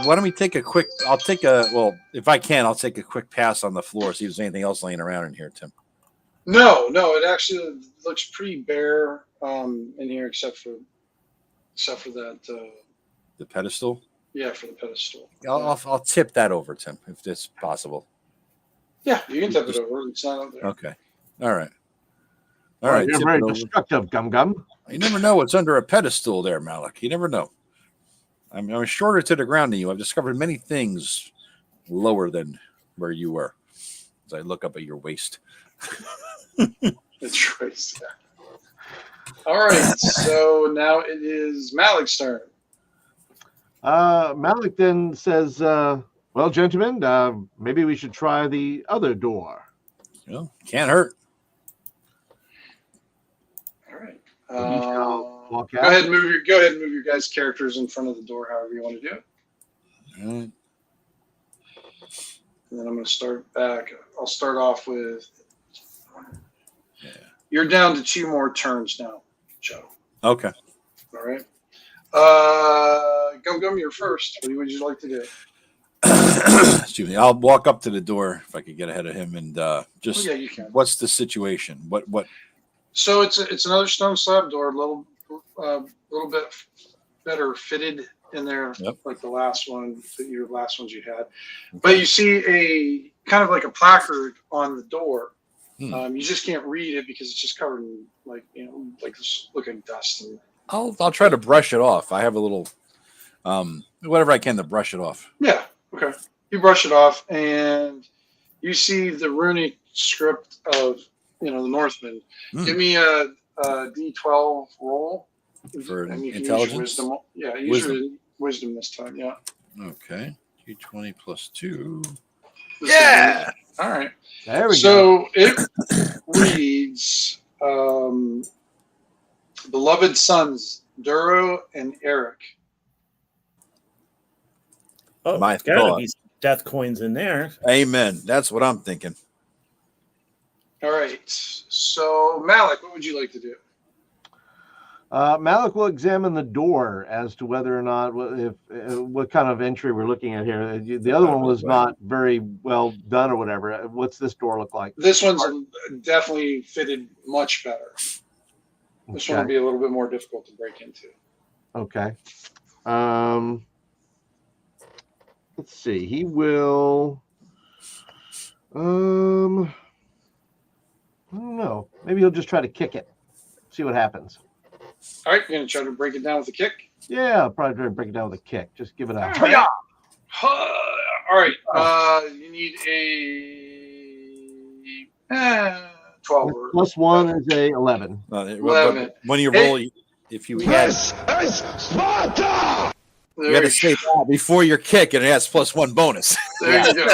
why don't we take a quick? If I can, I'll take a quick pass on the floor. See if there's anything else laying around in here, Tim. No, it actually looks pretty bare in here, except for that. The pedestal. Yeah, for the pedestal. I'll tip that over, Tim, if it's possible. Yeah, you can tip it over. It's not up there. Okay. All right. You're You're very destructive, Gum Gum. You never know what's under a pedestal there, Malik. You never know. I'm shorter to the ground than you. I've discovered many things lower than where you were as I look up at your waist. It's right. All right. So now it is Malik's turn. Malik then says, Well, gentlemen, maybe we should try the other door. Well, can't hurt. All right. We shall walk Go out. ahead and move your guys' characters in front of the door, however you want to do it. All right. And then I'm going to start back. I'll start off with. Yeah. You're down to 2 more turns now, Joe. Okay. All right. Gum, you're first. What would you like to do? Excuse me. I'll walk up to the door if I could get ahead of him and just. Oh, yeah, you can. What's the situation? What? So it's another stone slab door, a little bit better fitted in there, Yep. like the last one, your last ones you had. Okay. But you see a kind of like a placard on the door. You just can't read it because it's just covered in like this looking dust. And I'll try to brush it off. I have a little whatever I can to brush it off. Yeah. Okay. You brush it off and you see the runic script of the Northmen. Give me a D12 roll for and you can intelligence. Use wisdom. Yeah, use your wisdom this time. Yeah. Okay. D20 plus 2. Yeah. All right. There we go. So it reads, beloved sons Duro and Eric. Oh, My gotta thought. be death coins in there. Amen. That's what I'm thinking. All right. So Malik, what would you like to do? Malik will examine the door as to whether or not what kind of entry we're looking at here. The other one was not very well done or whatever. What's this door look like? This one's definitely fitted much better. This one will be a little bit more difficult to break into. Okay. Let's see. He will. I don't know. Maybe he'll just try to kick it. See what happens. All right, you're gonna try to break it down with a kick. Yeah, I'll probably try to break it down with a kick. Just give it a. All right. You need a 12. Plus 1 is a 11. 11. When you roll, if you had Sparta! you got to say that before your kick, and it has plus 1 bonus. There you go.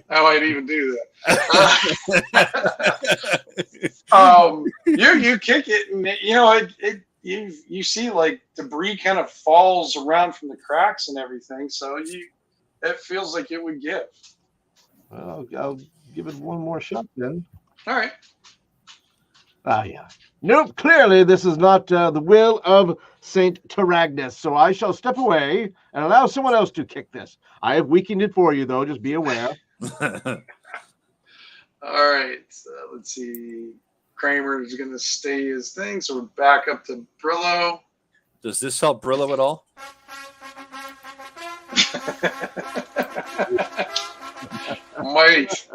I might even do that. You kick it, and you see like debris kind of falls around from the cracks and everything. So it feels like it would give. Well, I'll give it one more shot then. All right. Ah, yeah. Nope. Clearly, this is not the will of Saint Taragnus. So I shall step away and allow someone else to kick this. I have weakened it for you, though. Just be aware. All right. Let's see. Kramer is going to stay his thing. So we're back up to Brillo. Does this help Brillo at all? Might.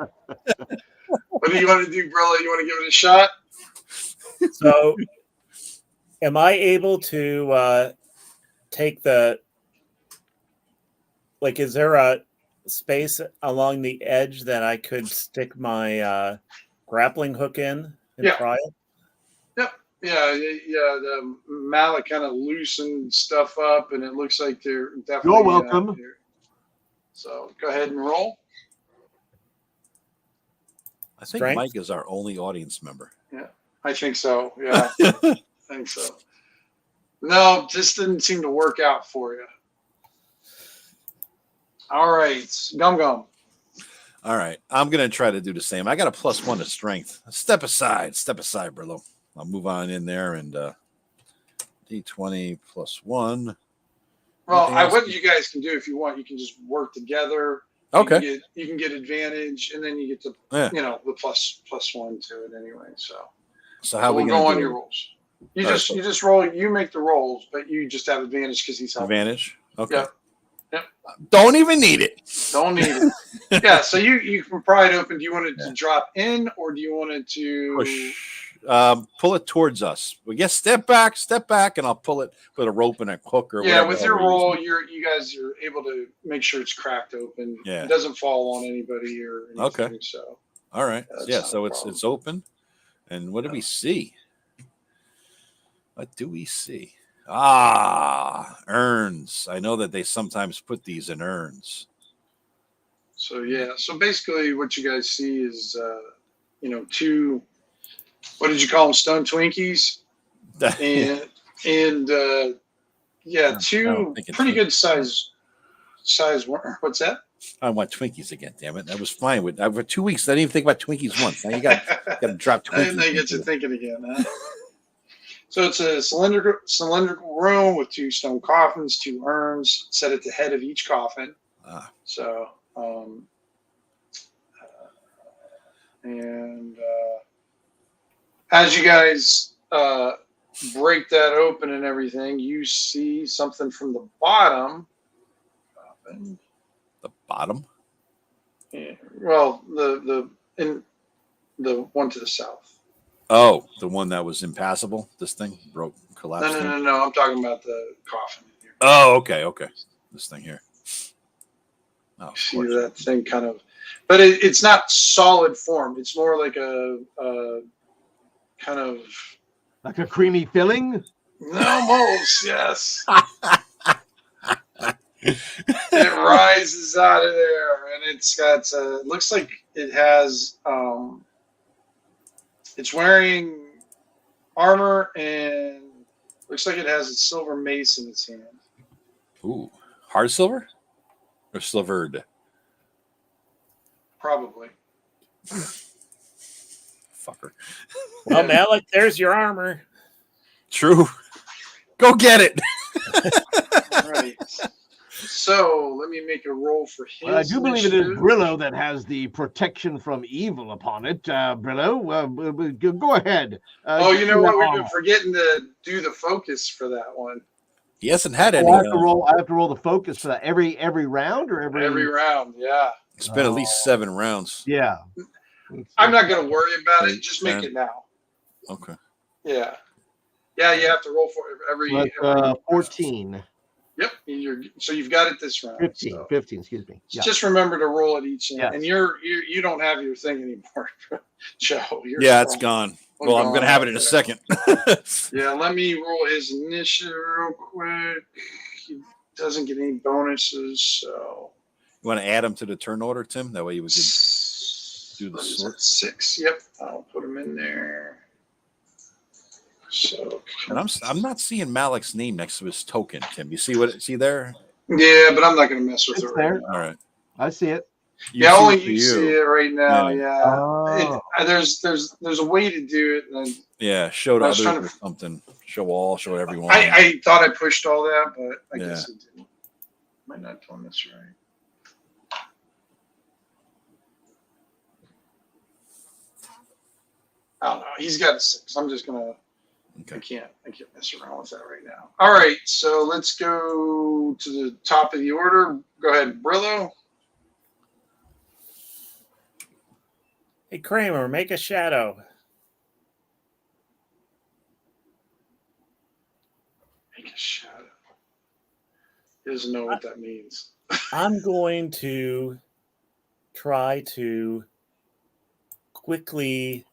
What do you want to do, Brillo? You want to give it a shot? So, am I able to take the? Like, is there a space along the edge that I could stick my grappling hook in and try it? Yep. Yeah. The mallet kind of loosened stuff up, and it looks like they're definitely. You're welcome. So go ahead and roll. I think Strength? Mike is our only audience member. Yeah, I think so. Yeah, I think so. No, this didn't seem to work out for you. All right, Gum. All right, I'm gonna try to do the same. I got a plus 1 to strength. Step aside, Brillo. I'll move on in there and D20 plus 1. Well, what you guys can do if you want, you can just work together. Okay. You can get advantage, and then you get to the plus 1 to it anyway. So how we'll we go on do your rolls. You just roll. You make the rolls, but you just have advantage because he's helping. Advantage. Okay. Yep. Don't even need it. Don't need it. Yeah. So you can pry it open. Do you want it to drop in, or do you want it to push? Pull it towards us. We get step back, and I'll pull it with a rope and a hook or whatever. Yeah, with your roll, you guys are able to make sure it's cracked open. Yeah. It doesn't fall on anybody or anything. Okay. So. All right. Yeah. So it's open. And what do we see? What do we see? Ah, urns. I know that they sometimes put these in urns. So yeah, so basically what you guys see is two, what did you call them, stone Twinkies, and two pretty good size. What's that? I want Twinkies again. Damn it! That was fine with for 2 weeks. I didn't even think about Twinkies once. Now you got to drop Twinkies. And they get you thinking again. Huh? So it's a cylindrical room with 2 stone coffins, 2 urns set at the head of each coffin. So as you guys break that open and everything, you see something from the bottom. The bottom? Yeah, well, the one to the south. Oh, the one that was impassable. This thing broke, collapsed. No. I'm talking about the coffin. Here. Oh, okay. This thing here. Oh, see that thing kind of, but it's not solid form. It's more like a kind of like a creamy filling. Almost, yes. It rises out of there, and it's got. It looks like it has. It's wearing armor, and looks like it has a silver mace in its hand. Ooh, hard silver or silvered? Probably. Fucker. Well, Malik, there's your armor. True. Go get it. All right. So let me make a roll for his. I do believe it is Brillo that has the protection from evil upon it. Brillo, go ahead. You know what? We've been forgetting to do the focus for that one. He hasn't had any. I have to roll the focus for that every round or every round. Yeah. It's been at least 7 rounds. Yeah. I'm not going to worry about it. Just make it now. Okay. Yeah. Yeah, you have to roll for every 14. Yep. So you've got it this round. 15, so. 15, excuse me. Yeah. Just remember to roll it each. Yes. And you don't have your thing anymore, Joe. It's gone. Well, I'm going to have it in a second. Yeah, let me roll his initiative real quick. He doesn't get any bonuses, so. You want to add him to the turn order, Tim? That way you would do the sort. 6. Yep, I'll put him in there. So, and I'm not seeing Malik's name next to his token, Tim. You see there? Yeah, but I'm not going to mess with it right now. All right. I see it. Only you see it right now. Yeah. Oh. There's a way to do it. And show to others or something. Show everyone. I thought I pushed all that, but I guess it didn't. Might not have done this right. I don't know. He's got a 6. I'm just gonna. Okay. I can't mess around with that right now. All right, so let's go to the top of the order. Go ahead, Brillo. Hey, Kramer, make a shadow. Make a shadow. He doesn't know what that means. I'm going to try to quickly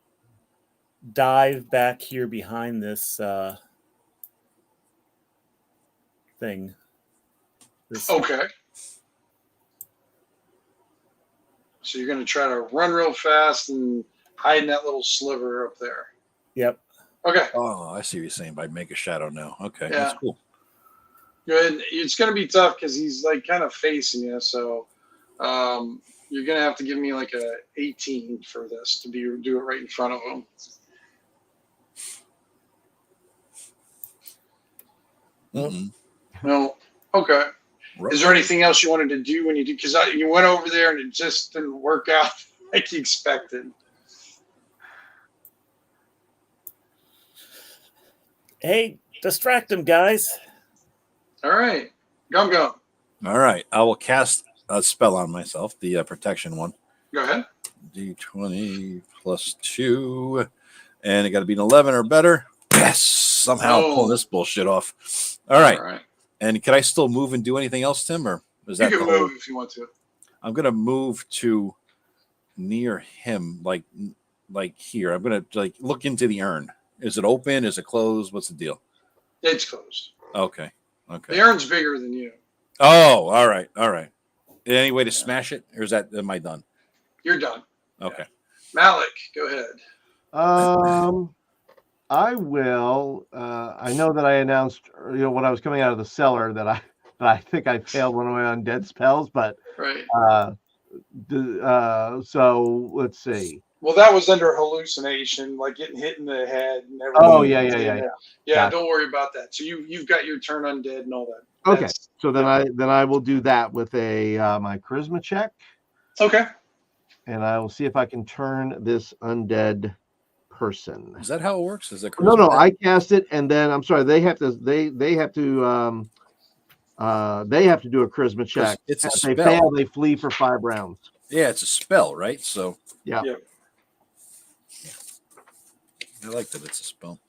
dive back here behind this thing. Okay. So you're going to try to run real fast and hide in that little sliver up there. Yep. Okay. Oh, I see what you're saying by make a shadow now. Okay, yeah. That's cool. Good. It's going to be tough because he's like kind of facing you. So you're going to have to give me like a 18 for this to do it right in front of him. No. Okay. Right. Is there anything else you wanted to do when you did? Because you went over there and it just didn't work out like you expected. Hey, distract him, guys. All right. Gum. All right. I will cast a spell on myself, the protection one. Go ahead. D20 plus 2. And it got to be an 11 or better. Yes. Somehow pull this bullshit off. All right. And can I still move and do anything else, Tim? Or is that you can move if you want to? I'm going to move to near him, like here. I'm going to look into the urn. Is it open? Is it closed? What's the deal? It's closed. Okay. The urn's bigger than you. Oh, all right. Any way to smash it, or am I done? You're done. Okay. Yeah. Malik, go ahead. I will. I know that I announced, when I was coming out of the cellar that I think I failed one of my undead spells, but right. So let's see. Well, that was under hallucination, like getting hit in the head and everything. Oh yeah. Yeah, gotcha. don't worry about that. So you've got your turn undead and all that. Okay. So then I will do that with a my charisma check. Okay. And I will see if I can turn this undead person. Is that how it works? Is it No, I cast it, and then I'm sorry, they have to do a charisma check. It's a if spell. they fail, they flee for 5 rounds. Yeah, it's a spell, right? So yeah. I like that it's a spell.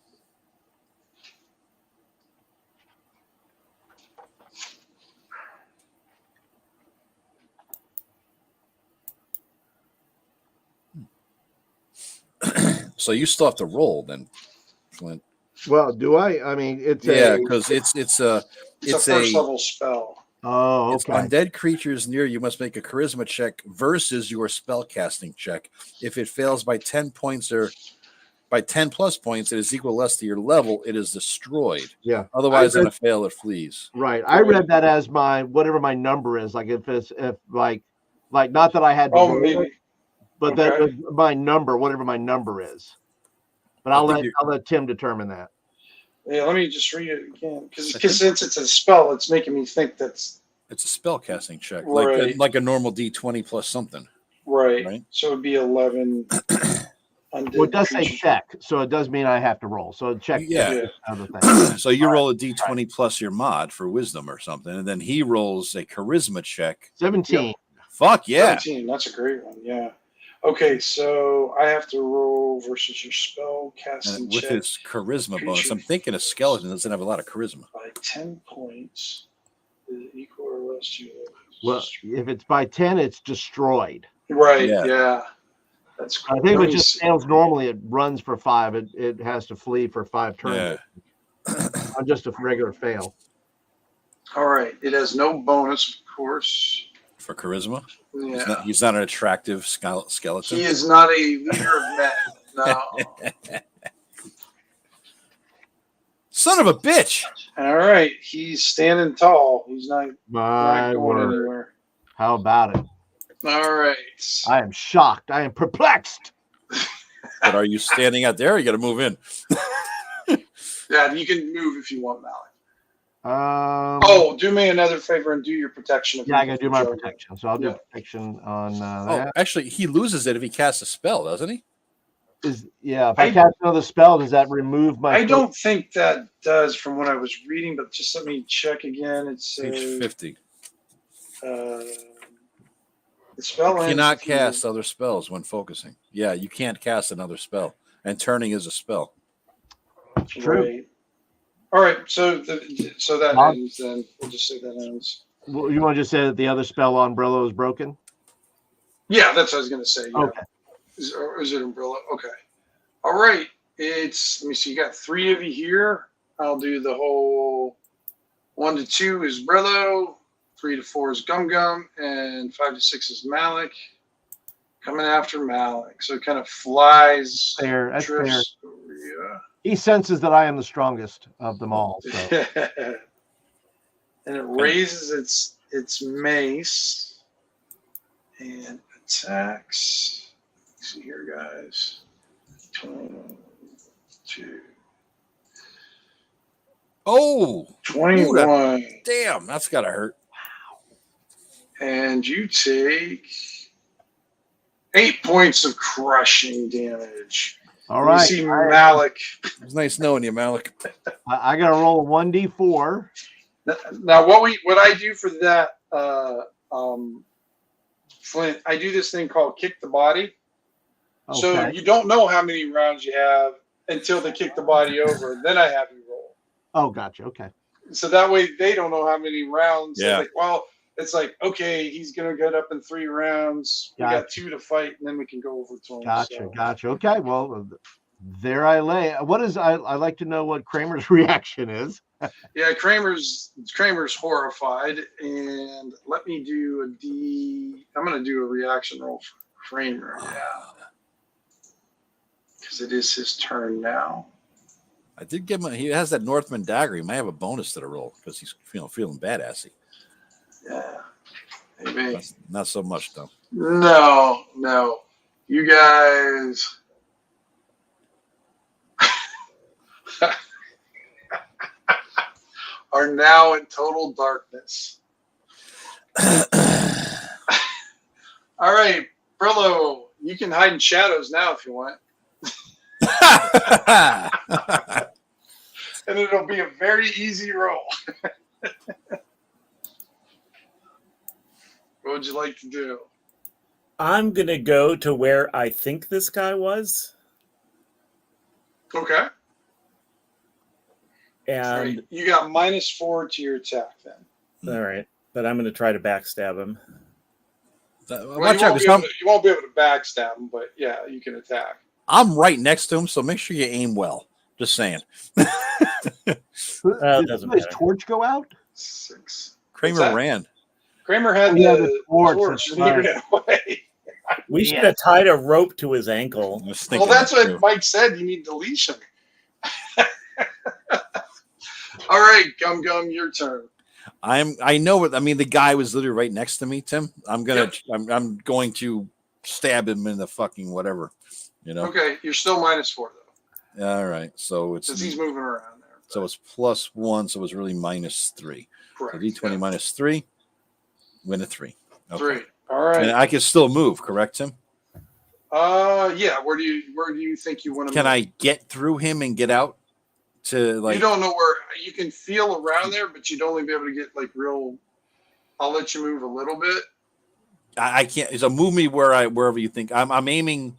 So you still have to roll then, Flint. Well, do I? I mean, it's because it's a first level spell. Oh, okay. It's undead creatures near you must make a charisma check versus your spell casting check. If it fails by 10 points or by 10 plus points, it is equal or less to your level. It is destroyed. Yeah. Otherwise, on a fail, it flees. Right. I read that as whatever my number is. Like if not that I had to roll maybe. it, but that my number, whatever my number is. But I'll let Tim determine that. Yeah, let me just read it again because since it's a spell, it's making me think it's a spell casting check, right. like a normal D20 plus something. Right. So it'd be 11. Well, it does say check, so it does mean I have to roll. So check. Yeah. Other thing. So you roll a D20 plus your mod for wisdom or something, and then he rolls a charisma check. 17. Yep. Fuck yeah. 17. That's a great one. Yeah. Okay, so I have to roll versus your spell casting with check. his charisma bonus. I'm thinking a skeleton doesn't have a lot of charisma. By 10 points, is it equal or less to? Well, if it's by 10, it's destroyed. Right. Yeah. That's I think if it just fails normally, it runs for 5. It has to flee for 5 turns. Yeah. On just a regular fail. All right. It has no bonus, of course. For charisma? Yeah. He's not an attractive skeleton. He is not a leader of men. No. Son of a bitch. All right. He's standing tall. He's not going anywhere. How about it? All right. I am shocked. I am perplexed. But are you standing out there? Or you got to move in. Yeah, you can move if you want, Malik. Oh, do me another favor and do your protection. Yeah, I got to do my protection. So I'll do protection on that. Actually, he loses it if he casts a spell, doesn't he? If I cast another spell, does that remove my? I don't think that does from what I was reading, but just let me check again. It's page 50. The spell you cannot cast other spells when focusing. Yeah, you can't cast another spell, and turning is a spell. True. Right. All right, so that ends. Then we'll just say that ends. Well, you want to just say that the other spell umbrella is broken? Yeah, that's what I was going to say. Yeah. Okay. Is it umbrella? Okay. All right. Let me see. You got 3 of you here. I'll do the whole 1 to 2 is Brillo, 3 to 4 is Gum Gum, and 5 to 6 is Malik. Coming after Malik. So it kind of flies. Fair. That's fair. Yeah. He senses that I am the strongest of them all. So. And it raises its mace and attacks. Let's see here, guys. 22. Oh, 21. Damn, that's gotta hurt. Wow. And you take 8 points of crushing damage. All right. You see Malik. It's nice knowing you, Malik. I got to roll a 1d4. Now, what I do for that, Flint, I do this thing called kick the body. Okay. So you don't know how many rounds you have until they kick the body over. Then I have you roll. Oh, gotcha. Okay. So that way they don't know how many rounds. Yeah. Like, well, it's like, okay, he's going to get up in 3 rounds. We got 2 to fight, and then we can go over to him. Gotcha. Okay. Well, there I lay. What is I like to know what Kramer's reaction is. Yeah, Kramer's horrified, and let me do a D. I'm going to do a reaction roll for Kramer. Yeah, because it is his turn now. I did give him. He has that Northman dagger. He might have a bonus to the roll because he's feeling badassy. Yeah, maybe. Not so much though. No, you guys. Are now in total darkness. All right, Brillo, you can hide in shadows now if you want. And it'll be a very easy roll. What would you like to do? I'm going to go to where I think this guy was. Okay. And right. You got -4 to your attack then. All right. But I'm going to try to backstab him. Watch you out, you won't be able to backstab him, but yeah, you can attack. I'm right next to him, so make sure you aim well. Just saying. Did doesn't his matter. torch go out? 6. Kramer ran. Kramer had the torch and he ran away. We should have tied a rope to his ankle. Well, that's what Mike said. You need to leash him. All right, Gum Gum, your turn. I know what I mean. The guy was literally right next to me, Tim. I'm going to stab him in the fucking whatever, you know. Okay, you're still -4 though. All right, so it's because he's moving around there. So it's +1, so it's really -3. Correct. So D20 -3, win a 3. Okay. 3. All right. And I can still move, correct, Tim? Yeah. Where do you think you want to? Can I get through him and get out to like? You don't know where you can feel around there, but you'd only be able to get like real. I'll let you move a little bit. I can't. So move me wherever you think. I'm aiming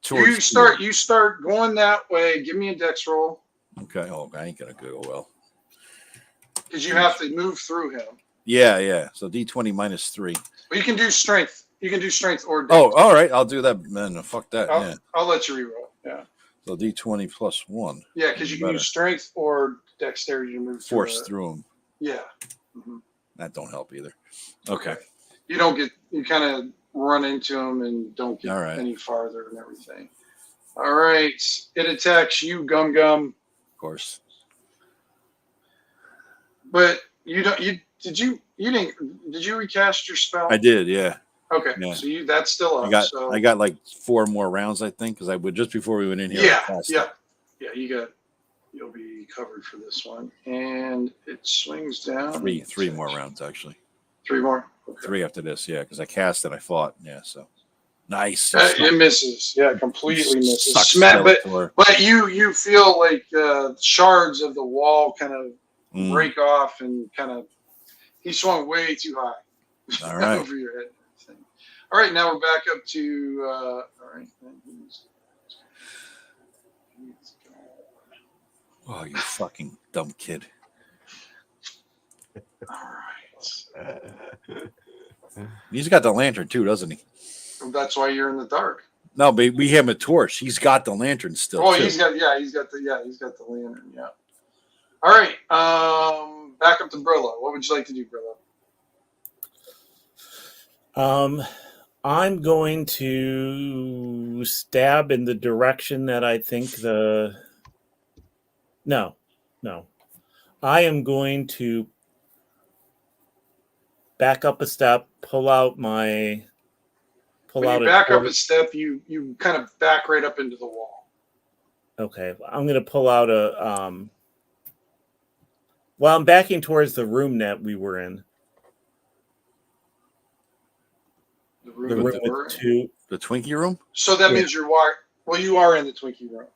towards. You start going that way. Give me a dex roll. Okay. Oh, I ain't gonna go well. Because you have to move through him. Yeah. So D20 -3. But you can do strength. You can do strength or dex. Oh, all right. I'll do that. Man, fuck that. I'll let you reroll. Yeah. So D20 +1. Yeah, because you can use strength or dexterity to move force through him. Yeah. Mm-hmm. That don't help either. Okay. You kind of run into him and don't get any farther and everything. All right. It attacks you, Gum Gum. Of course. But did you recast your spell? I did, yeah. Okay. Yeah. So that's still up. I got like 4 more rounds, I think, because I would just before we went in here. Yeah. You'll be covered for this one. And it swings down. 3 more rounds actually. 3 more? Okay. 3 after this, yeah, because I cast and I fought. Yeah, so nice. It misses. Yeah, completely misses. But you feel like shards of the wall kind of break off and kind of he swung way too high. All right. Over your head. All right, now we're back up to all right. Oh, you fucking dumb kid. All right. He's got the lantern too, doesn't he? That's why you're in the dark. No, but we have a torch. He's got the lantern still. Oh, he's got the lantern. Yeah. All right. Back up to Brillo. What would you like to do, Brillo? I'm going to stab in the direction that I think No. I am going to back up a step, pull out a step, you kind of back right up into the wall. Okay. I'm going to pull out I'm backing towards the room that we were in. The Twinkie room? So that means you are in the Twinkie room.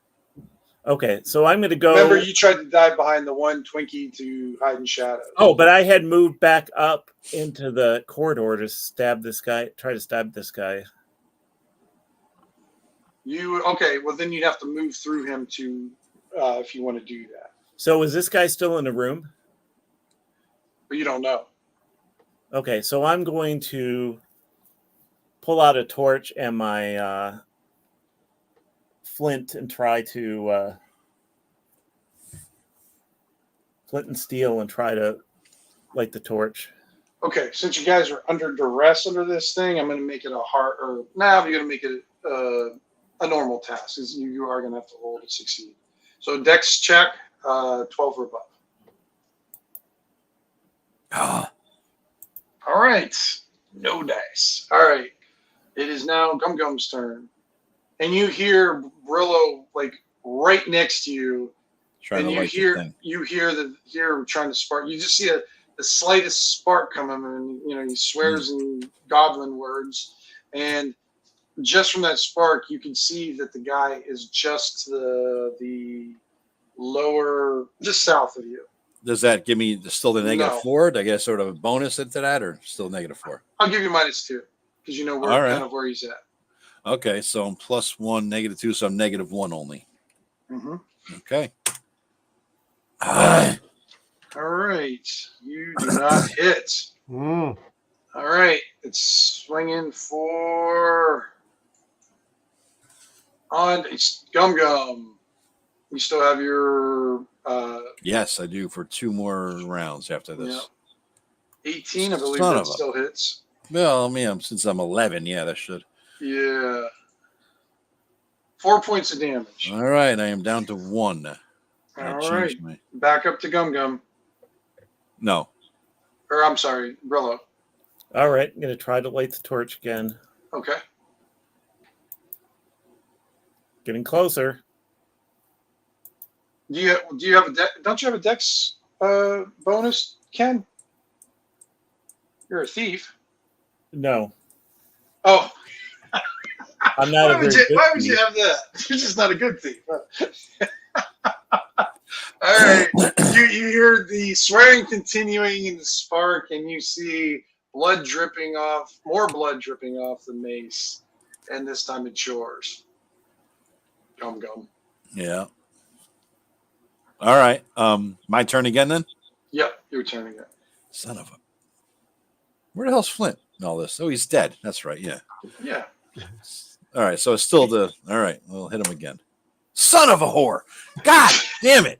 Okay, so I'm going to go. Remember, you tried to dive behind the one Twinkie to hide in shadows. Oh, but I had moved back up into the corridor to try to stab this guy. Okay, well, then you'd have to move through him to, if you want to do that. So is this guy still in the room? But you don't know. Okay, so I'm going to pull out a torch and my flint and try to flint and steel and try to light the torch. Okay, since you guys are under duress under this thing, I'm going to make it a hard, or now you're going to make it a normal task. You are going to have to roll to succeed. So Dex check, 12 or above. All right, no dice. All right, it is now Gum Gum's turn, and you hear Brillo like right next to you, Trying and to you hear him trying to spark. You just see the slightest spark coming, and he swears in goblin words, and just from that spark, you can see that the guy is just the lower, just south of you. Does that give me still the negative No. 4? Do I get sort of a bonus into that, or still negative 4? I'll give you -2 because you know All right. kind of where he's at. Okay, so I'm +1, -2, so I'm -1 only. Mm-hmm. Okay. All right, you do not hit. Mm. All right, it's swinging for on it's Gum Gum. You still have your Yes, I do for 2 more rounds after this. 18, I believe Son that of a- still hits. Well, since I'm 11, yeah, that should. Yeah. 4 points of damage. All right, I am down to 1. I All changed right. my. Back up to Gum Gum. No. Or I'm sorry, Brillo. All right, I'm going to try to light the torch again. Okay. Getting closer. Do you have don't you have a dex bonus, Ken? You're a thief. No, Oh, I'm not a very good why would you thief. have that? You're just not a good thief. All right. You hear the swearing continuing in the spark, and you see more blood dripping off the mace, and this time it's yours. Gum Gum. Yeah. All right. My turn again then? Yep, your turn again. Son of a. Where the hell's Flint and all this? Oh, he's dead. That's right. Yeah. Yeah. All right. So it's still the. All right. We'll hit him again. Son of a whore. God damn it.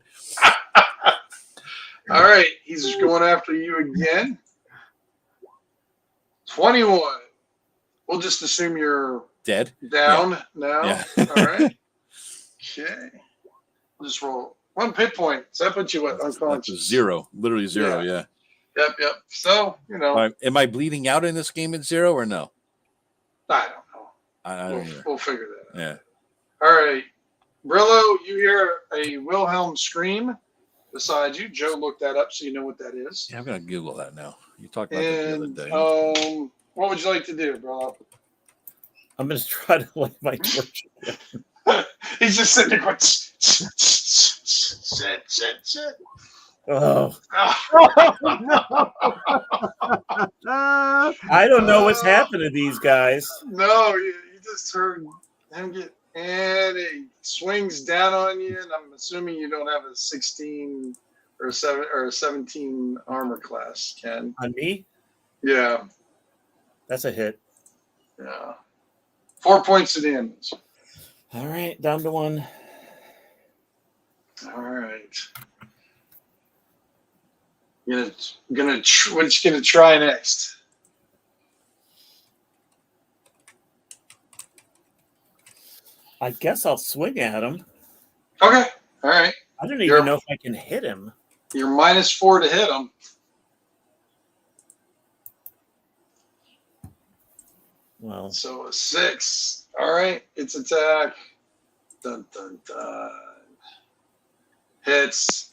All right, he's going after you again. 21. We'll just assume you're Dead. down now. Yeah. All right. Okay. We'll just roll 1 hit point. So that puts you what? That's Unconscious. a 0. Literally 0. Yeah. Yep. So, Am I bleeding out in this game at 0 or no? I don't know. I don't either. We'll figure that out. Yeah. All right. Brillo, you hear a Wilhelm scream beside you. Joe looked that up so you know what that is. Yeah, I'm gonna Google that now. You talked about that the other And day. what would you like to do, Brillo? I'm going to try to light my torch. He's just sitting there going, shit. Oh, Ah. I don't know what's happened to these guys. No, you just heard him get, and it swings down on you, and I'm assuming you don't have a 16 or a 7 or a 17 armor class, Ken. On me? Yeah. That's a hit. Yeah. 4 points of damage. All right, down to 1. All right. What you gonna try next? I guess I'll swing at him. Okay. All right. I don't even know if I can hit him. You're -4 to hit him. Well, So a 6. All right. It's attack. Dun dun dun. Hits.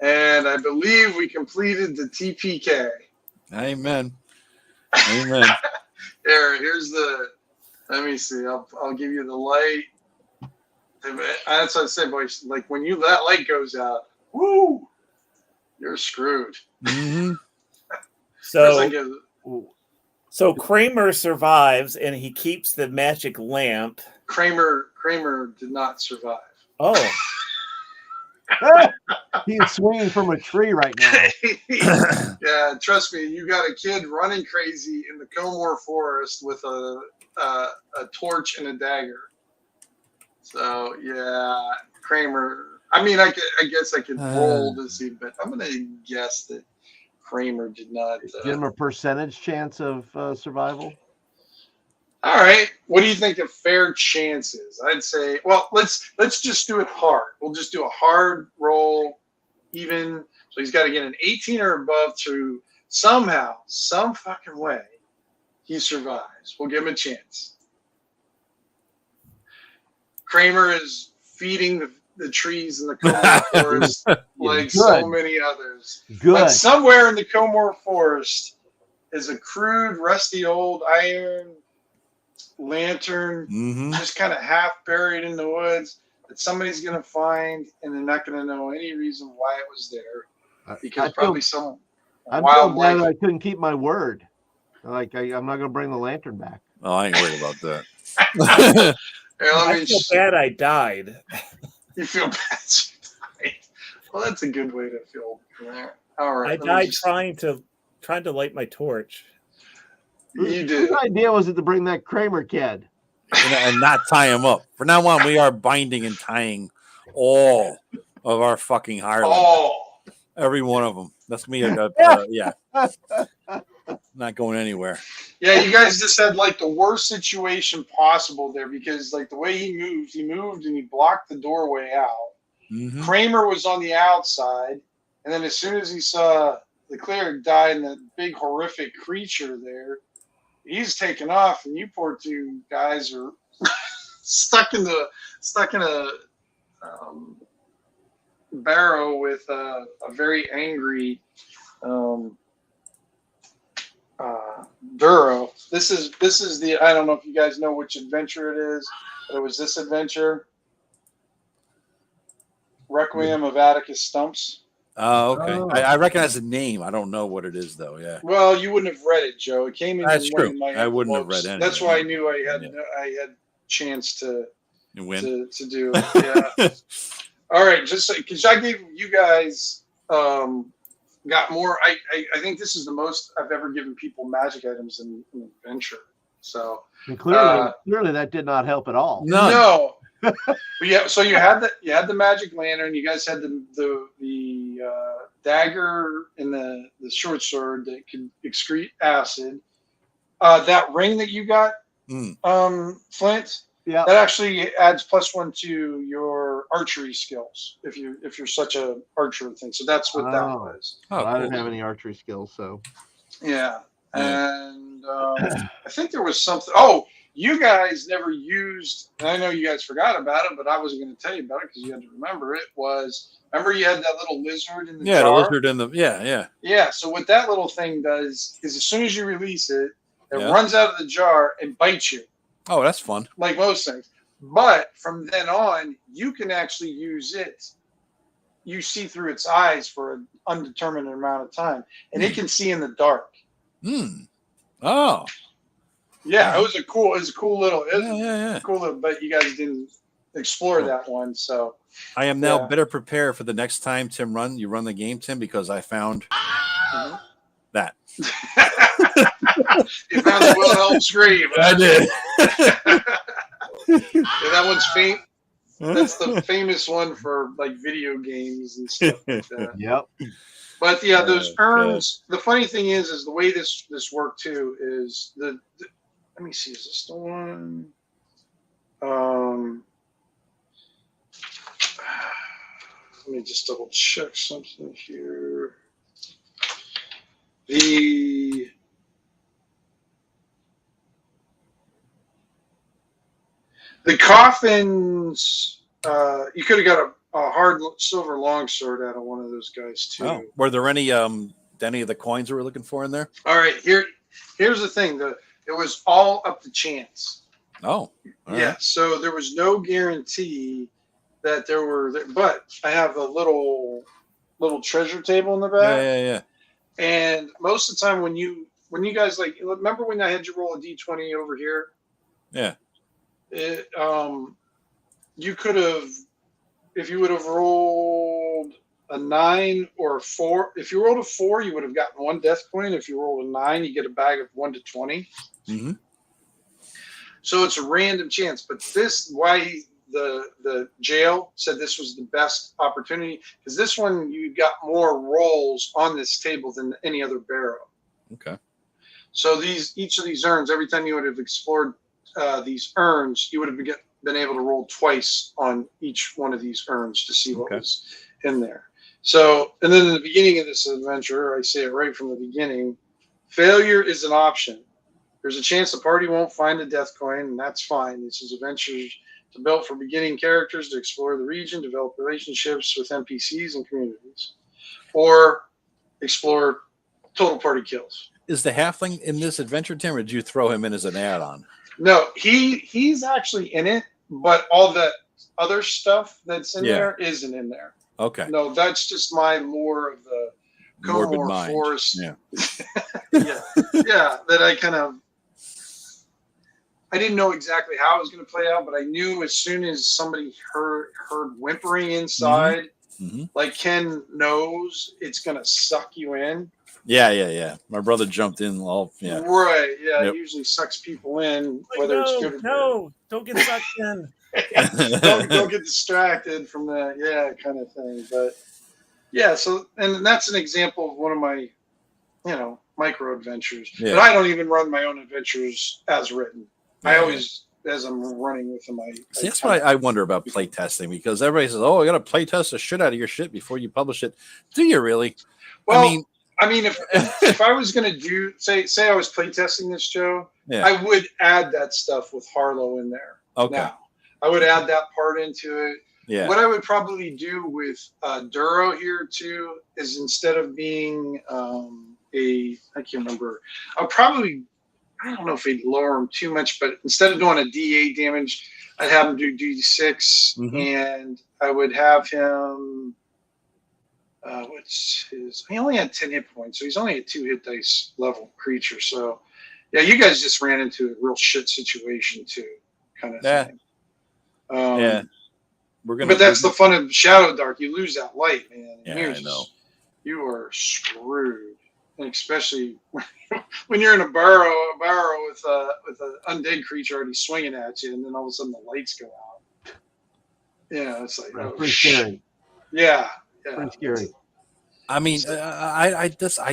And I believe we completed the TPK. Amen. Amen. Here's the. Let me see. I'll give you the light. That's what I said, boys. Like when that light goes out, woo, you're screwed. Mm-hmm. So Kramer survives and he keeps the magic lamp. Kramer did not survive. Oh, He's swinging from a tree right now. Yeah, trust me. You got a kid running crazy in the Komor forest with a torch and a dagger. So yeah, Kramer I mean, I guess I could roll to see, but I'm going to guess that Kramer did not. Give him a percentage chance of survival. All right. What do you think a fair chance is? I'd say, well, let's just do it hard. We'll just do a hard roll, even. So he's got to get an 18 or above to somehow, some fucking way, he survives. We'll give him a chance. Kramer is feeding the trees in the Komor forest like so many others. Good. But somewhere in the Komor forest is a crude, rusty old iron lantern, just kind of half buried in the woods that somebody's going to find, and they're not going to know any reason why it was there because probably some wildlife. I couldn't keep my word. Like I'm not going to bring the lantern back. Oh, I ain't worried about that. I feel bad I died. You feel bad you died. Well, that's a good way to feel. All right. I died trying to light my torch. You did. Whose idea was it to bring that Kramer kid? And not tie him up. From now on, we are binding and tying all of our fucking hirelings. All. Every one of them. That's me. Yeah. Not going anywhere. Yeah, you guys just had like the worst situation possible there because like the way he moved and he blocked the doorway out. Kramer was on the outside, and then as soon as he saw the cleric die and that big horrific creature there, he's taken off, and you poor two guys are stuck in a barrow with a very angry Duro. This is the, I don't know if you guys know which adventure it is, but it was this adventure, Requiem of Atticus Stumps. Oh, okay. Oh. I recognize the name. I don't know what it is, though. Yeah. Well, you wouldn't have read it, Joe. It came in. That's true. My I wouldn't have read it. That's why I knew I had chance to win. To do it. Yeah. All right, just because I gave you guys got more. I think this is the most I've ever given people magic items in an adventure. So clearly that did not help at all. No. But yeah, so you had the magic lantern. You guys had the dagger and the short sword that could excrete acid. That ring that you got, Flint. Yeah, that actually adds +1 to your archery skills if you're such a archer thing. So that's what that was. Oh, I didn't have any archery skills, so yeah. And I think there was something. Oh, you guys never used, and I know you guys forgot about it, but I wasn't going to tell you about it because you had to remember it. Remember you had that little lizard in the jar? The lizard in the yeah. So what that little thing does is as soon as you release it, it runs out of the jar and bites you. Oh, that's fun. Like most things. But from then on, you can actually use it. You see through its eyes for an undetermined amount of time, and it can see in the dark. Oh. Yeah, it was a cool little, cool little, but you guys didn't explore that one. So I am now better prepared for the next time you run the game, Tim, because I found that. You found the Wilhelm scream. I did. That one's faint. That's the famous one for like video games and stuff like that. Yep. But yeah, those urns. The funny thing is the way this worked too is the let me see, is this the one? Let me just double check something here. The coffins, you could have got a hard silver longsword out of one of those guys too. Oh. Were there any of the coins we were looking for in there? All right, here's the thing. It was all up to chance. Oh. Yeah, so there was no guarantee that there were, but I have a little treasure table in the back. Yeah. And most of the time when you guys like, remember when I had you roll a D20 over here? Yeah. You could have, if you would have rolled a 9 or a 4. If you rolled a 4, you would have gotten 1 death point. If you rolled a 9, you get a bag of 1 to 20. Mm-hmm. So it's a random chance. But why the jail said this was the best opportunity because this one you got more rolls on this table than any other barrow. Okay. So each of these urns, every time you would have explored these urns, you would have been able to roll twice on each one of these urns to see what was in there. So, and then in the beginning of this adventure, I say it right from the beginning, failure is an option. There's a chance the party won't find a death coin, and that's fine. This is adventures to build for beginning characters to explore the region, develop relationships with NPCs and communities, or explore total party kills. Is the halfling in this adventure, Tim, or did you throw him in as an add-on? No, he's actually in it, but all that other stuff that's in there isn't in there. Okay. No, that's just my lore of the Komor forest. Yeah. yeah, that I kind of, I didn't know exactly how it was going to play out, but I knew as soon as somebody heard whimpering inside, like Ken knows it's going to suck you in. Yeah. My brother jumped in. Right. Yeah. It usually sucks people in, whether it's good or no, don't get sucked in. don't get distracted from that. Kind of thing. But yeah. So, and that's an example of one of my, micro adventures. Yeah. But I don't even run my own adventures as written. I always, as I'm running with them, See, that's what I wonder about play testing, because everybody says, "Oh, I got to play test the shit out of your shit before you publish it." Do you really? Well, I mean, if I was going to do, say I was playtesting this, Joe, I would add that stuff with Harlow in there. Okay. Now, I would add that part into it. Yeah. What I would probably do with Duro here too is instead of being I can't remember. I don't know if he'd lower him too much, but instead of doing a D8 damage, I'd have him do D6, and I would have him. He only had 10 hit points, so he's only a 2 hit dice level creature. So, yeah, you guys just ran into a real shit situation too, kind of thing. But that's the fun of Shadowdark. You lose that light, man. Yeah, I know. You are screwed, and especially when you're in a barrow with an undead creature already swinging at you, and then all of a sudden the lights go out. Yeah, it's like pretty scary. Yeah. Pretty scary. I mean, I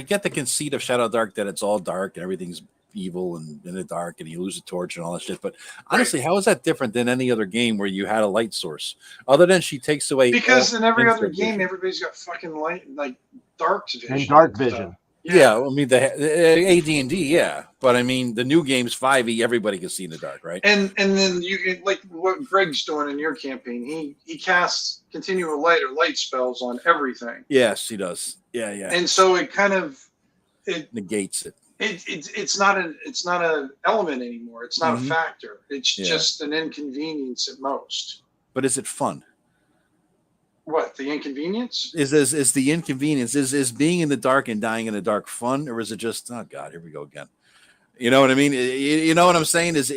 get the conceit of Shadowdark that it's all dark and everything's evil and in the dark, and you lose a torch and all that shit. But honestly, how is that different than any other game where you had a light source? Other than she takes away, because in every other game, everybody's got fucking light, like dark vision. And dark vision. Yeah, I mean the AD&D, but I mean the new game's 5e. Everybody can see in the dark, right? And then you can, like what Greg's doing in your campaign. He casts continual light or light spells on everything. Yes, he does. Yeah. And so it kind of negates it. It's not an element anymore. It's not a factor. It's just an inconvenience at most. But is it fun? What, the inconvenience? Is the inconvenience is being in the dark and dying in the dark fun, or is it just, oh God, here we go again? You know what I mean? You know what I'm saying? Is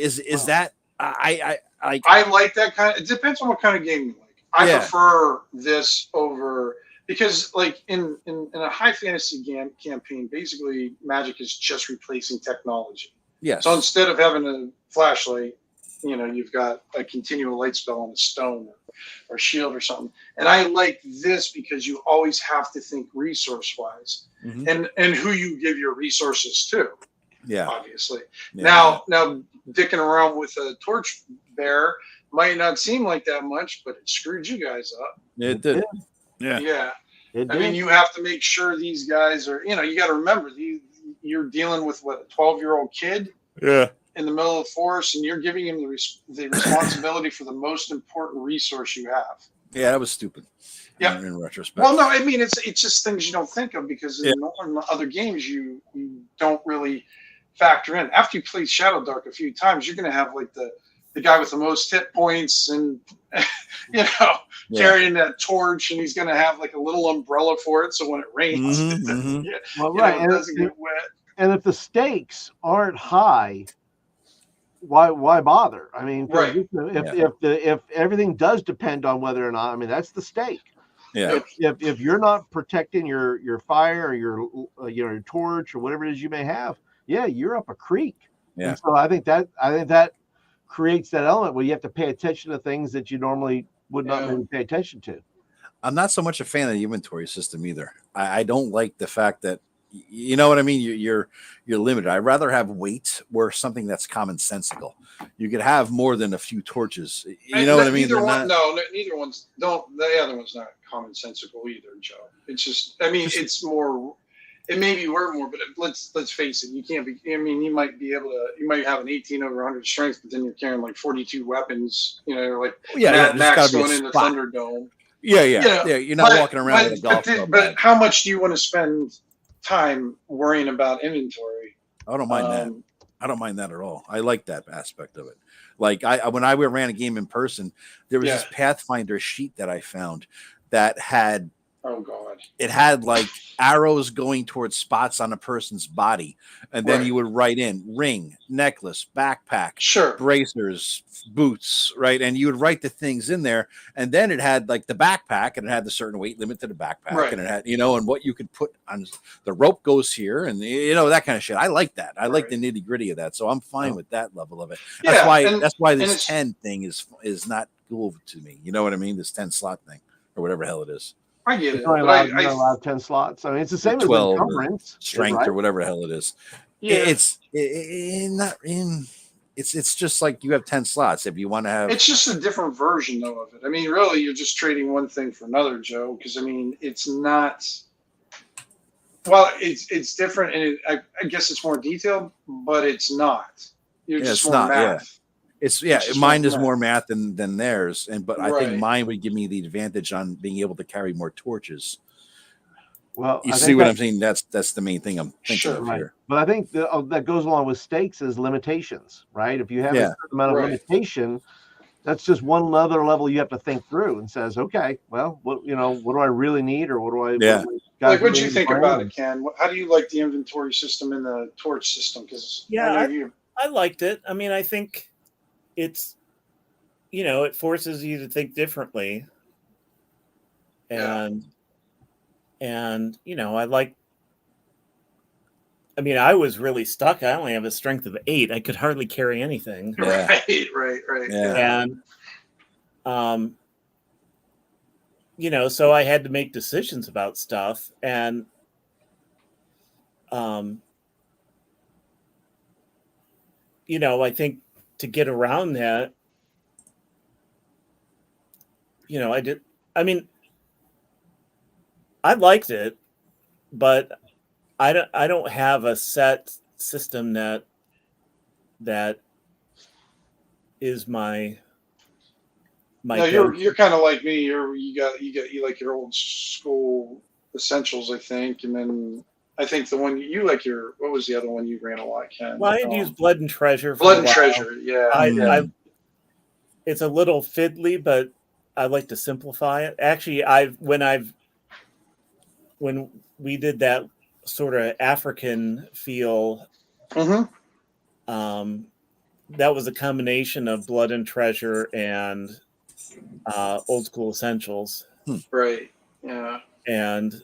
that I like that kind of, it depends on what kind of game you like. I prefer this over, because like in a high fantasy campaign, basically magic is just replacing technology. Yes. So instead of having a flashlight, you've got a continual light spell on a stone or shield or something. And I like this because you always have to think resource wise and who you give your resources to. Yeah. Obviously. Yeah. Now dicking around with a torch bearer might not seem like that much, but it screwed you guys up. It did. Yeah. I mean, you have to make sure these guys are, you got to remember, you're dealing with what, a 12-year-old kid? Yeah. In the middle of the forest, and you're giving him the responsibility for the most important resource you have. Yeah, that was stupid. Yeah, in retrospect. Well, no, I mean it's just things you don't think of, because in other games you don't really factor in. After you play Shadowdark a few times, you're going to have like the guy with the most hit points, and carrying that torch, and he's going to have like a little umbrella for it, so when it rains, it doesn't get wet. And if the stakes aren't high, why bother? I mean, if everything does depend on whether or not, I mean, that's the stake. Yeah. If you're not protecting your fire or your torch or whatever it is you may have, you're up a creek. Yeah. And so I think that creates that element where you have to pay attention to things that you normally would not maybe pay attention to. I'm not so much a fan of the inventory system either. I don't like the fact that, you know what I mean? You're limited. I'd rather have weight or something that's commonsensical. You could have more than a few torches. You know what I mean? Neither one's don't. The other one's not commonsensical either, Joe. It's just, I mean, it's more. It may be worth more, but let's face it. You can't be. I mean, you might be able to. You might have an 18 over 100 strength, but then you're carrying like 42 weapons. You know, like Mad Max going into Thunderdome. Yeah. You're not walking around with a golf club. But how much do you want to spend time worrying about inventory? I don't mind that. I don't mind that at all. I like that aspect of it. Like when I ran a game in person, there was this Pathfinder sheet that I found that had, oh God, it had like arrows going towards spots on a person's body, and then you would write in ring, necklace, backpack, bracers, boots, right? And you would write the things in there, and then it had like the backpack, and it had the certain weight limit to the backpack, and it had, and what you could put on the rope goes here, and that kind of shit. I like that. I like the nitty gritty of that, so I'm fine with that level of it. That's why this 10 thing is not cool to me. You know what I mean? This 10 slot thing or whatever the hell it is. I get it. You're only allowed 10 slots. I mean, it's the same as 12 encumbrance, strength or whatever the hell it is. Yeah. It's just like you have 10 slots if you want to have. It's just a different version though of it. I mean, really, you're just trading one thing for another, Joe. Because I mean, it's not. Well, it's different, and I guess it's more detailed, but it's not. You're just more math. Mine is more math than theirs, but I think mine would give me the advantage on being able to carry more torches. Well, you see what I'm saying? That's the main thing I'm thinking of here. But I think that goes along with stakes is limitations, right? If you have a certain amount of limitation, that's just one other level you have to think through and says, okay, well, what do I really need, or what do I? Like, what do you think about it, Ken? How do you like the inventory system and the torch system? Because I liked it. I mean, I think it's, it forces you to think differently. And I was really stuck. I only have a strength of 8. I could hardly carry anything. Right. Yeah. And, so I had to make decisions about stuff. And, I think to get around that, I liked it, but I don't have a set system that is my. No, you're kind of like me. You like your old school essentials, I think, and then I think the one you like what was the other one you ran a lot, Ken? Well, I'd use Blood and Treasure. Treasure, yeah. It's a little fiddly, but I like to simplify it. Actually, when we did that sort of African feel, that was a combination of Blood and Treasure and old school essentials. Right. Yeah. And,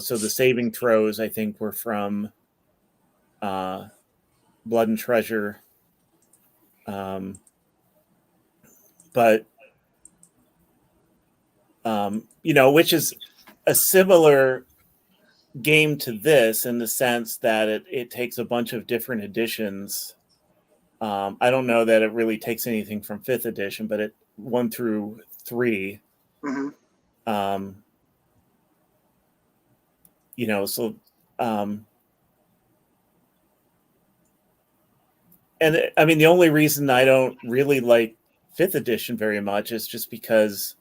so the saving throws, I think, were from Blood and Treasure. But, which is a similar game to this in the sense that it takes a bunch of different editions. I don't know that it really takes anything from 5th edition, but 1 through 3. And I mean, the only reason I don't really like 5th edition very much is just because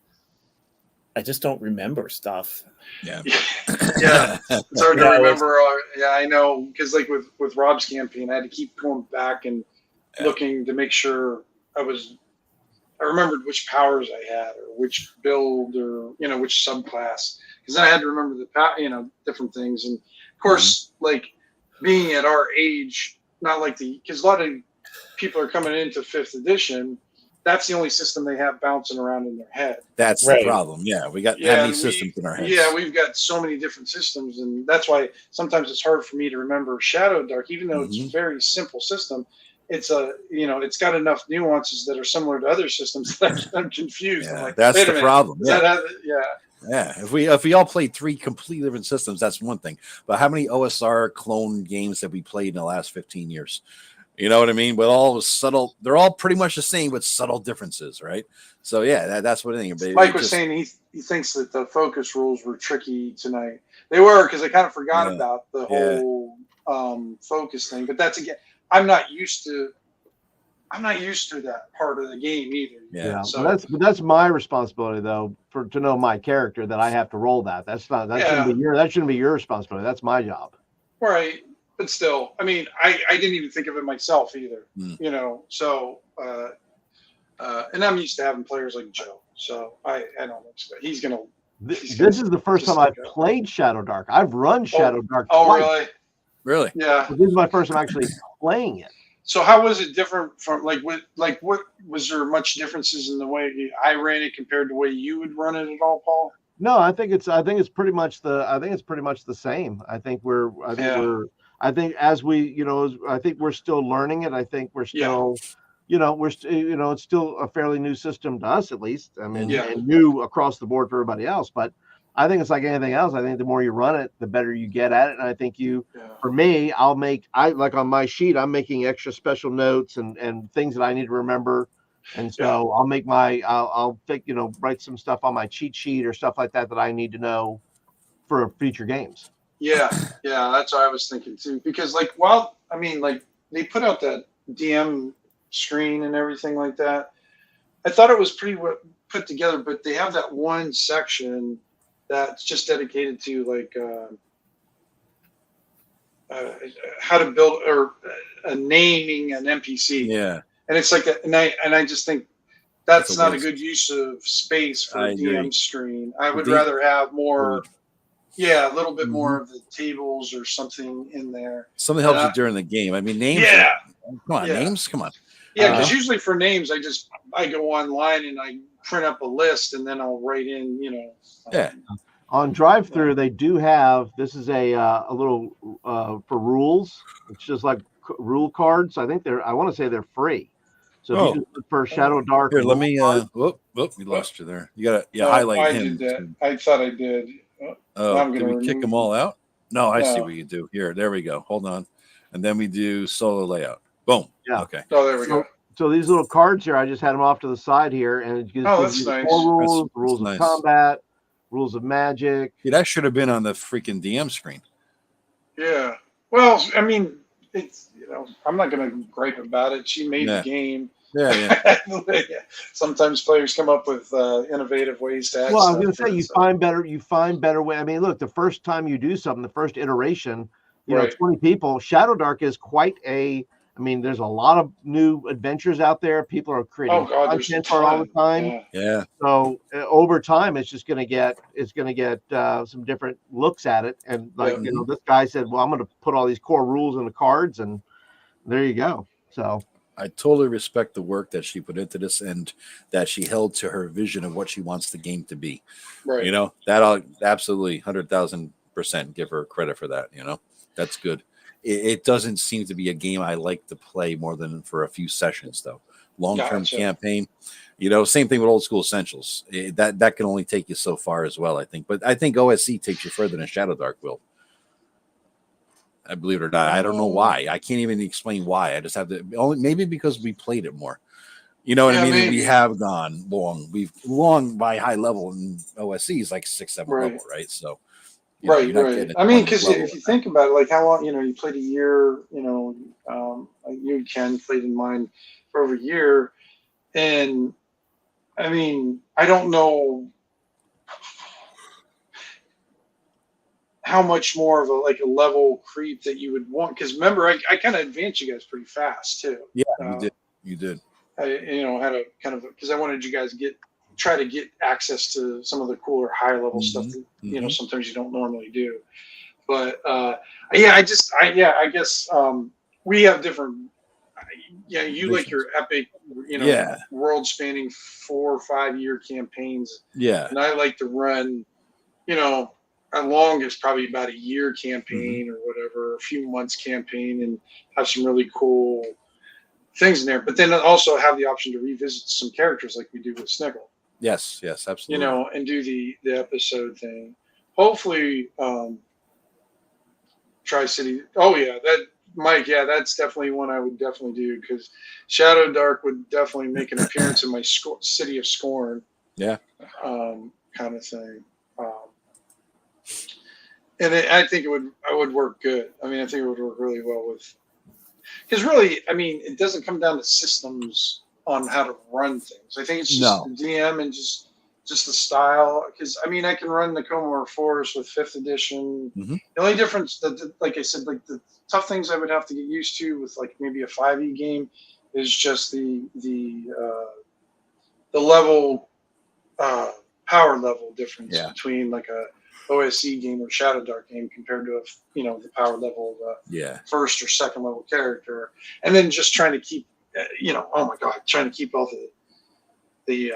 I just don't remember stuff. Yeah. It's hard to remember. I know, because like with Rob's campaign, I had to keep going back and looking to make sure I remembered which powers I had or which build or which subclass, because then I had to remember the different things. And of course, like being at our age, not like because a lot of people are coming into 5th edition. That's the only system they have bouncing around in their head. That's the problem. Yeah, we got many systems in our heads. Yeah, we've got so many different systems, and that's why sometimes it's hard for me to remember Shadowdark, even though it's a very simple system. it's it's got enough nuances that are similar to other systems that I'm confused. Yeah, I'm like, that's wait a the minute, problem. is Yeah. that yeah. Yeah, if we all played 3 completely different systems, that's one thing. But how many OSR clone games have we played in the last 15 years? You know what I mean? But all subtle, they're all pretty much the same with subtle differences, right? So yeah, that's what I think. Mike was saying he thinks that the focus rules were tricky tonight. They were, because I kind of forgot about the whole focus thing. But that's again, I'm not used to that part of the game either. Yeah. So that's my responsibility though, to know my character, that I have to roll that. That shouldn't be your responsibility. That's my job. Right. But still, I mean, I didn't even think of it myself either. So and I'm used to having players like Joe. So I don't expect he's gonna. This is the first time I've played Shadowdark. I've run Shadowdark. Oh, twice. really? Yeah. But this is my first time actually playing it. So how was it different from what was there much differences in the way I ran it compared to the way you would run it at all, Paul? No, I think it's pretty much the same. I think as we, I think we're still learning it. I think we're still, it's still a fairly new system to us, at least. I mean, and new across the board for everybody else. But I think it's like anything else. I think the more you run it, the better you get at it. And I think for me, like on my sheet, I'm making extra special notes and things that I need to remember. And so I'll write some stuff on my cheat sheet or stuff like that I need to know for future games. Yeah, that's what I was thinking too. Because they put out that DM screen and everything like that. I thought it was pretty put together, but they have that one section that's just dedicated to how to build or naming an NPC. Yeah. And it's like I just think that's not a good use of space for a DM screen. I would rather have more, a little bit more of the tables or something in there. Something helps you during the game. I mean, names. Names. Come on. Yeah, because usually for names, I go online and I print up a list and then I'll write in, On drive-through, they do have, this is a little for rules. It's just like rule cards. I think I want to say they're free. So if you just look for Shadowdark. Here, let me. We lost you there. You got to highlight him. Did that. I thought I did. Did we kick them all out? No, I see what you do. Here, there we go. Hold on, and then we do solo layout. Boom. Yeah. Okay. Oh, there we go. So these little cards here, I just had them off to the side here, and it gives that's nice. 4 rules: rules of combat, rules of magic. Yeah, that should have been on the freaking DM screen. Yeah. Well, I mean, it's I'm not going to gripe about it. She made the game. Yeah. Sometimes players come up with innovative ways to. Well, I was going to say you find better way. I mean, look, the first time you do something, the first iteration, 20 people. Shadowdark is quite a. I mean, there's a lot of new adventures out there. People are creating content for all the time. Yeah. So over time, it's just going to get some different looks at it. And this guy said, "Well, I'm going to put all these core rules in the cards," and there you go. So. I totally respect the work that she put into this and that she held to her vision of what she wants the game to be. Right. That I'll absolutely 100,000% give her credit for that. That's good. It doesn't seem to be a game I like to play more than for a few sessions, though. Long-term campaign, same thing with Old School Essentials. That can only take you so far as well, I think. But I think OSC takes you further than Shadowdark will. I believe it or not. I don't know why. I can't even explain why. I just have to. Maybe because we played it more. You know what I mean? Maybe. We have gone long. We've long by high level, and OSC is like 6, 7 level, right? So, right. I mean, because if you think about it, like how long you played a year. You played in mine for over a year, and I mean, I don't know how much more of a level creep that you would want, because remember I kind of advanced you guys pretty fast too. Yeah, you did. I had a kind of because I wanted you guys to try to get access to some of the cooler high level stuff that sometimes you don't normally do. But I guess we have different. You like your epic, world spanning 4 or 5 year campaigns. Yeah, and I like to run, our longest probably about a year campaign or whatever, a few months campaign, and have some really cool things in there. But then also have the option to revisit some characters like we do with Sniggle. Yes, absolutely. You know, and do the episode thing. Hopefully, Tri-City. Oh yeah, that Mike. Yeah, that's definitely one I would definitely do because Shadowdark would definitely make an appearance in my City of Scorn. Yeah. Kind of thing. And I think it would work good. I mean, I think it would work really well with. Because really, I mean, it doesn't come down to systems on how to run things. I think it's just the DM and just the style. Because I mean, I can run the Komor Force with 5th edition. Mm-hmm. The only difference, like I said, like the tough things I would have to get used to with like maybe a 5e game is just the level, power level difference between like a OSE game or Shadowdark game compared to the power level of a first or second level character, and then just trying to keep oh my god, trying to keep all the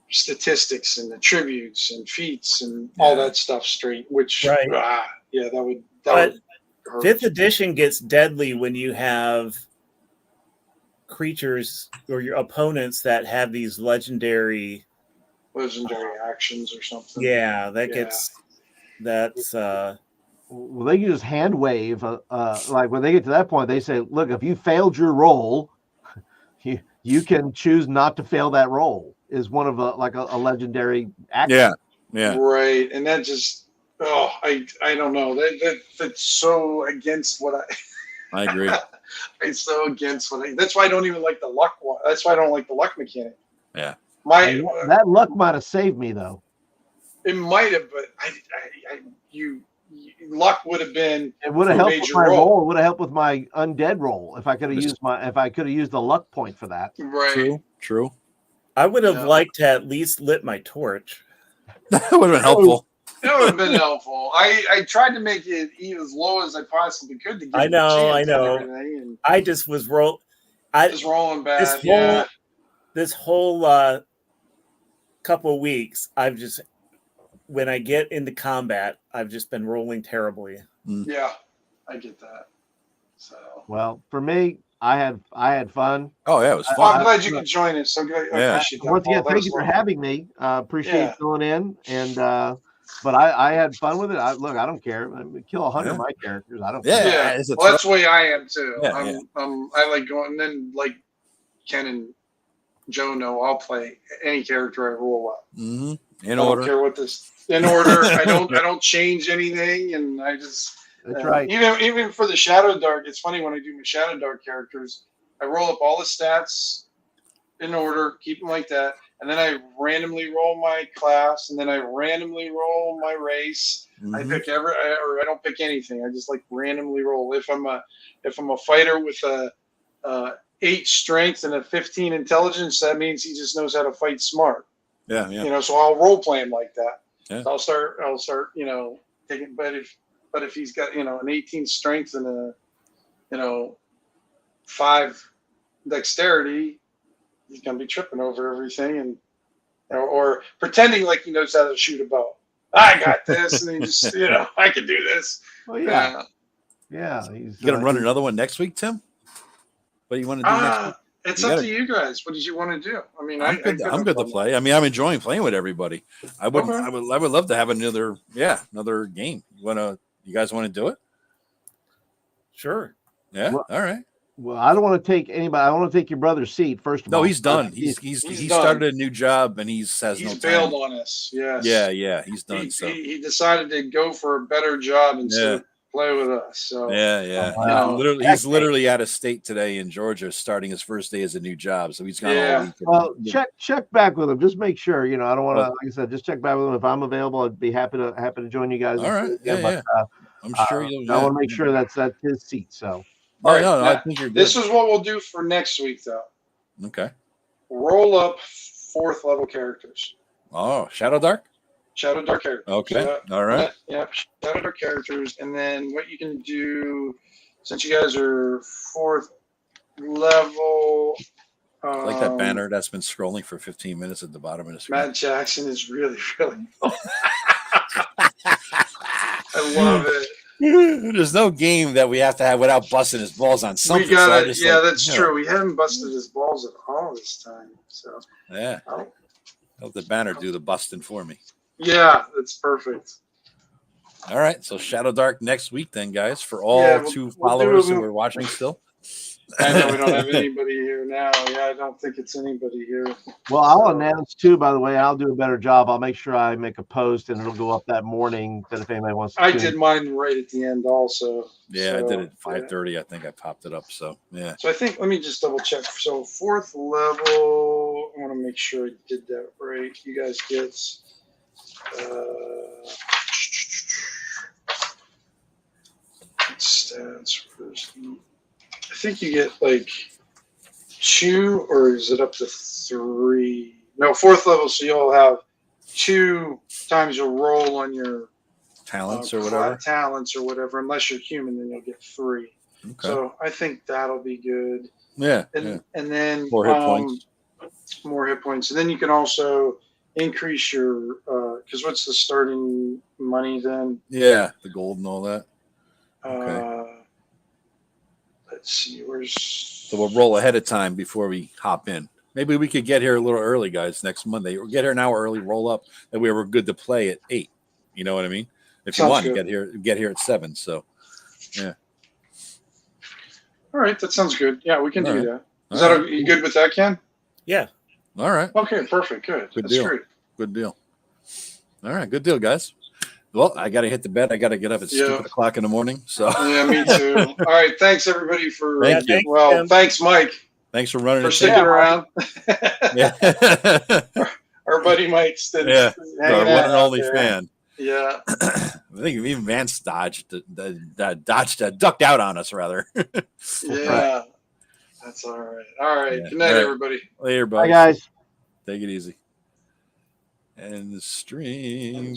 statistics and attributes and feats and all that stuff straight. Which that would hurt. 5th edition gets deadly when you have creatures or your opponents that have these legendary actions or something. Yeah, that gets. That's well, they can just hand wave. Like when they get to that point, they say, "Look, if you failed your roll, you can choose not to fail that roll." Is one of a legendary action. Yeah, right. And that just I don't know. That's so against what I agree. It's so against what that's why I don't even like the luck one. That's why I don't like the luck mechanic. Yeah, that luck might have saved me though. It might have, but luck would have been. It would have helped with my roll. It would have helped with my undead roll if I could have used the luck point for that. Right. True. I would have liked to at least lit my torch. That would have been helpful. It would have been helpful. I tried to make it as low as I possibly could to get I know. and I just was just rolling bad. This whole couple of weeks, when I get into combat, I've just been rolling terribly. Yeah, I get that. So well, for me, I had fun. Oh yeah, it was fun. I'm glad you could join us. So good. I appreciate that. Once again, thank you for having me. Appreciate filling in. And but I had fun with it. I don't care. I mean, kill 100 of my characters. I don't care. Yeah, well, that's the way I am too. I like going, and then like Ken and Joe know I'll play any character I roll up. Mm-hmm. I don't care what this. In order, I don't change anything, and I just. That's right. Even for the Shadowdark, it's funny when I do my Shadowdark characters, I roll up all the stats in order, keep them like that, and then I randomly roll my class, and then I randomly roll my race. Mm-hmm. I pick or I don't pick anything. I just like randomly roll. If I'm a fighter with a 8 strength and a 15 intelligence, that means he just knows how to fight smart. Yeah. So I'll role play him like that. Yeah. So I'll start taking. But if he's got an 18 strength and a 5 dexterity, he's gonna be tripping over everything and or pretending like he knows how to shoot a bow. I got this, and he just I can do this. Oh yeah. He's gonna run another one next week, Tim. What do you want to do next week? It's up to you guys. What did you want to do? I mean, I'm good to play. I mean, I'm enjoying playing with everybody. I would love to have another game. You guys want to do it? Sure. Yeah. Well, all right. Well, I don't want to take anybody. I want to take your brother's seat first of all. No, he's done. He's started a new job and he's bailed on us. Yes. Yeah. He's done. He decided to go for a better job instead of play with us. So yeah. He's literally out of state today in Georgia, starting his first day as a new job. So he's gone all weekend. Well, check back with him. Just make sure. I don't want to. Like I said, just check back with him. If I'm available, I'd be happy to join you guys. All right. Yeah. I'm sure you'll. I want to make sure that's his seat. So. All right. No, I think you're good. This is what we'll do for next week, though. Okay. Roll up 4th level characters. Oh, Shadowdark characters. Okay. All right. Yeah, Shadowdark characters, and then what you can do, since you guys are 4th level. I like that banner that's been scrolling for 15 minutes at the bottom of the screen. Matt Jackson is really, really. I love it. There's no game that we have to have without busting his balls on something. We got so it. Yeah, that's true. We haven't busted his balls at all this time. So yeah. Oh. Let the banner do the busting for me. Yeah, that's perfect. All right. So Shadowdark next week then, guys, for all two followers who are watching still. I know we don't have anybody here now. Yeah, I don't think it's anybody here. Well, I'll announce too, by the way, I'll do a better job. I'll make sure I make a post and it'll go up that morning that if anybody wants to. I did mine right at the end also. Yeah, I did it at 5:30. I think I popped it up. So yeah. So I think let me just double check. So 4th level, I want to make sure I did that right. You guys get stats first. I think you get like 2, or is it up to 3? No, 4th level, so you'll have 2 times you'll roll on your talents or whatever. Talents or whatever. Unless you're human, then you'll get 3. Okay. So I think that'll be good. Yeah. And then more hit points. More hit points, and then you can also increase your because what's the starting money then? Yeah, the gold and all that. Okay. Let's see, So we'll roll ahead of time before we hop in. Maybe we could get here a little early, guys, next Monday. Or get here an hour early, roll up, and we were good to play at 8. You know what I mean? If you want, get here at 7. So, yeah. All right, that sounds good. Yeah, we can do that. Is that you good with that, Ken? Yeah. All right. Okay, perfect. Good. That's deal. Great. Good deal. All right, good deal, guys. Well, I got to hit the bed. I got to get up at stupid o'clock in the morning. So yeah, me too. All right, thanks everybody for. Thank you. Well, thanks, Mike. Thanks for running. For sticking around. Yeah. Our buddy Mike's our one and only fan. Yeah. I think even Vance ducked out on us rather. Yeah. That's all right. All right. Good night, everybody. Later, buddy. Bye, guys. Take it easy. And the stream.